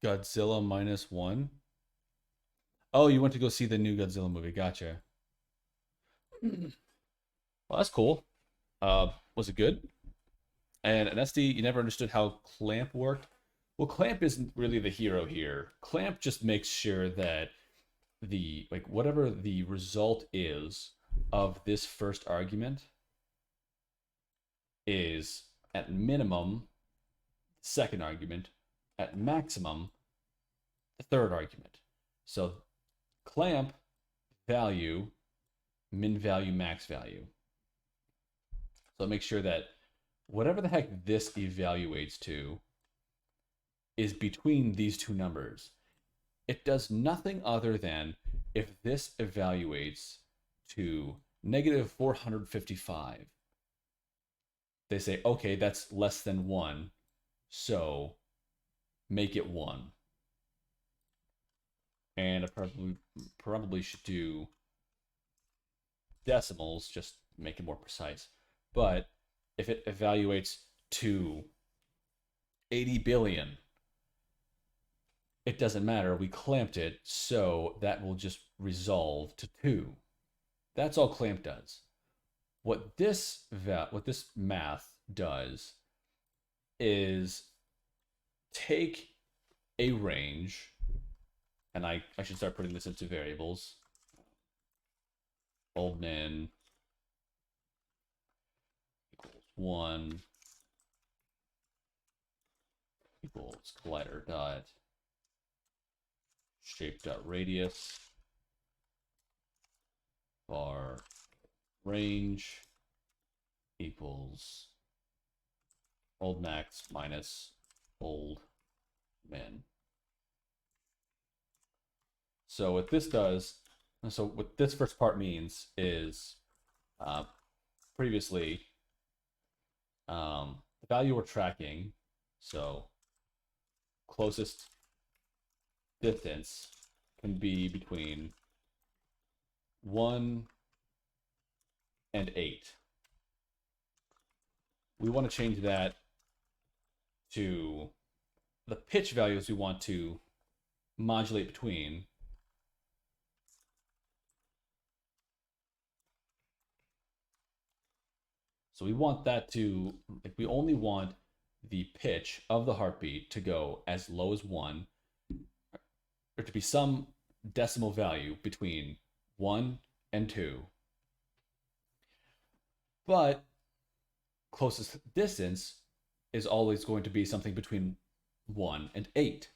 Godzilla -1. Oh, you went to go see the new Godzilla movie. Gotcha. Well, that's cool. Was it good? And an SD, you never understood how Clamp worked? Well, Clamp isn't really the hero here. Clamp just makes sure that the like whatever the result is of this first argument is at minimum second argument, at maximum the third argument. So clamp value, min value, max value. So make sure that whatever the heck this evaluates to is between these two numbers. It does nothing other than if this evaluates to negative 455, they say, okay, that's less than 1, so make it 1. And I probably should do decimals, just make it more precise. But if it evaluates to 80 billion, it doesn't matter. We clamped it, so that will just resolve to 2. That's all clamp does. What this math does is take a range, and I should start putting this into variables. Old min equals 1 equals collider dot shape dot radius var range equals old max minus old min. So what this does, so what this first part means is previously the value we're tracking, so closest distance can be between 1 and 8. We want to change that to the pitch values we want to modulate between. So we want that to, like, we only want the pitch of the heartbeat to go as low as 1, or to be some decimal value between 1 and 2. But closest distance is always going to be something between 1 and 8.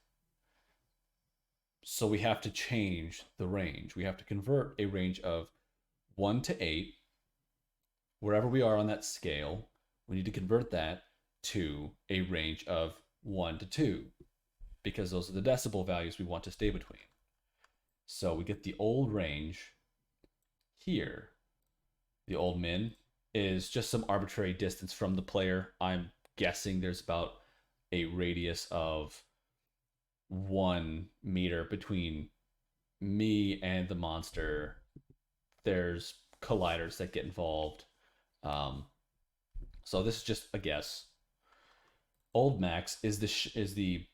So we have to change the range. We have to convert a range of 1 to 8. Wherever we are on that scale, we need to convert that to a range of 1 to 2, because those are the decibel values we want to stay between. So we get the old range here. The old min is just some arbitrary distance from the player. I'm guessing there's about a radius of 1 meter between me and the monster. There's colliders that get involved. So this is just a guess. Old max is the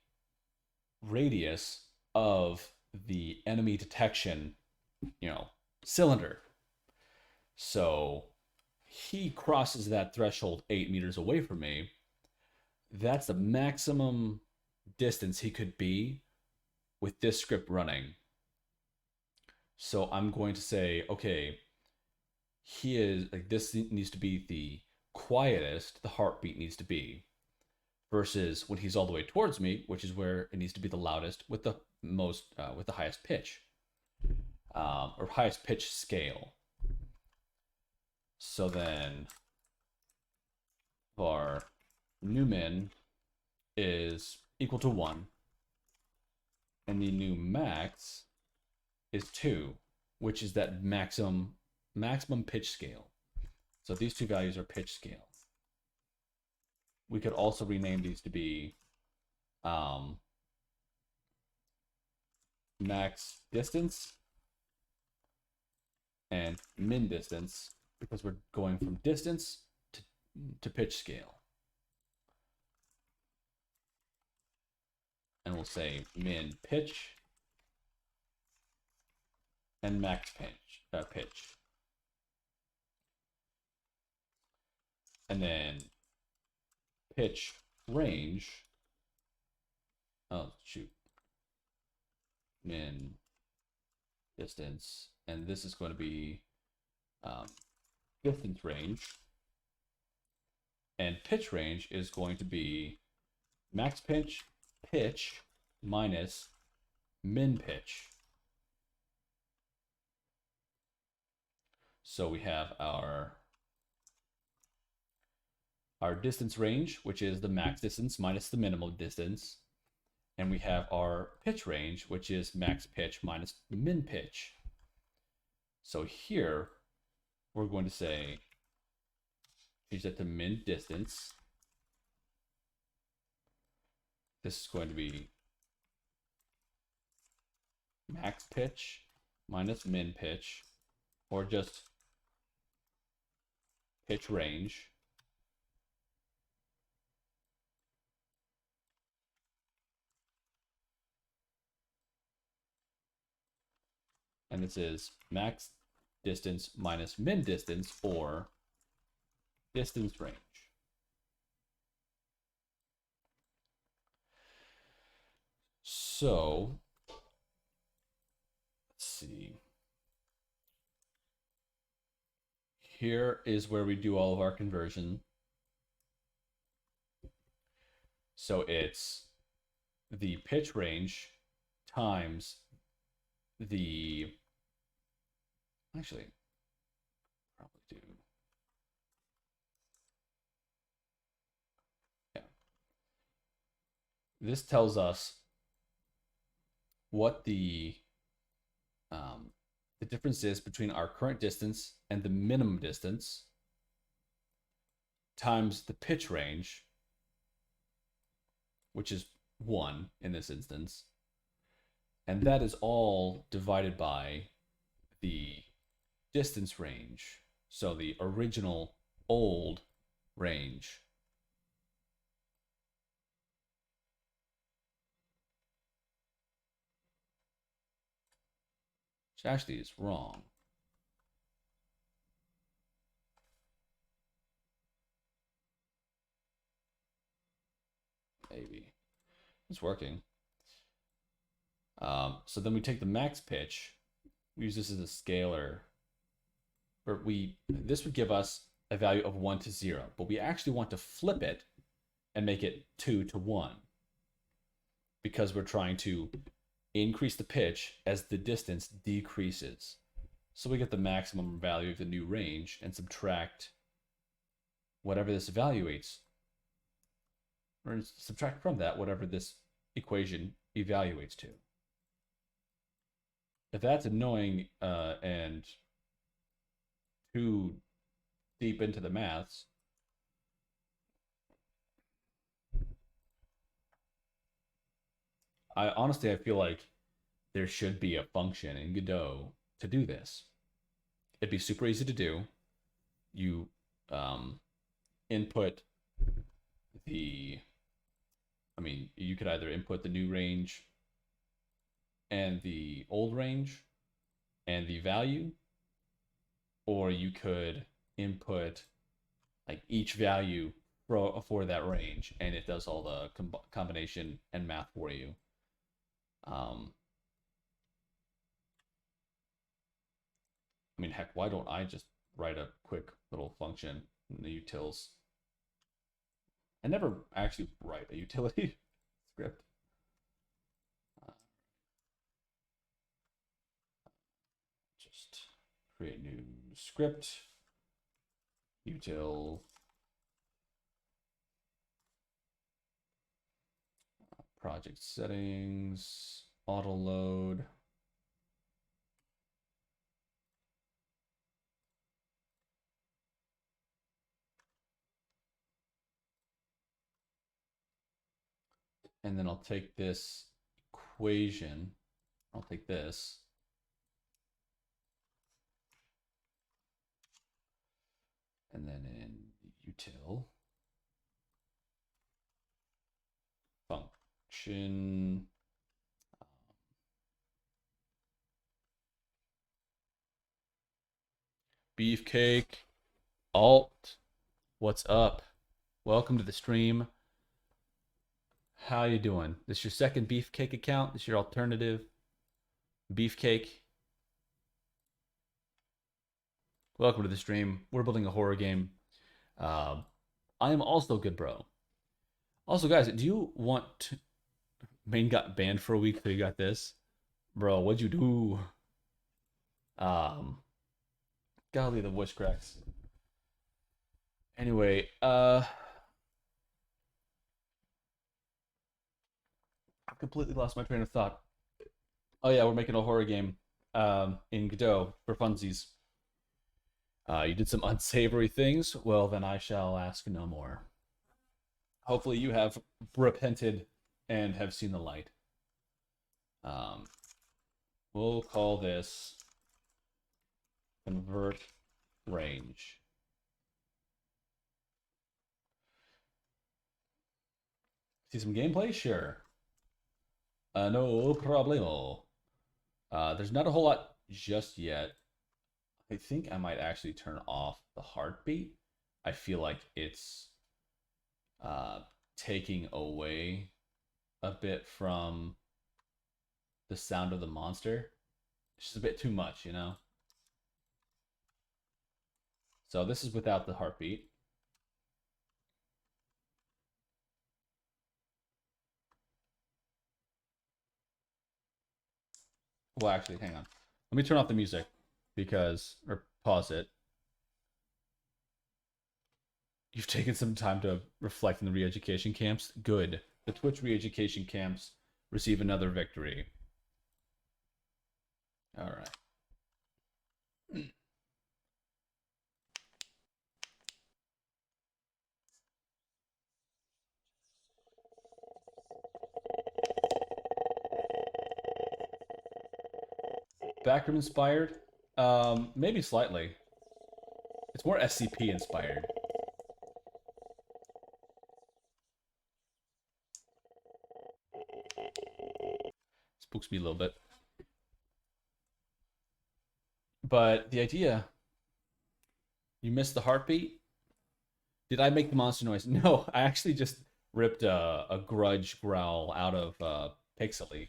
radius of the enemy detection, cylinder. So he crosses that threshold 8 meters away from me. That's the maximum distance he could be with this script running. So I'm going to say, okay, he is like, this needs to be the quietest the heartbeat needs to be, versus when he's all the way towards me, which is where it needs to be the loudest with the with the highest pitch, or highest pitch scale. So then var new min is equal to 1, and the new max is 2, which is that maximum pitch scale. So these two values are pitch scale. We could also rename these to be max distance and min distance, because we're going from distance to pitch scale. And we'll say min pitch and max pitch. and then pitch range. Oh, shoot. Min distance. And this is going to be distance range. And pitch range is going to be max pitch minus min pitch. So we have our distance range, which is the max distance minus the minimum distance. And we have our pitch range, which is max pitch minus min pitch. So here, we're going to say, change that to min distance. This is going to be max pitch minus min pitch, or just pitch range. And this is max distance minus min distance, or distance range. So, let's see. Here is where we do all of our conversion. So it's the pitch range times the, actually, probably do, yeah. This tells us what the difference is between our current distance and the minimum distance times the pitch range, which is 1 in this instance. And that is all divided by the distance range. So the original old range. Which actually is wrong. Maybe. It's working. So then we take the max pitch. We use this as a scalar. But this would give us a value of 1 to 0. But we actually want to flip it and make it 2 to 1. Because we're trying to increase the pitch as the distance decreases. So we get the maximum value of the new range and subtract whatever this evaluates, or subtract from that whatever this equation evaluates to. If that's annoying and too deep into the maths, I feel like there should be a function in Godot to do this. It'd be super easy to do. You input you could either input the new range and the old range and the value, or you could input like each value for that range, and it does all the combination and math for you. Heck, why don't I just write a quick little function in the utils? I never actually write a utility script. Just create new script, util, project settings, auto load. And then I'll take this equation, I'll take this, and then in util, function, beefcake, alt, What's up? Welcome to the stream. How you doing? This your second beefcake account? This your alternative beefcake? Welcome to the stream. We're building a horror game. Um, I am also good, bro. Also, guys, do you want to... Main got banned for a week, so you got this, bro? What'd you do? Um, golly, the voice cracks. Anyway, I've completely lost my train of thought. Oh yeah, we're making a horror game in Godot for funsies. You did some unsavory things. Well, then I shall ask no more. Hopefully, you have repented and have seen the light. Um, we'll call this convert range. See some gameplay? Sure. No problemo. There's not a whole lot just yet. I think I might actually turn off the heartbeat. I feel like it's uh, taking away a bit from the sound of the monster. It's just a bit too much, you know? So this is without the heartbeat. Well, actually, hang on. Let me turn off the music because, or pause it. You've taken some time to reflect in the re-education camps. Good. The Twitch re-education camps receive another victory. All right. Backroom inspired? Maybe slightly. It's more SCP inspired. Spooks me a little bit. But the idea, you missed the heartbeat? Did I make the monster noise? No, I actually just ripped a grudge growl out of Pixely,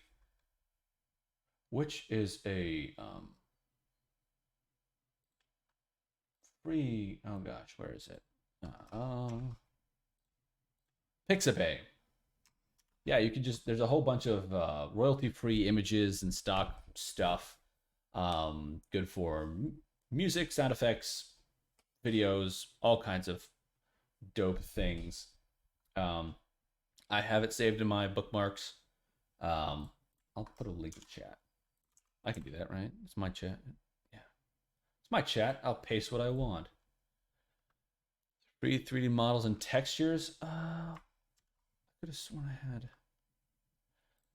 which is a free. Oh gosh, where is it? Pixabay. Yeah, you can just. There's a whole bunch of royalty-free images and stock stuff. Good for music, sound effects, videos, all kinds of dope things. Um, I have it saved in my bookmarks. I'll put a link in chat. I can do that, right? It's my chat. Yeah, it's my chat. I'll paste what I want. Free 3D models and textures. I could have sworn I had.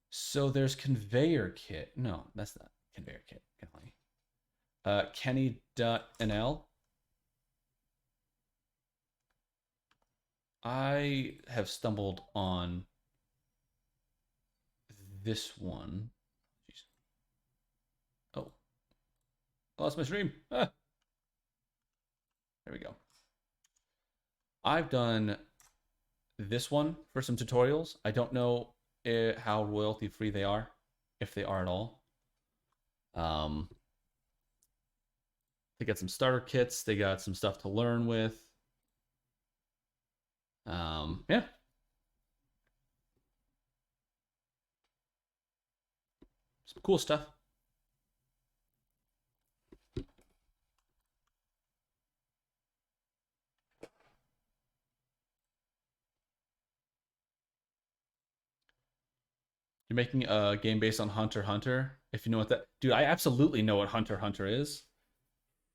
So there's conveyor kit. No, that's not conveyor kit. Kenny.nl. I have stumbled on this one. Jeez. Oh, I lost my stream. Ah, there we go. I've done this one for some tutorials. I don't know how royalty free they are, if they are at all. They got some starter kits. They got some stuff to learn with. Yeah. Some cool stuff. You're making a game based on Hunter x Hunter. If you know what that, dude, I absolutely know what Hunter x Hunter is.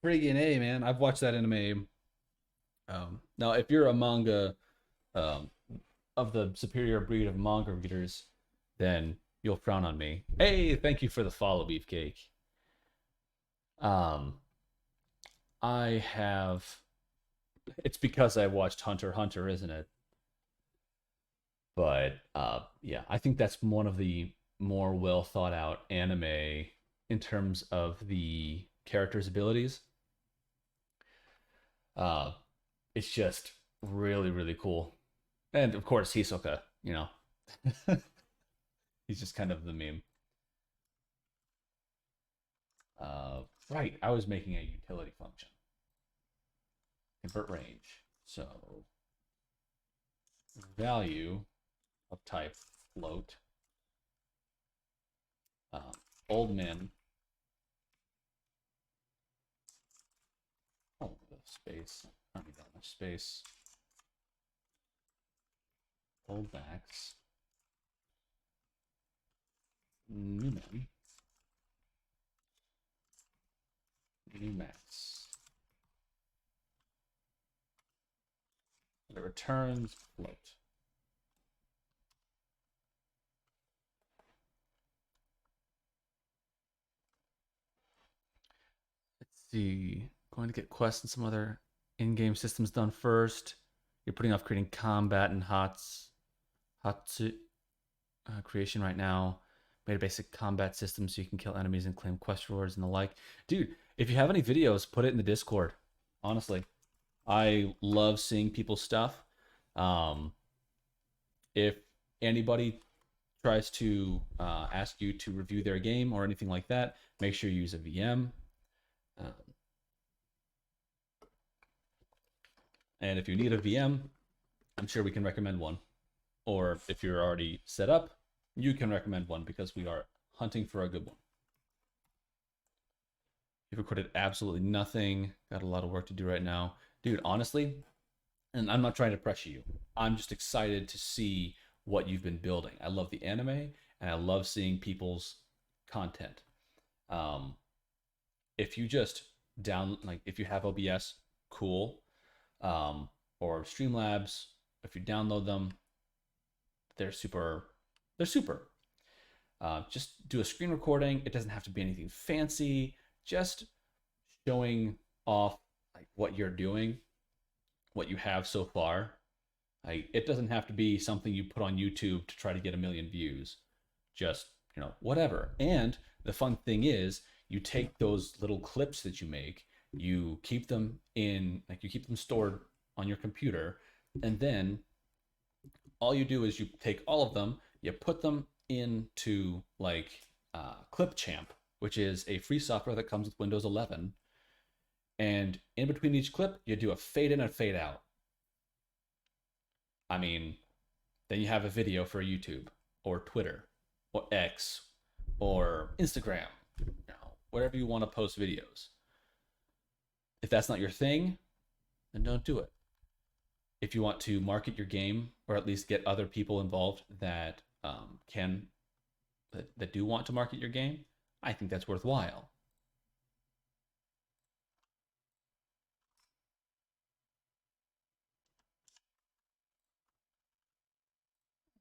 Friggin' A, man. I've watched that anime. Now, if you're a manga um, of the superior breed of manga readers, then you'll frown on me. Hey, thank you for the follow, Beefcake. Um, I have. It's because I watched Hunter x Hunter, isn't it? But yeah, I think that's one of the more well thought out anime in terms of the characters' abilities. Uh, it's just really, really cool. And of course, Hisoka, you know, he's just kind of the meme. Right, I was making a utility function. Convert range. So value of type float. Um, old men. Oh, the space. I don't need that much space. Old max. New men. New max. And it returns float. Let's see. Going to get quests and some other in-game systems done first. You're putting off creating combat and Hatsu creation right now. Made a basic combat system so you can kill enemies and claim quest rewards and the like. Dude, if you have any videos, put it in the Discord. Honestly, I love seeing people's stuff. Um, if anybody tries to ask you to review their game or anything like that, make sure you use a VM. Um, and if you need a VM, I'm sure we can recommend one. Or if you're already set up, you can recommend one because we are hunting for a good one. You've recorded absolutely nothing. Got a lot of work to do right now. Dude, honestly, and I'm not trying to pressure you, I'm just excited to see what you've been building. I love the anime and I love seeing people's content. Um, if you just if you have OBS, cool. Or Streamlabs, if you download them, they're super. They're super. Just do a screen recording. It doesn't have to be anything fancy. Just showing off like what you're doing, what you have so far. Like it doesn't have to be something you put on YouTube to try to get a million views. Just whatever. And the fun thing is, you take those little clips that you make, you keep them stored on your computer, and then all you do is you take all of them, you put them into like Clipchamp, which is a free software that comes with Windows 11. And in between each clip, you do a fade in and fade out. I mean, then you have a video for YouTube or Twitter or X or Instagram, wherever you want to post videos. If that's not your thing, then don't do it. If you want to market your game or at least get other people involved that do want to market your game, I think that's worthwhile.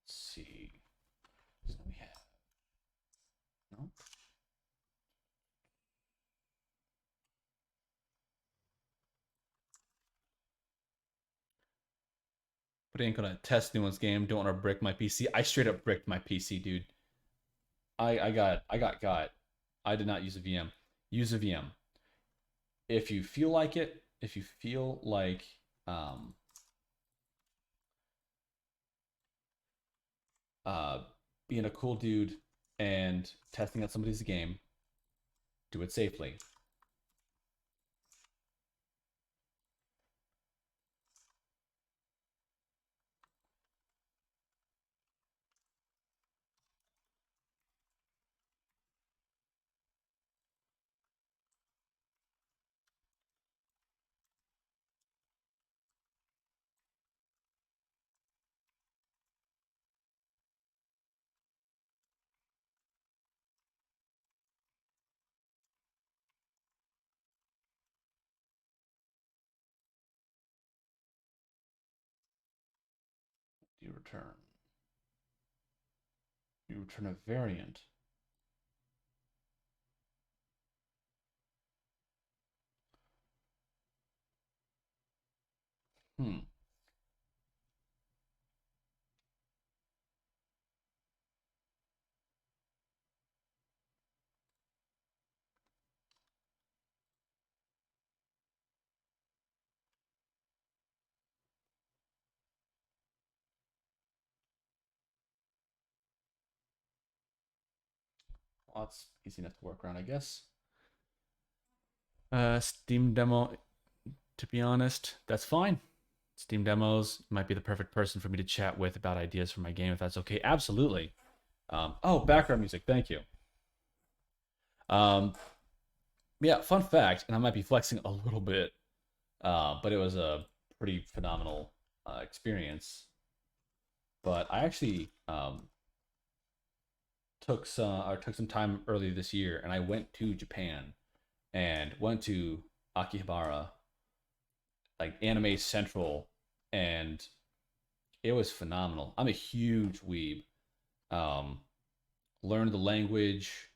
Let's see. So we have no. But I ain't gonna test anyone's game. Don't want to brick my PC. I straight up bricked my PC, dude. I got. I did not use a VM. Use a VM if you feel like it. If you feel like um, uh, being a cool dude and testing out somebody's game, do it safely. You return. You return a variant. Hmm. Well, that's easy enough to work around, I guess. Steam demo, to be honest, that's fine. Steam demos might be the perfect person for me to chat with about ideas for my game, if that's okay. Absolutely. Oh, background music. Thank you. Um, yeah, fun fact, and I might be flexing a little bit, but it was a pretty phenomenal experience. But I actually took some time earlier this year, and I went to Japan and went to Akihabara, like Anime Central, and it was phenomenal. I'm a huge weeb. Um, Learned the language,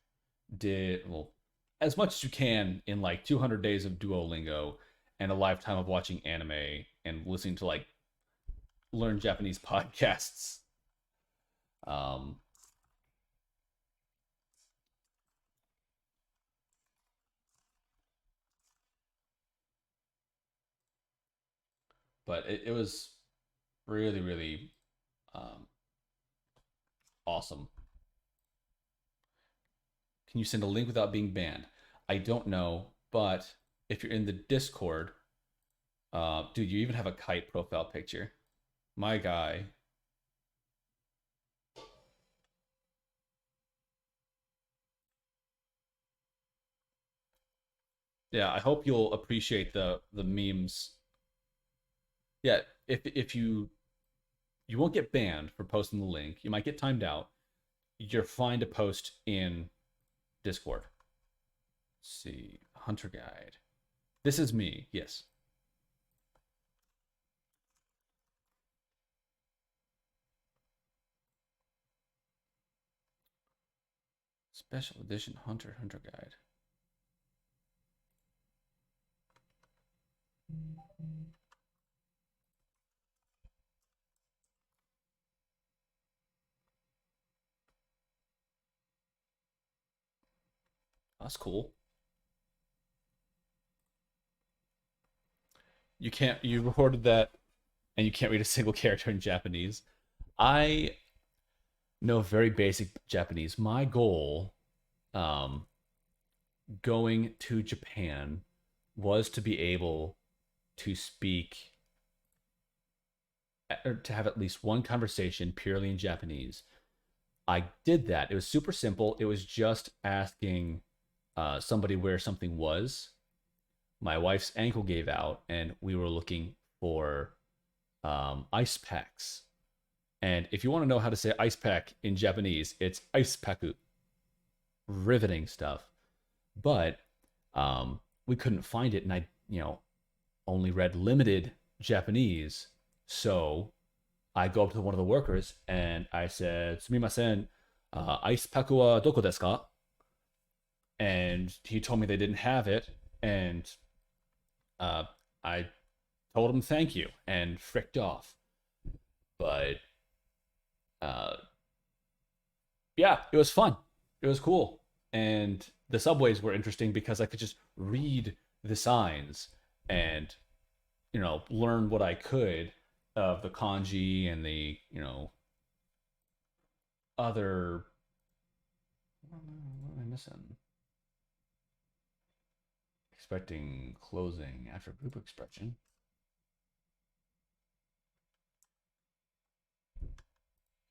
did well as much as you can in like 200 days of Duolingo and a lifetime of watching anime and listening to like learn Japanese podcasts. Um, but it was really, really um, awesome. Can you send a link without being banned? I don't know, but if you're in the Discord, dude, you even have a kite profile picture. My guy. Yeah, I hope you'll appreciate the memes. Yeah, if you won't get banned for posting the link, you might get timed out. You're fine to post in Discord. Let's see, Hunter Guide. This is me. Yes. Special edition Hunter Guide. That's cool. You recorded that and you can't read a single character in Japanese. I know very basic Japanese. My goal um going to Japan was to be able to speak or to have at least one conversation purely in Japanese. I did that. It was super simple. It was just asking somebody where something was. My wife's ankle gave out, and we were looking for ice packs. And if you want to know how to say ice pack in Japanese, it's ice paku. Riveting stuff. But we couldn't find it, and I only read limited Japanese. So I go up to one of the workers and I said, "Sumimasen, ice paku wa doko desu ka?" And he told me they didn't have it, and uh, I told him thank you and fricked off. But uh, yeah, it was fun. It was cool, and the subways were interesting because I could just read the signs and learn what I could of the kanji and the other. What am I missing? Expecting closing after group expression.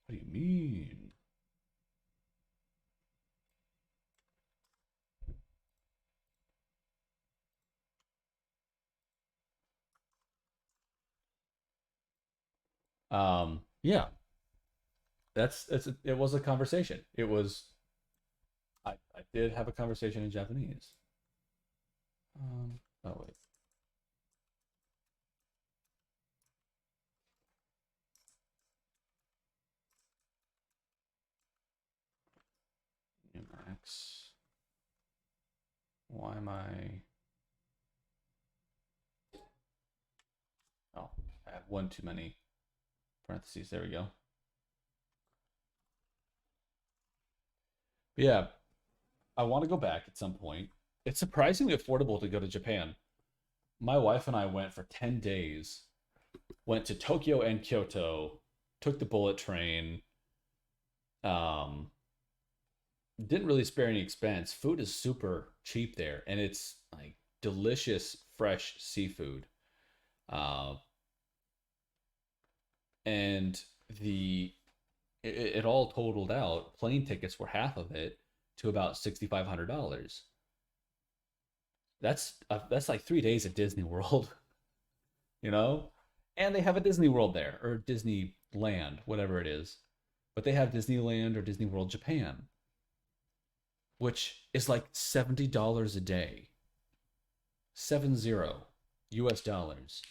What do you mean? Yeah, it was a conversation. It was I did have a conversation in Japanese. Oh wait, Max. Why am I? Oh, I have one too many parentheses. There we go. But yeah, I want to go back at some point. It's surprisingly affordable to go to Japan. My wife and I went for 10 days, went to Tokyo and Kyoto, took the bullet train, um, didn't really spare any expense. Food is super cheap there, and it's like delicious fresh seafood. Uh, and the it all totaled out. Plane tickets were half of it to about $6,500. That's like 3 days at Disney World, you know. And they have a Disney World there or Disneyland, whatever it is. But they have Disneyland or Disney World Japan, which is like $70 a day, 70 US dollars.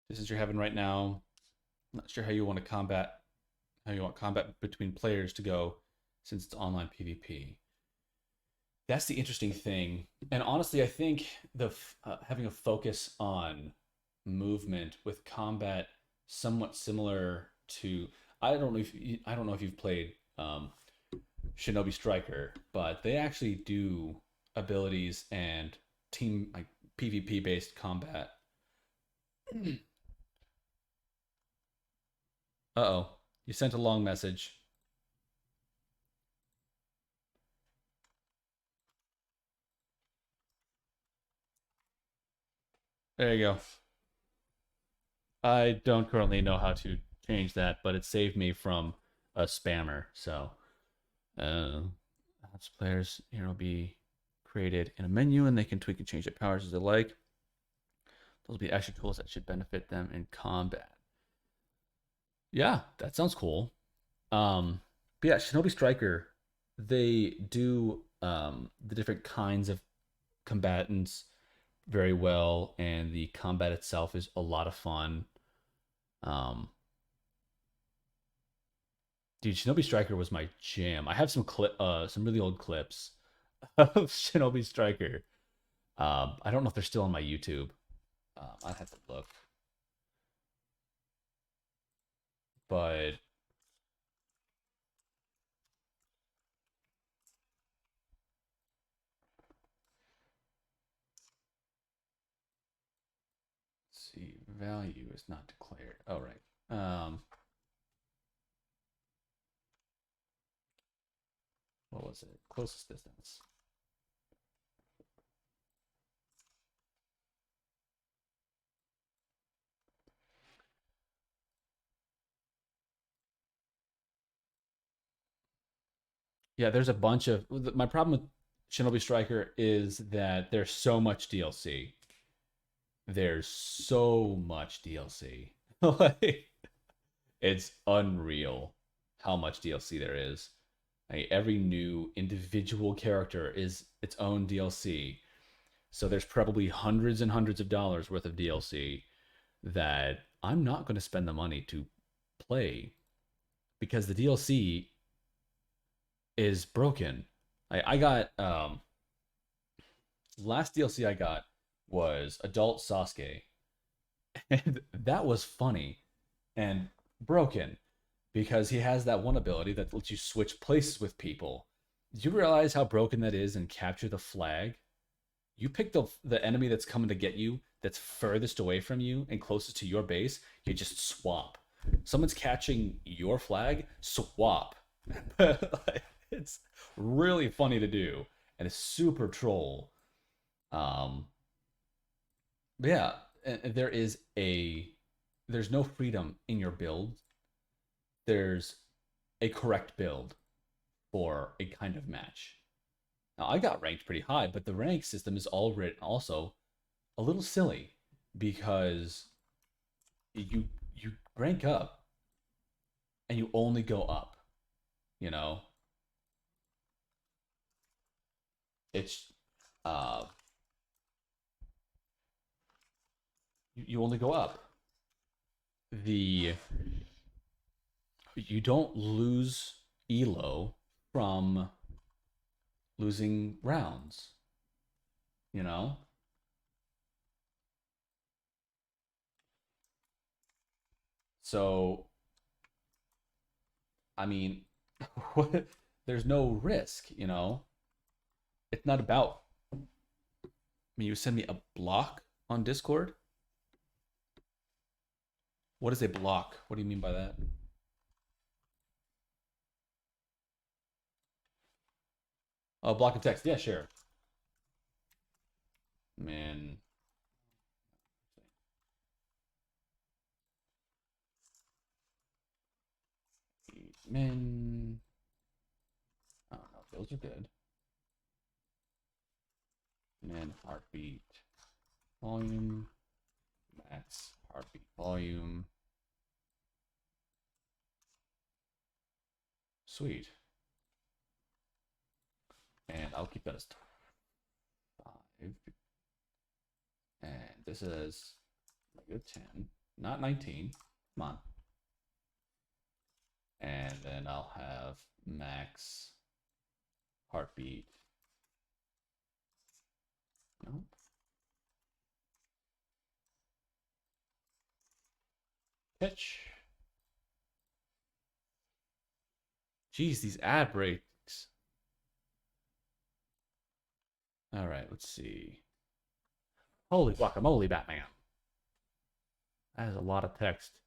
This is you're having right now. Not sure how you want combat between players to go since it's online PvP. That's the interesting thing. And honestly, I think the having a focus on movement with combat somewhat similar to I don't know if you've played Shinobi Striker, but they actually do abilities and team like PvP based combat. Uh-oh. You sent a long message. There you go. I don't currently know how to change that, but it saved me from a spammer. So, uh, players here will be created in a menu, and they can tweak and change their powers as they like. Those will be extra tools that should benefit them in combat. Yeah, that sounds cool. But yeah, Shinobi Striker, they do the different kinds of combatants very well, and the combat itself is a lot of fun. Um, Dude, Shinobi Striker was my jam. I have some really old clips of Shinobi Striker. I don't know if they're still on my YouTube. I'd have to look, but let's see, value is not declared. Oh right. What was it? Closest distance. Yeah, there's a bunch of. My problem with Shinobi Striker is that there's so much DLC. There's so much DLC. Like, it's unreal how much DLC there is. Like, every new individual character is its own DLC. So there's probably hundreds and hundreds of dollars worth of DLC that I'm not going to spend the money to play because the DLC is broken. I got last DLC I got was Adult Sasuke, and that was funny and broken because he has that one ability that lets you switch places with people. Do you realize how broken that is and capture the flag? You pick the enemy that's coming to get you, that's furthest away from you and closest to your base, you just swap. Someone's catching your flag, swap. It's really funny to do, and it's super troll. Um, but yeah, there's no freedom in your build. There's a correct build for a kind of match. Now I got ranked pretty high, but the rank system is also a little silly because you rank up and you only go up. You know, it's You only go up. The You don't lose elo from losing rounds, you know? So, I mean, there's no risk, you know? It's not about. I mean, you send me a block on Discord? What is a block? What do you mean by that? Oh, block of text. Yeah, sure. Man. Man. I don't know. Those are good. Man, heartbeat. Volume. Max. Heartbeat. Volume. Sweet. And I'll keep that as 5. And this is -10, not 19. Come on. And then I'll have max heartbeat. Nope. Pitch. Jeez, these ad breaks. All right, let's see. Holy guacamole, Batman. That is a lot of text.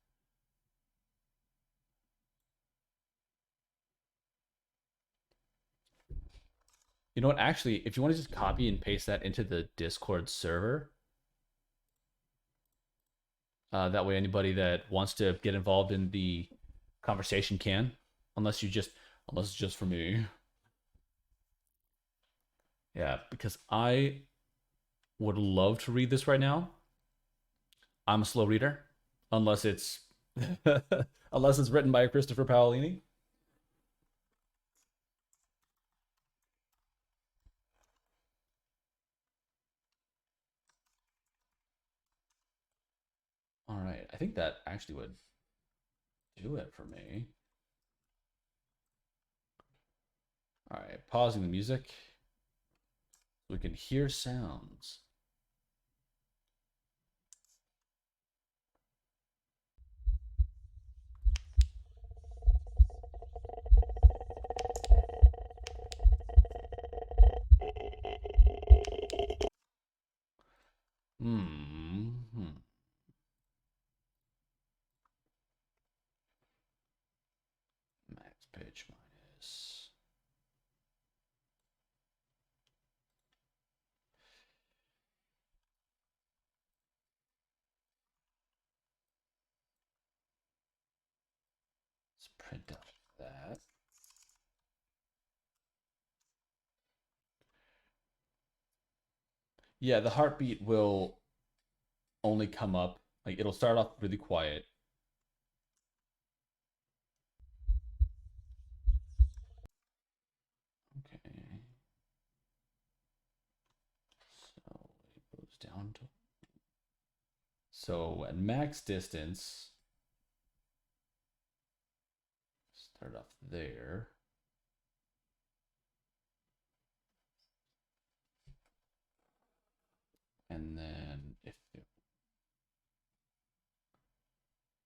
You know what? Actually, if you want to just copy and paste that into the Discord server, that way anybody that wants to get involved in the conversation can, unless it's just for me. Yeah, because I would love to read this right now. I'm a slow reader, unless it's unless it's written by Christopher Paolini. All right, I think that actually would do it for me. All right, pausing the music. We can hear sounds. Hmm. Max pitch minus. Let's print out that. Yeah, the heartbeat will only come up, like it'll start off really quiet. Okay. So it goes down to. So at max distance, start off there. And then if it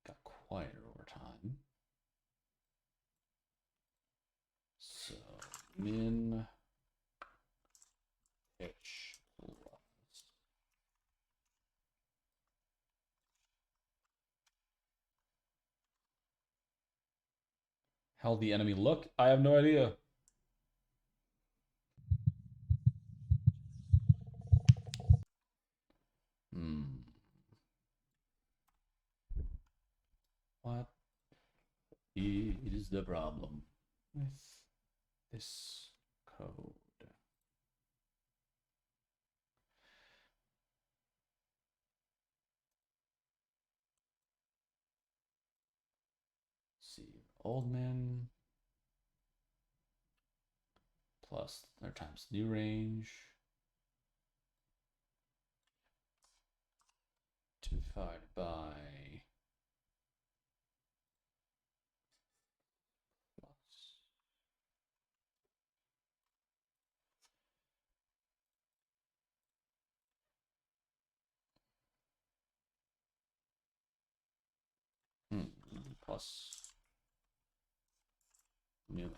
got quieter over time. So min pitch plus. How the enemy look? I have no idea. Hmm. What is the problem with this code? Let's see, old man plus or times new range divided by plus. Plus Newman.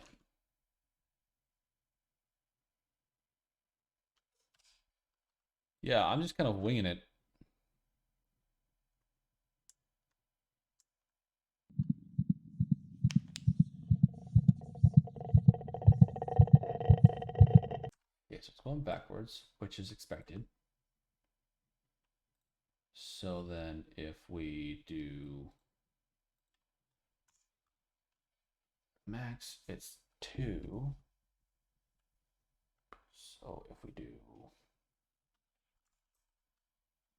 Yeah, I'm just kind of winging it. Okay, so it's going backwards, which is expected. So then if we do max, it's 2. So if we do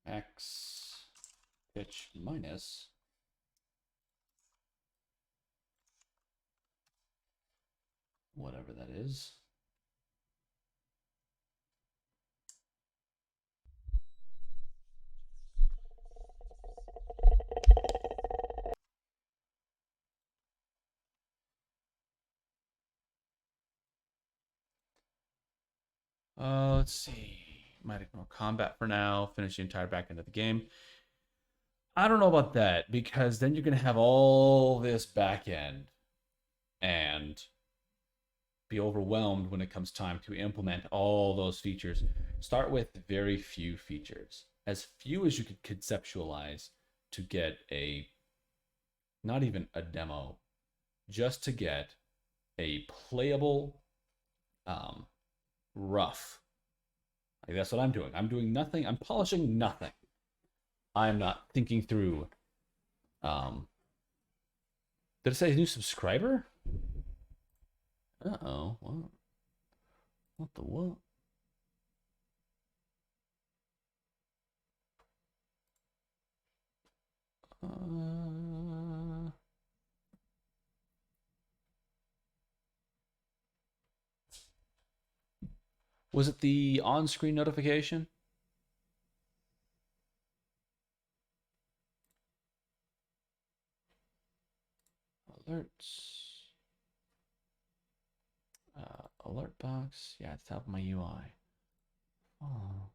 max pitch minus whatever that is, let's see. Might ignore combat for now. Finish the entire back end of the game. I don't know about that because then you're going to have all this back end and be overwhelmed when it comes time to implement all those features. Start with very few features, as few as you could conceptualize to get a, not even a demo, just to get a playable rough. Like that's what I'm doing. I'm doing nothing. I'm polishing nothing. I'm not thinking through. Did it say new subscriber? Uh-oh. What the what? Was it the on-screen notification? Alerts. Alert box. Yeah, it's top of my UI. Oh.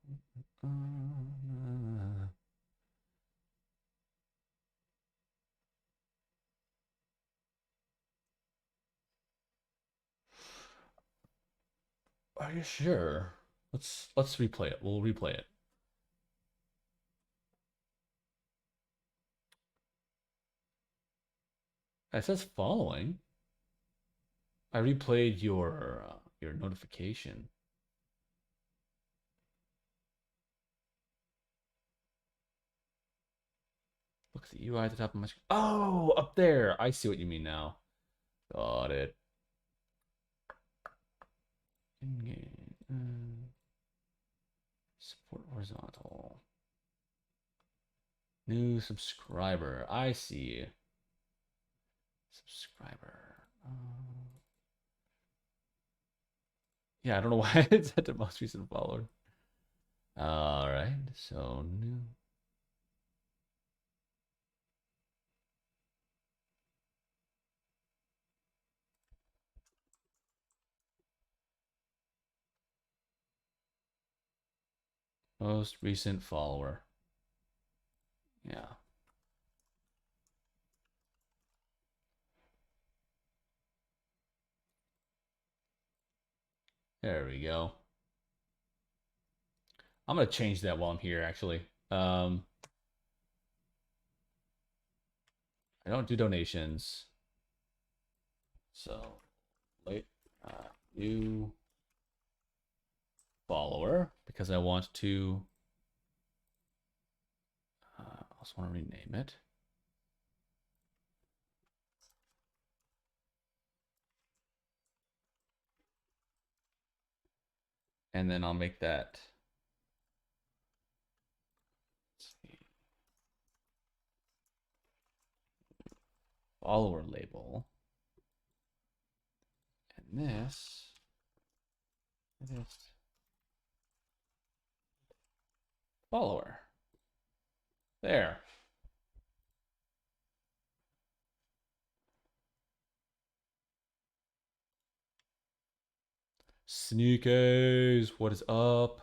Are you sure? Let's replay it. We'll replay it. It says following. I replayed your notification. Look at the UI at the top of my screen. Oh, up there. I see what you mean now. Got it. Support horizontal. New subscriber. I see. Subscriber. Yeah, I don't know why it's at the most recent follower. All right, so new. Most recent follower. Yeah. There we go. I'm gonna change that while I'm here, actually. I don't do donations. So, wait, new follower, because I want to, I also want to rename it. And then I'll make that, let's see, follower label. And this follower. There. Sneakers, what is up?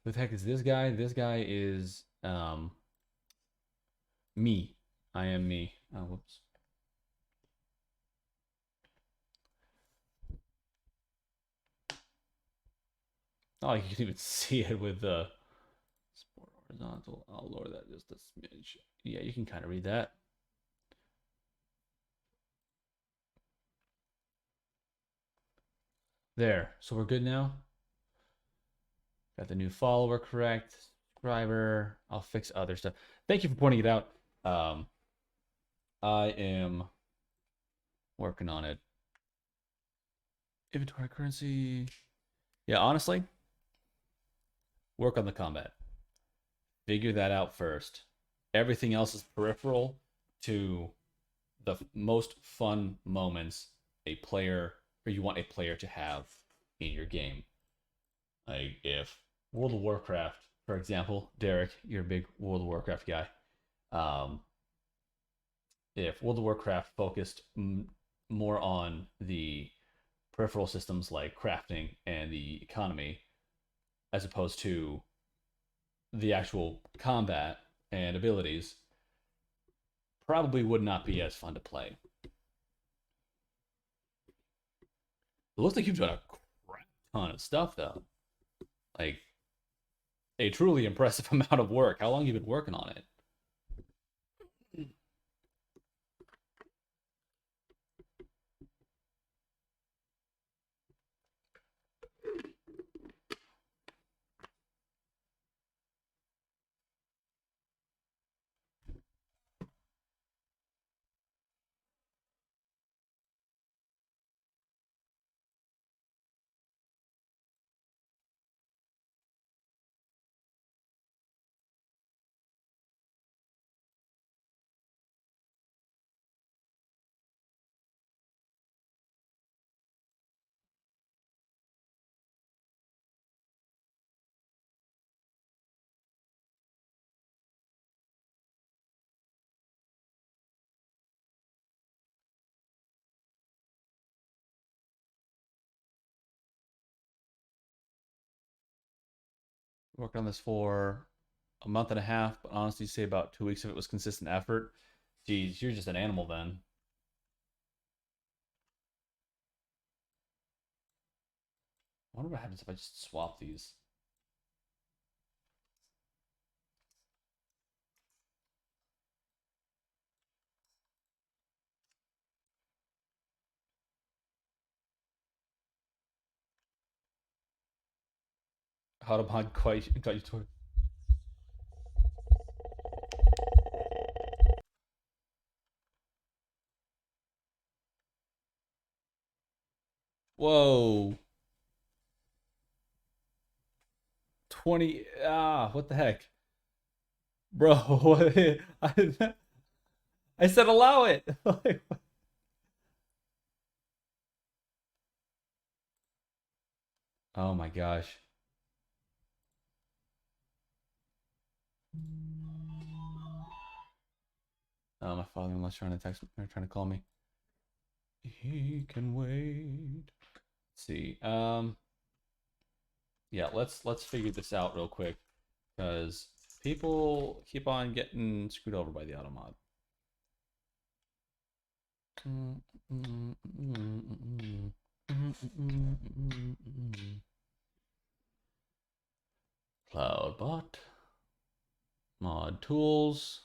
Who the heck is this guy? This guy is me. I am me. Oh, whoops. Oh, you can even see it with the sport horizontal. I'll lower that just a smidge. Yeah, you can kind of read that. There. So we're good now. Got the new follower correct. Subscriber. I'll fix other stuff. Thank you for pointing it out. I am working on it. Inventory currency. Yeah, honestly, work on the combat. Figure that out first. Everything else is peripheral to the most fun moments a player or you want a player to have in your game. Like if World of Warcraft, for example, Derek, you're a big World of Warcraft guy. Um, if World of Warcraft focused more on the peripheral systems like crafting and the economy, as opposed to the actual combat and abilities, probably would not be as fun to play. It looks like you've done a crap ton of stuff though. Like a truly impressive amount of work. How long have you been working on it? Worked on this for a month and a half, but honestly, say about 2 weeks of it was consistent effort. Geez, you're just an animal then. I wonder what happens if I just swap these. How to mod quite got you to. Whoa. 20. Ah, what the heck? Bro, I said allow it. Oh my gosh. Oh, my father-in-law's trying to text me. They're trying to call me. He can wait. Let's see. Yeah, let's figure this out real quick because people keep on getting screwed over by the automod. Cloudbot, mod tools,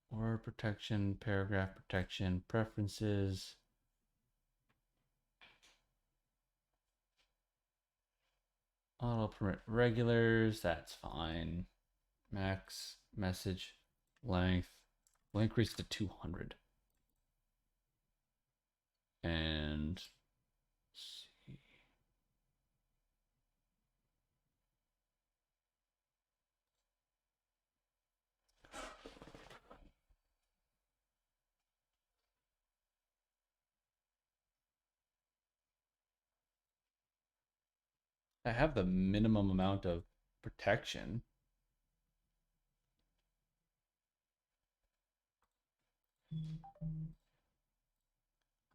word protection, paragraph protection, preferences. Auto permit regulars, that's fine. Max message length will increase to 200. And see. I have the minimum amount of protection.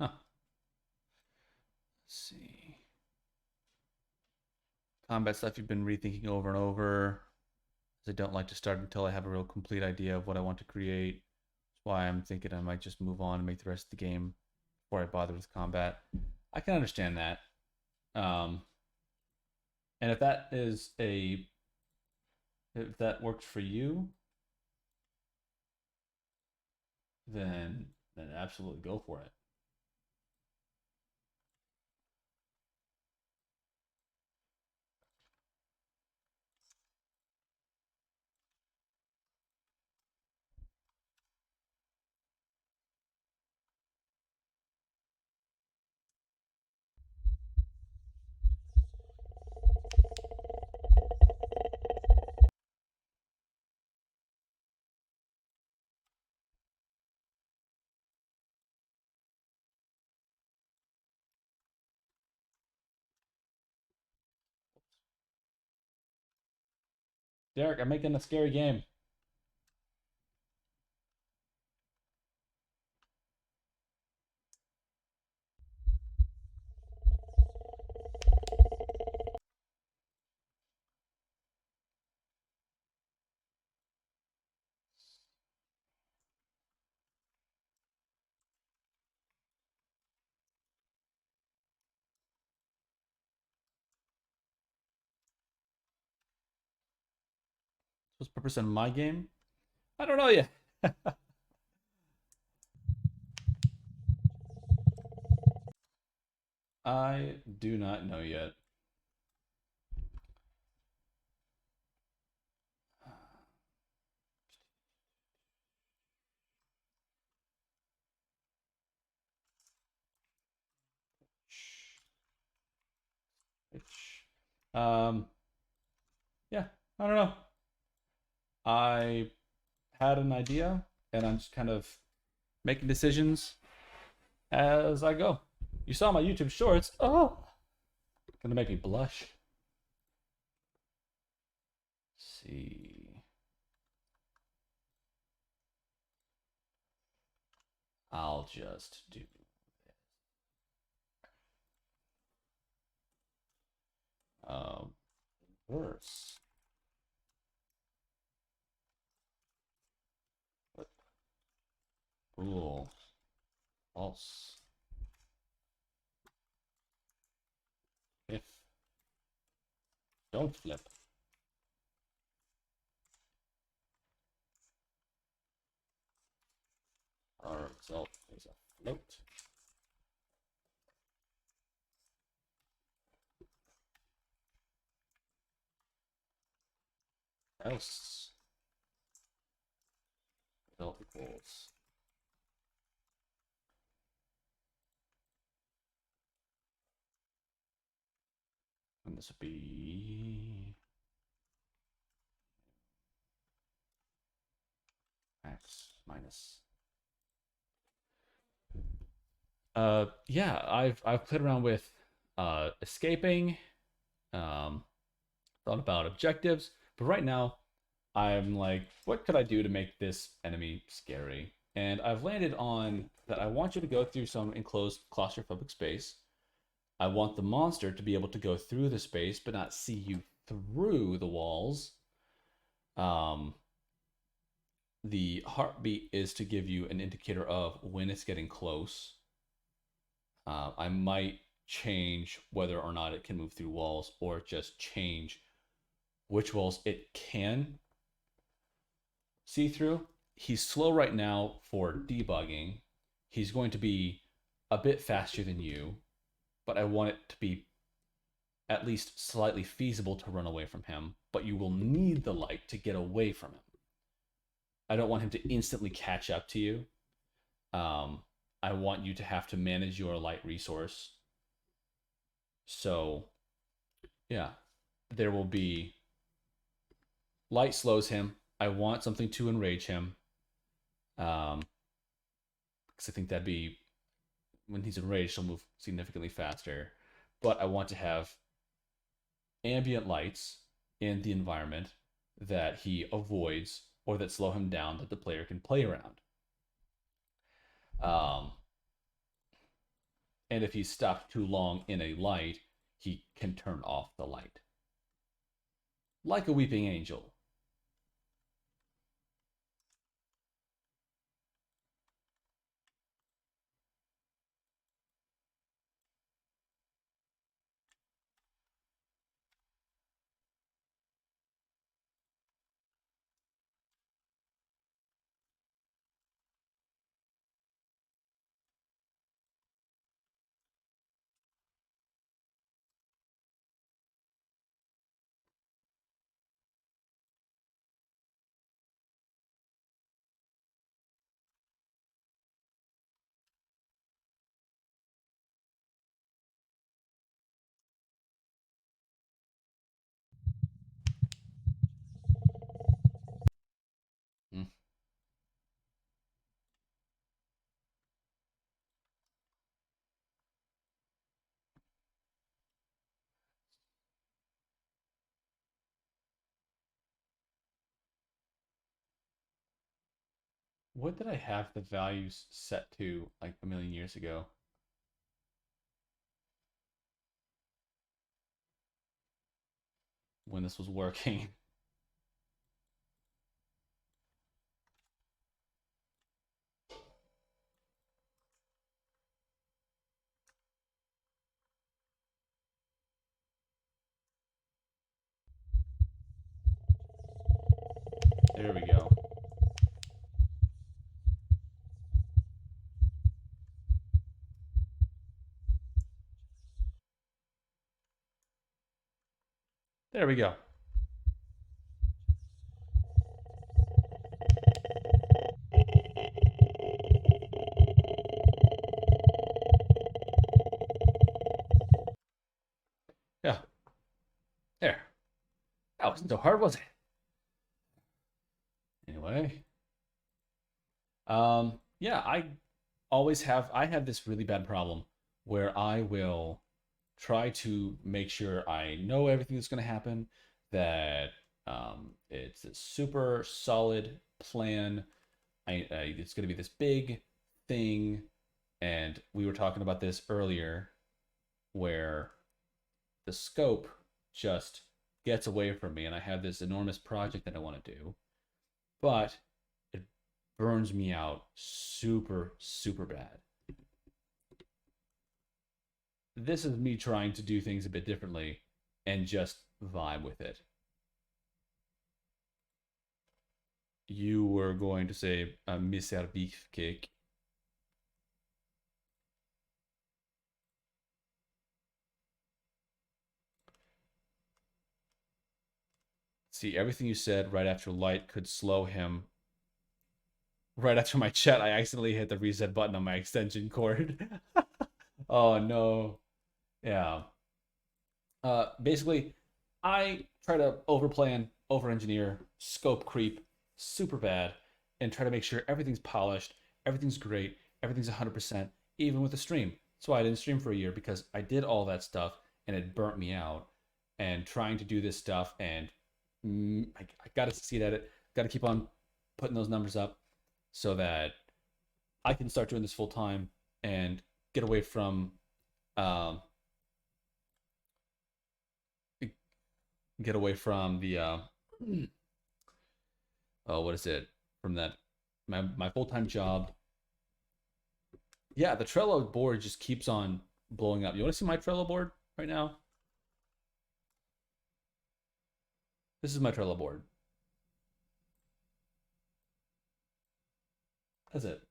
Huh. Let's see. Combat stuff you've been rethinking over and over. I don't like to start until I have a real complete idea of what I want to create. That's why I'm thinking I might just move on and make the rest of the game before I bother with combat. I can understand that. Um, and if that works for you, then absolutely go for it. Derek, I'm making a scary game. What's the purpose in my game? I don't know yet. I do not know yet. Um, yeah, I don't know. I had an idea, and I'm just kind of making decisions as I go. You saw my YouTube shorts. Oh, gonna make me blush. Let's see. I'll just do verse. Flip. Bool. False. If. Don't flip. Our result is a float. Else. Result equals. And this would be x minus. Yeah, I've played around with escaping, thought about objectives, but right now I'm like, what could I do to make this enemy scary? And I've landed on that I want you to go through some enclosed claustrophobic space. I want the monster to be able to go through the space but not see you through the walls. Um, the heartbeat is to give you an indicator of when it's getting close. I might change whether or not it can move through walls, or just change which walls it can see through. He's slow right now for debugging. He's going to be a bit faster than you, but I want it to be at least slightly feasible to run away from him, but you will need the light to get away from him. I don't want him to instantly catch up to you. Um, I want you to have to manage your light resource. So, yeah, there will be light slows him. I want something to enrage him. Because I think that'd be, when he's enraged, he'll move significantly faster. But I want to have ambient lights in the environment that he avoids or that slow him down that the player can play around. Um, and if he's stuck too long in a light, he can turn off the light. Like a weeping angel. Hmm. What did I have the values set to like a million years ago when this was working? There we go. There we go. Yeah, there. That wasn't so hard, was it? Anyway, yeah, I have this really bad problem where I will try to make sure I know everything that's going to happen, that it's a super solid plan. It's going to be this big thing, and we were talking about this earlier, where the scope just gets away from me, and I have this enormous project that I want to do, but it burns me out super, super bad. This is me trying to do things a bit differently and just vibe with it. You were going to say Mr. Beefcake. See, everything you said right after light could slow him. Right after my chat, I accidentally hit the reset button on my extension cord. Oh no. Yeah. Basically, I try to overplan, over-engineer, scope creep super bad, and try to make sure everything's polished, everything's great, everything's 100%, even with the stream. That's why I didn't stream for a year, because I did all that stuff and it burnt me out. And trying to do this stuff, and I got to succeed at it. Got to keep on putting those numbers up so that I can start doing this full time and get away from um, the oh, what is it, from that my full-time job. Yeah, the Trello board just keeps on blowing up. You want to see my Trello board right now? This is my Trello board. That's it.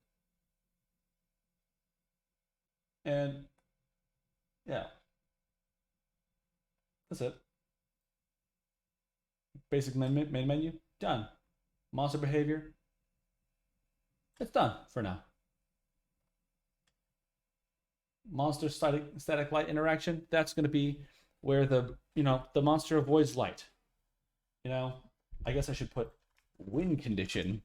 And yeah, that's it. Basic main menu, done. Monster behavior, it's done for now. Monster static light interaction, that's going to be where the monster avoids light. You know, I guess I should put win condition.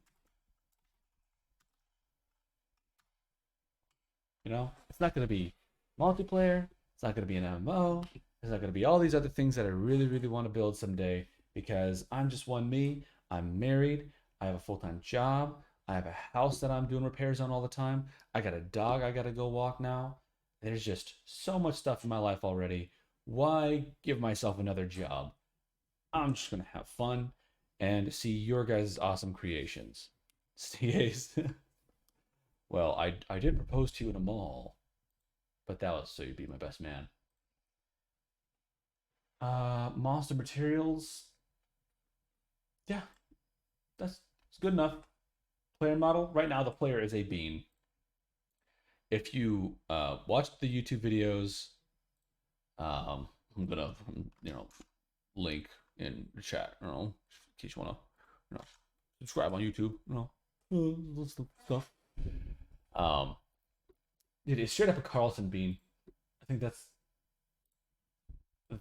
It's not going to be multiplayer. It's not going to be an MMO. It's not going to be all these other things that I really, really want to build someday. because I'm just one me. I'm married. I have a full time job. I have a house that I'm doing repairs on all the time. I got a dog I got to go walk now. There's just so much stuff in my life already. Why give myself another job? I'm just going to have fun and see your guys' awesome creations. CA's. Well, I did propose to you in a mall, but that was so you'd be my best man. Monster materials. Yeah, that's good enough. Player model. Right now, the player is a bean. If you watch the YouTube videos, I'm gonna link in the chat. In case you wanna subscribe on YouTube. Stuff. Um, it is straight up a Carlson bean. I think that's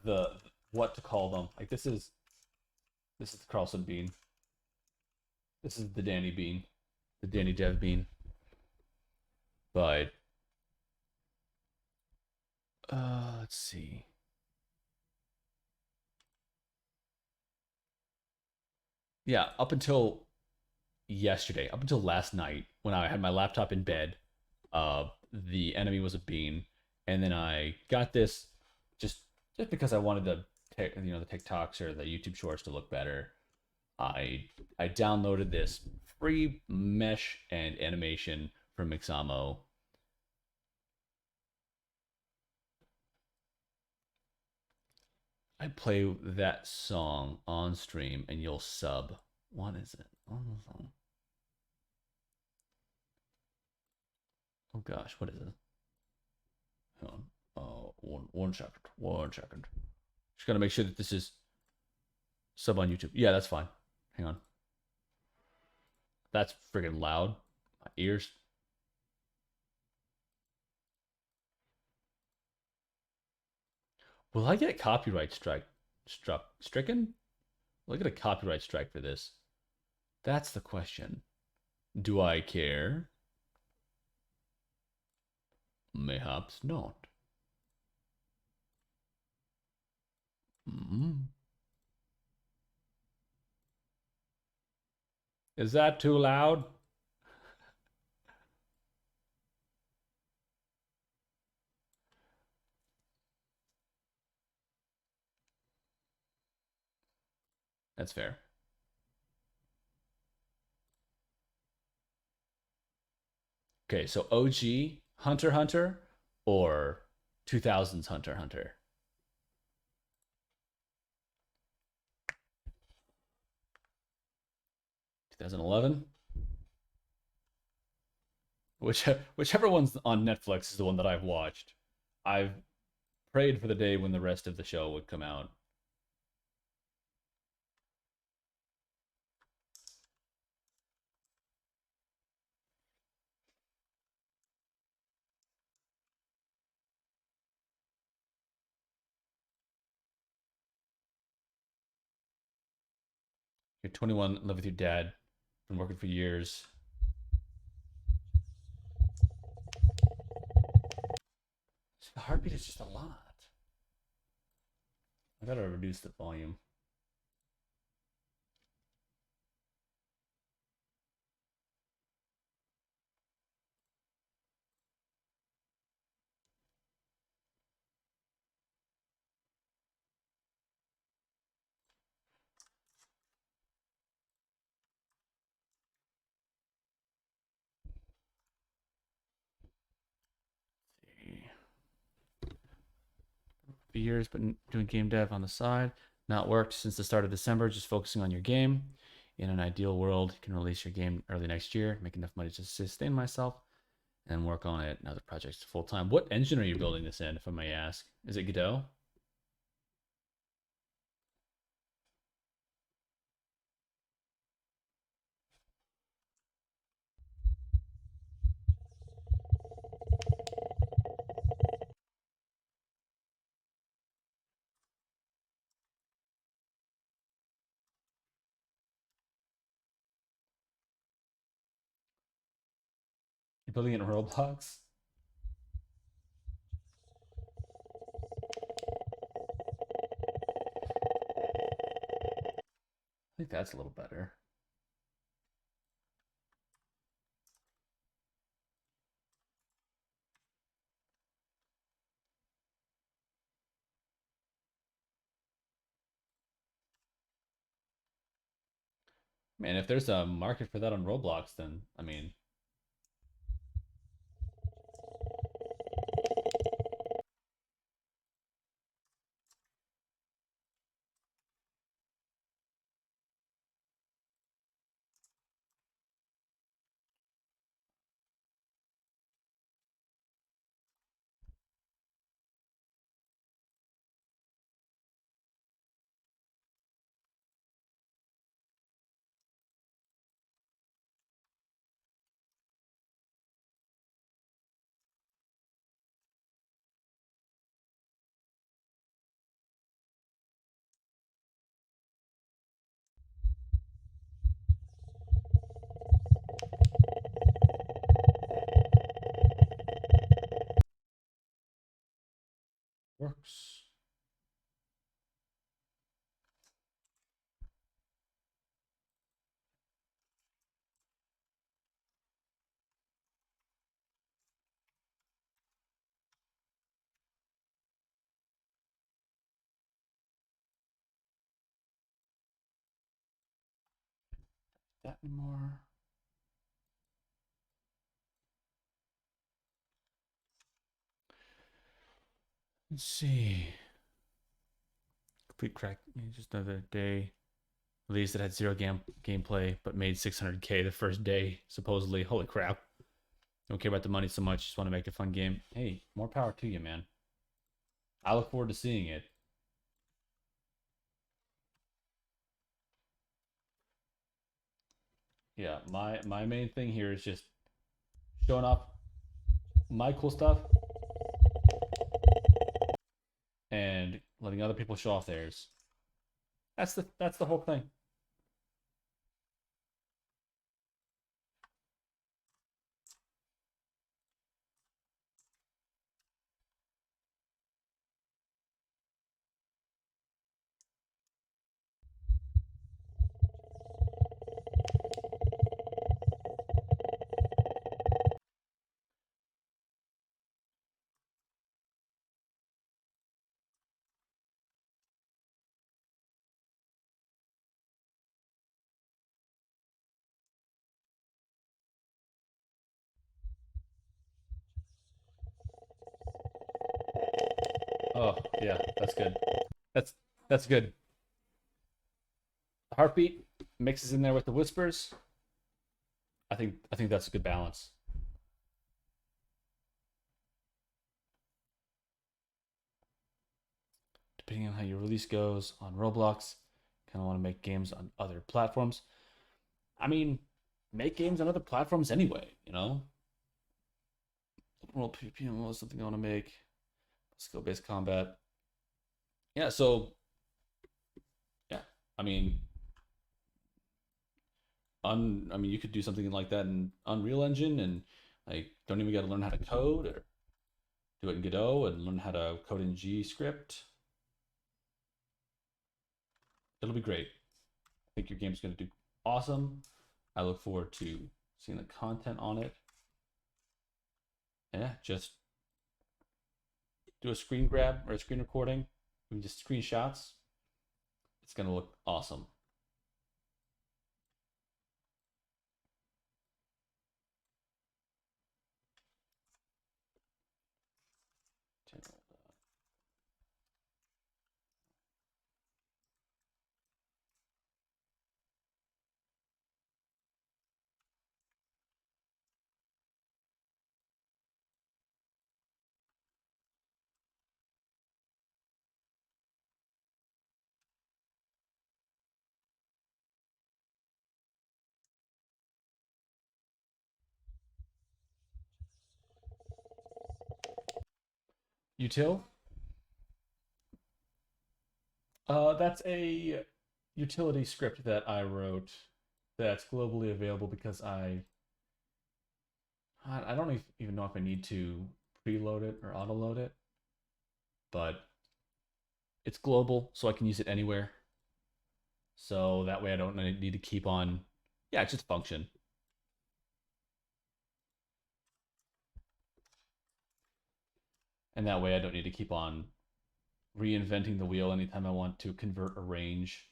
the what to call them. Like this is the Carlson bean. This is the Danny bean, the Danny Dev bean. But let's see. Yeah, up until yesterday, up until last night, when I had my laptop in bed, the enemy was a bean, and then I got this just just because I wanted the TikToks or the YouTube Shorts to look better. I downloaded this free mesh and animation from Mixamo. I play that song on stream and you'll sub. What is it? Oh gosh, what is it? Hang on. One second. One second. Just gotta make sure that this is sub on YouTube. Yeah, that's fine. Hang on. That's friggin' loud. My ears. Will I get copyright stricken? Will I get a copyright strike for this? That's the question. Do I care? Mayhaps not. Mm-hmm. Is that too loud? That's fair. Okay, so OG Hunter x Hunter or 2000s Hunter x Hunter? 2011? Whichever one's on Netflix is the one that I've watched. I've prayed for the day when the rest of the show would come out. You're 21, live with your dad, been working for years. The heartbeat is just a lot. I gotta reduce the volume. For years, but doing game dev on the side. Not worked since the start of December, just focusing on your game. In an ideal world, you can release your game early next year, make enough money to sustain myself, and work on it and other projects full time. What engine are you building this in, if I may ask? Is it Godot? You're building it in Roblox? think that's a little better. Man, if there's a market for that on Roblox, then I mean, works. That more. Let's see. Complete crack. Just another day. Release that had zero gameplay, but made 600K the first day, supposedly. Holy crap. Don't care about the money so much. Just want to make a fun game. Hey, more power to you, man. I look forward to seeing it. Yeah, my main thing here is just showing off my cool stuff and letting other people show off theirs. That's the whole thing. Oh yeah, that's good. That's that's good. The heartbeat mixes in there with the whispers. I think that's a good balance. Depending on how your release goes on Roblox, kind of want to make games on other platforms. I mean, make games on other platforms anyway. Open world PvP is something I want to make. Skill based combat. Yeah. So yeah, I mean, I mean, you could do something like that in Unreal Engine, and like don't even got to learn how to code, or do it in Godot and learn how to code in G script. It'll be great. I think your game's going to do awesome. I look forward to seeing the content on it. Yeah, just do a screen grab or a screen recording, even just screenshots. It's going to look awesome. Util? That's a utility script that I wrote that's globally available because I don't even know if I need to preload it or autoload it, but it's global, so I can use it anywhere. So that way I don't need to keep on. Yeah, it's just function. And that way I don't need to keep on reinventing the wheel anytime I want to convert a range.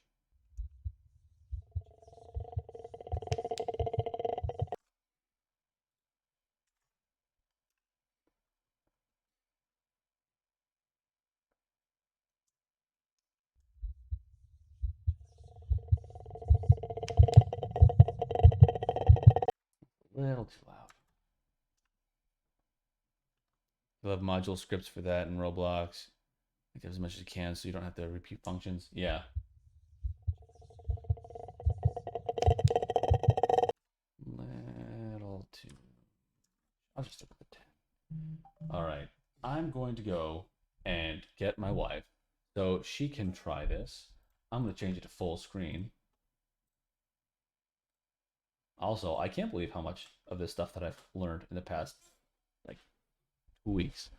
A little too loud. You'll have module scripts for that in Roblox. Like as much as you can so you don't have to repeat functions. Yeah. Little too. I'll just stick with the 10. All right. I'm going to go and get my wife so she can try this. I'm going to change it to full screen. Also, I can't believe how much of this stuff that I've learned in the past like 2 weeks.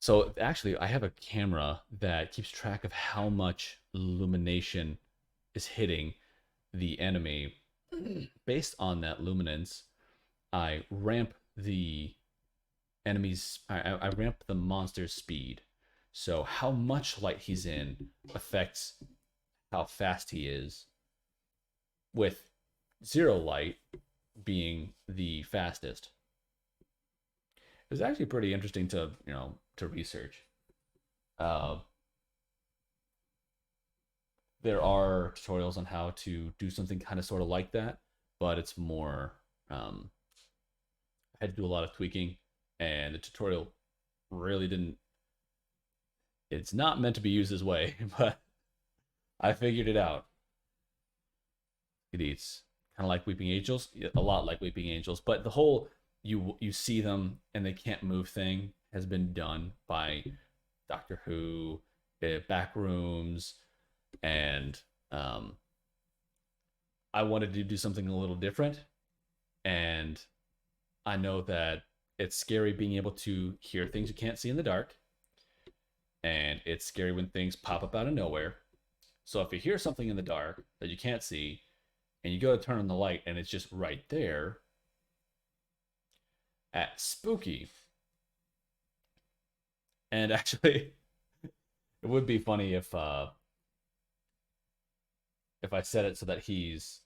So actually, I have a camera that keeps track of how much illumination is hitting the enemy. Based on that luminance, I ramp the I ramp the monster's speed. So how much light he's in affects how fast he is, with zero light being the fastest. It was actually pretty interesting to research. Uh, there are tutorials on how to do something kind of sort of like that, but it's more. I had to do a lot of tweaking, and the tutorial really didn't. It's not meant to be used this way, but I figured it out. It eats kind of like Weeping Angels, a lot like Weeping Angels, but the whole you see them and they can't move thing has been done by Doctor Who, Backrooms, and um, I wanted to do something a little different, and I know that it's scary being able to hear things you can't see in the dark, and it's scary when things pop up out of nowhere. So if you hear something in the dark that you can't see, and you go to turn on the light, and it's just right there, at spooky. And actually, it would be funny if I set it so that he's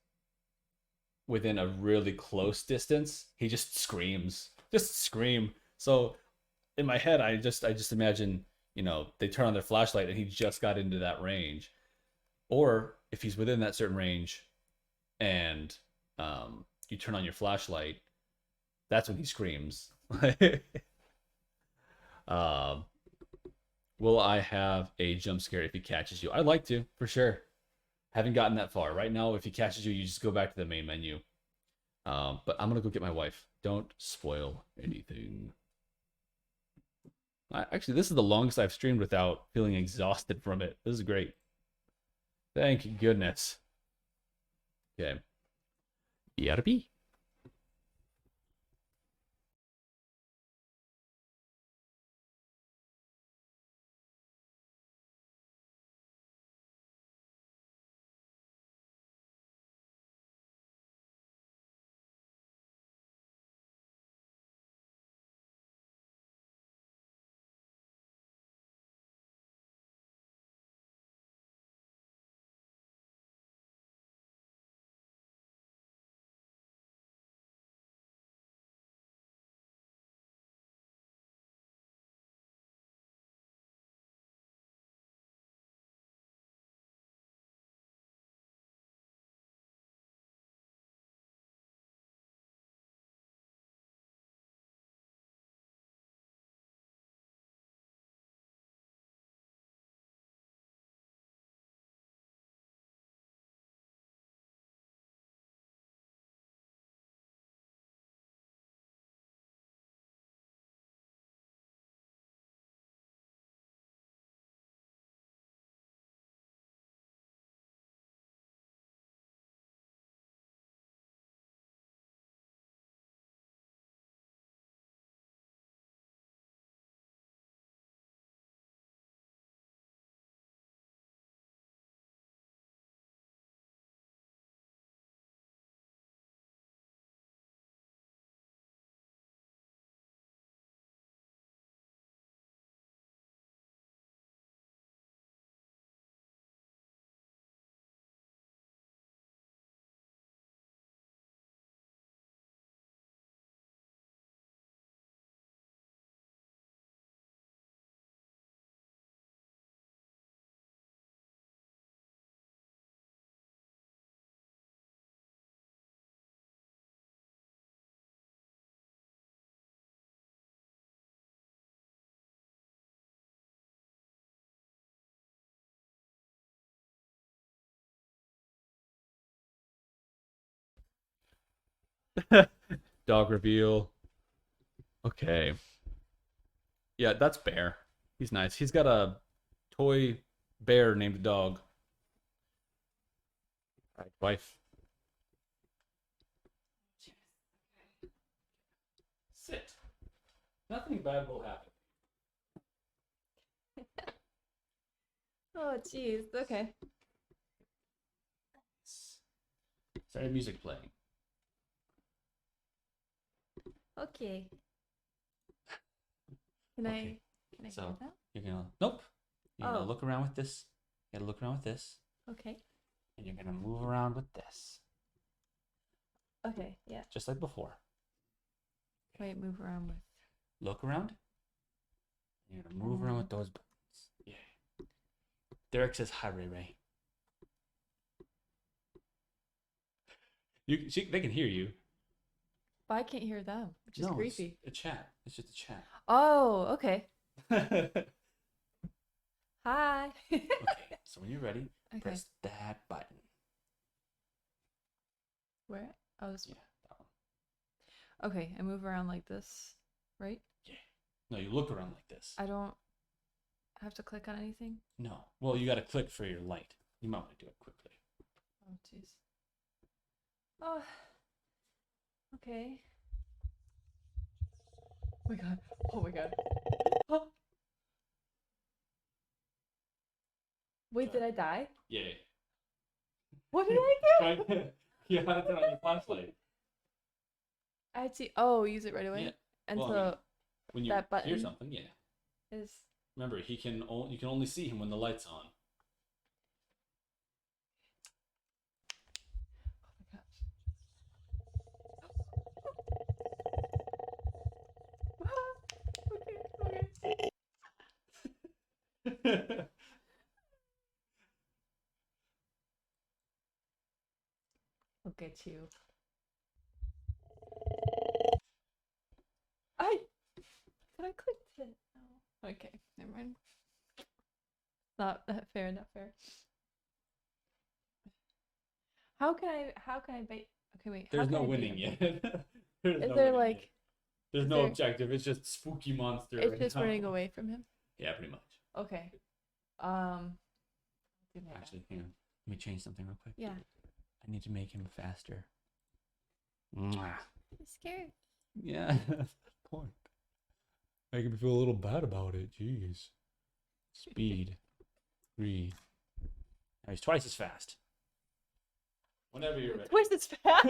within a really close distance. He just scream. So in my head, I just imagine they turn on their flashlight and he just got into that range, or if he's within that certain range and you turn on your flashlight, that's when he screams. um, will I have a jump scare if he catches you? I'd like to, for sure. Haven't gotten that far. Right now, if he catches you, you just go back to the main menu. But I'm gonna go get my wife. Don't spoil anything. Actually, this is the longest I've streamed without feeling exhausted from it. This is great. Thank goodness. Okay. BRB. Dog reveal. Okay. Yeah, that's Bear. He's nice. He's got a toy bear named Dog. All right, wife. Sit. Nothing bad will happen.
Oh, jeez. Okay.
Sorry, music playing.
Okay. Can
Okay.
I
So
hear that?
you're gonna nope. You're gonna
Oh.
look around with this. You gotta look around with this,
Okay.
and you're gonna move around with this,
Okay. Yeah.
just like before.
Wait. Move around with.
Look around. You're gonna move around with those buttons. Yeah. Derek says hi, Ray Ray. They can hear you.
But I can't hear them, which is
No,
creepy.
it's a chat. It's just a chat.
Oh. Okay.
Okay,
Hi.
so when you're ready,
Okay.
press that button.
Where? Oh, this
Yeah,
one.
that one.
Okay. I move around like this, right?
Yeah. No, you look around like this.
I don't have to click on anything.
No. Well, you gotta click for your light. You might want to do it quickly.
Oh, jeez. Oh. Okay. Oh my god. Oh my god. Oh. Wait, did I die?
Yeah.
What did I do?
You had it on your flashlight.
I had to. Oh, use it right away.
Yeah.
And
Well, I
so
mean, when you
that button
hear something, yeah.
is.
Remember, you can only see him when the light's on.
Oh my gosh. Okay. I'll get you. Did I click it? No. Okay, never mind. Not fair, not fair. How can I bait? Okay, wait.
There's
how
no
can I bait
winning
him?
yet. There's
Is
no
there
winning
like?
yet. There's
is
no
there-
objective. It's just spooky monster.
It's
right
just
now.
running away from him.
Yeah, pretty much.
Okay. Do that.
Actually, hang on. Let me change something real quick.
Yeah.
I need to make him faster. Mwah.
I'm scared.
Yeah, that's the point. Making me feel a little bad about it. Jeez. Speed. 3. Now he's twice as fast. Whenever you're ready.
Twice as fast.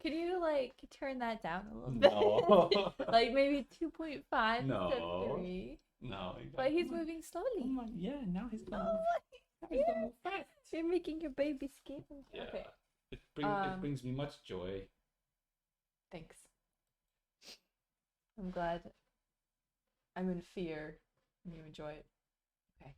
Can you like turn that down a little bit?
No.
Like maybe 2.5 instead
No.
of 3.
No.
But he's moving slowly.
Yeah, now he's going
Oh,
to move fast.
you're making your baby scared.
Yeah.
Okay.
It brings me much joy.
Thanks. I'm glad. I'm in fear and you enjoy it. Okay.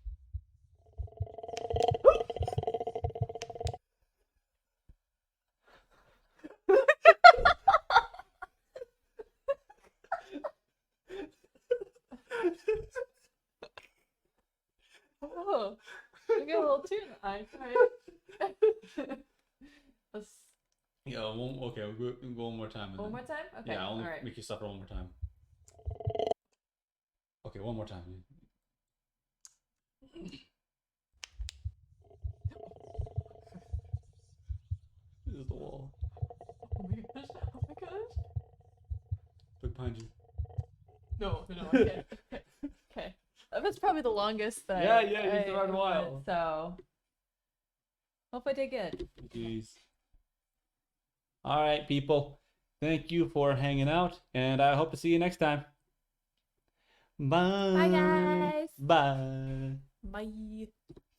Oh, I got a little tear in the eye. Right? Let's
Yeah, okay, we'll go one more time.
one more time. Okay.
Yeah, I'll only
all right.
make you suffer one more time. Okay, one more time. This is the wall.
Oh my gosh! Oh my gosh!
Look behind you.
No, I can't. Okay. That's probably the longest that
Yeah, you survived a
I
while.
went, so hope I did good.
Jeez. All right, people. Thank you for hanging out, and I hope to see you next time. Bye.
Bye, guys.
Bye.
Bye.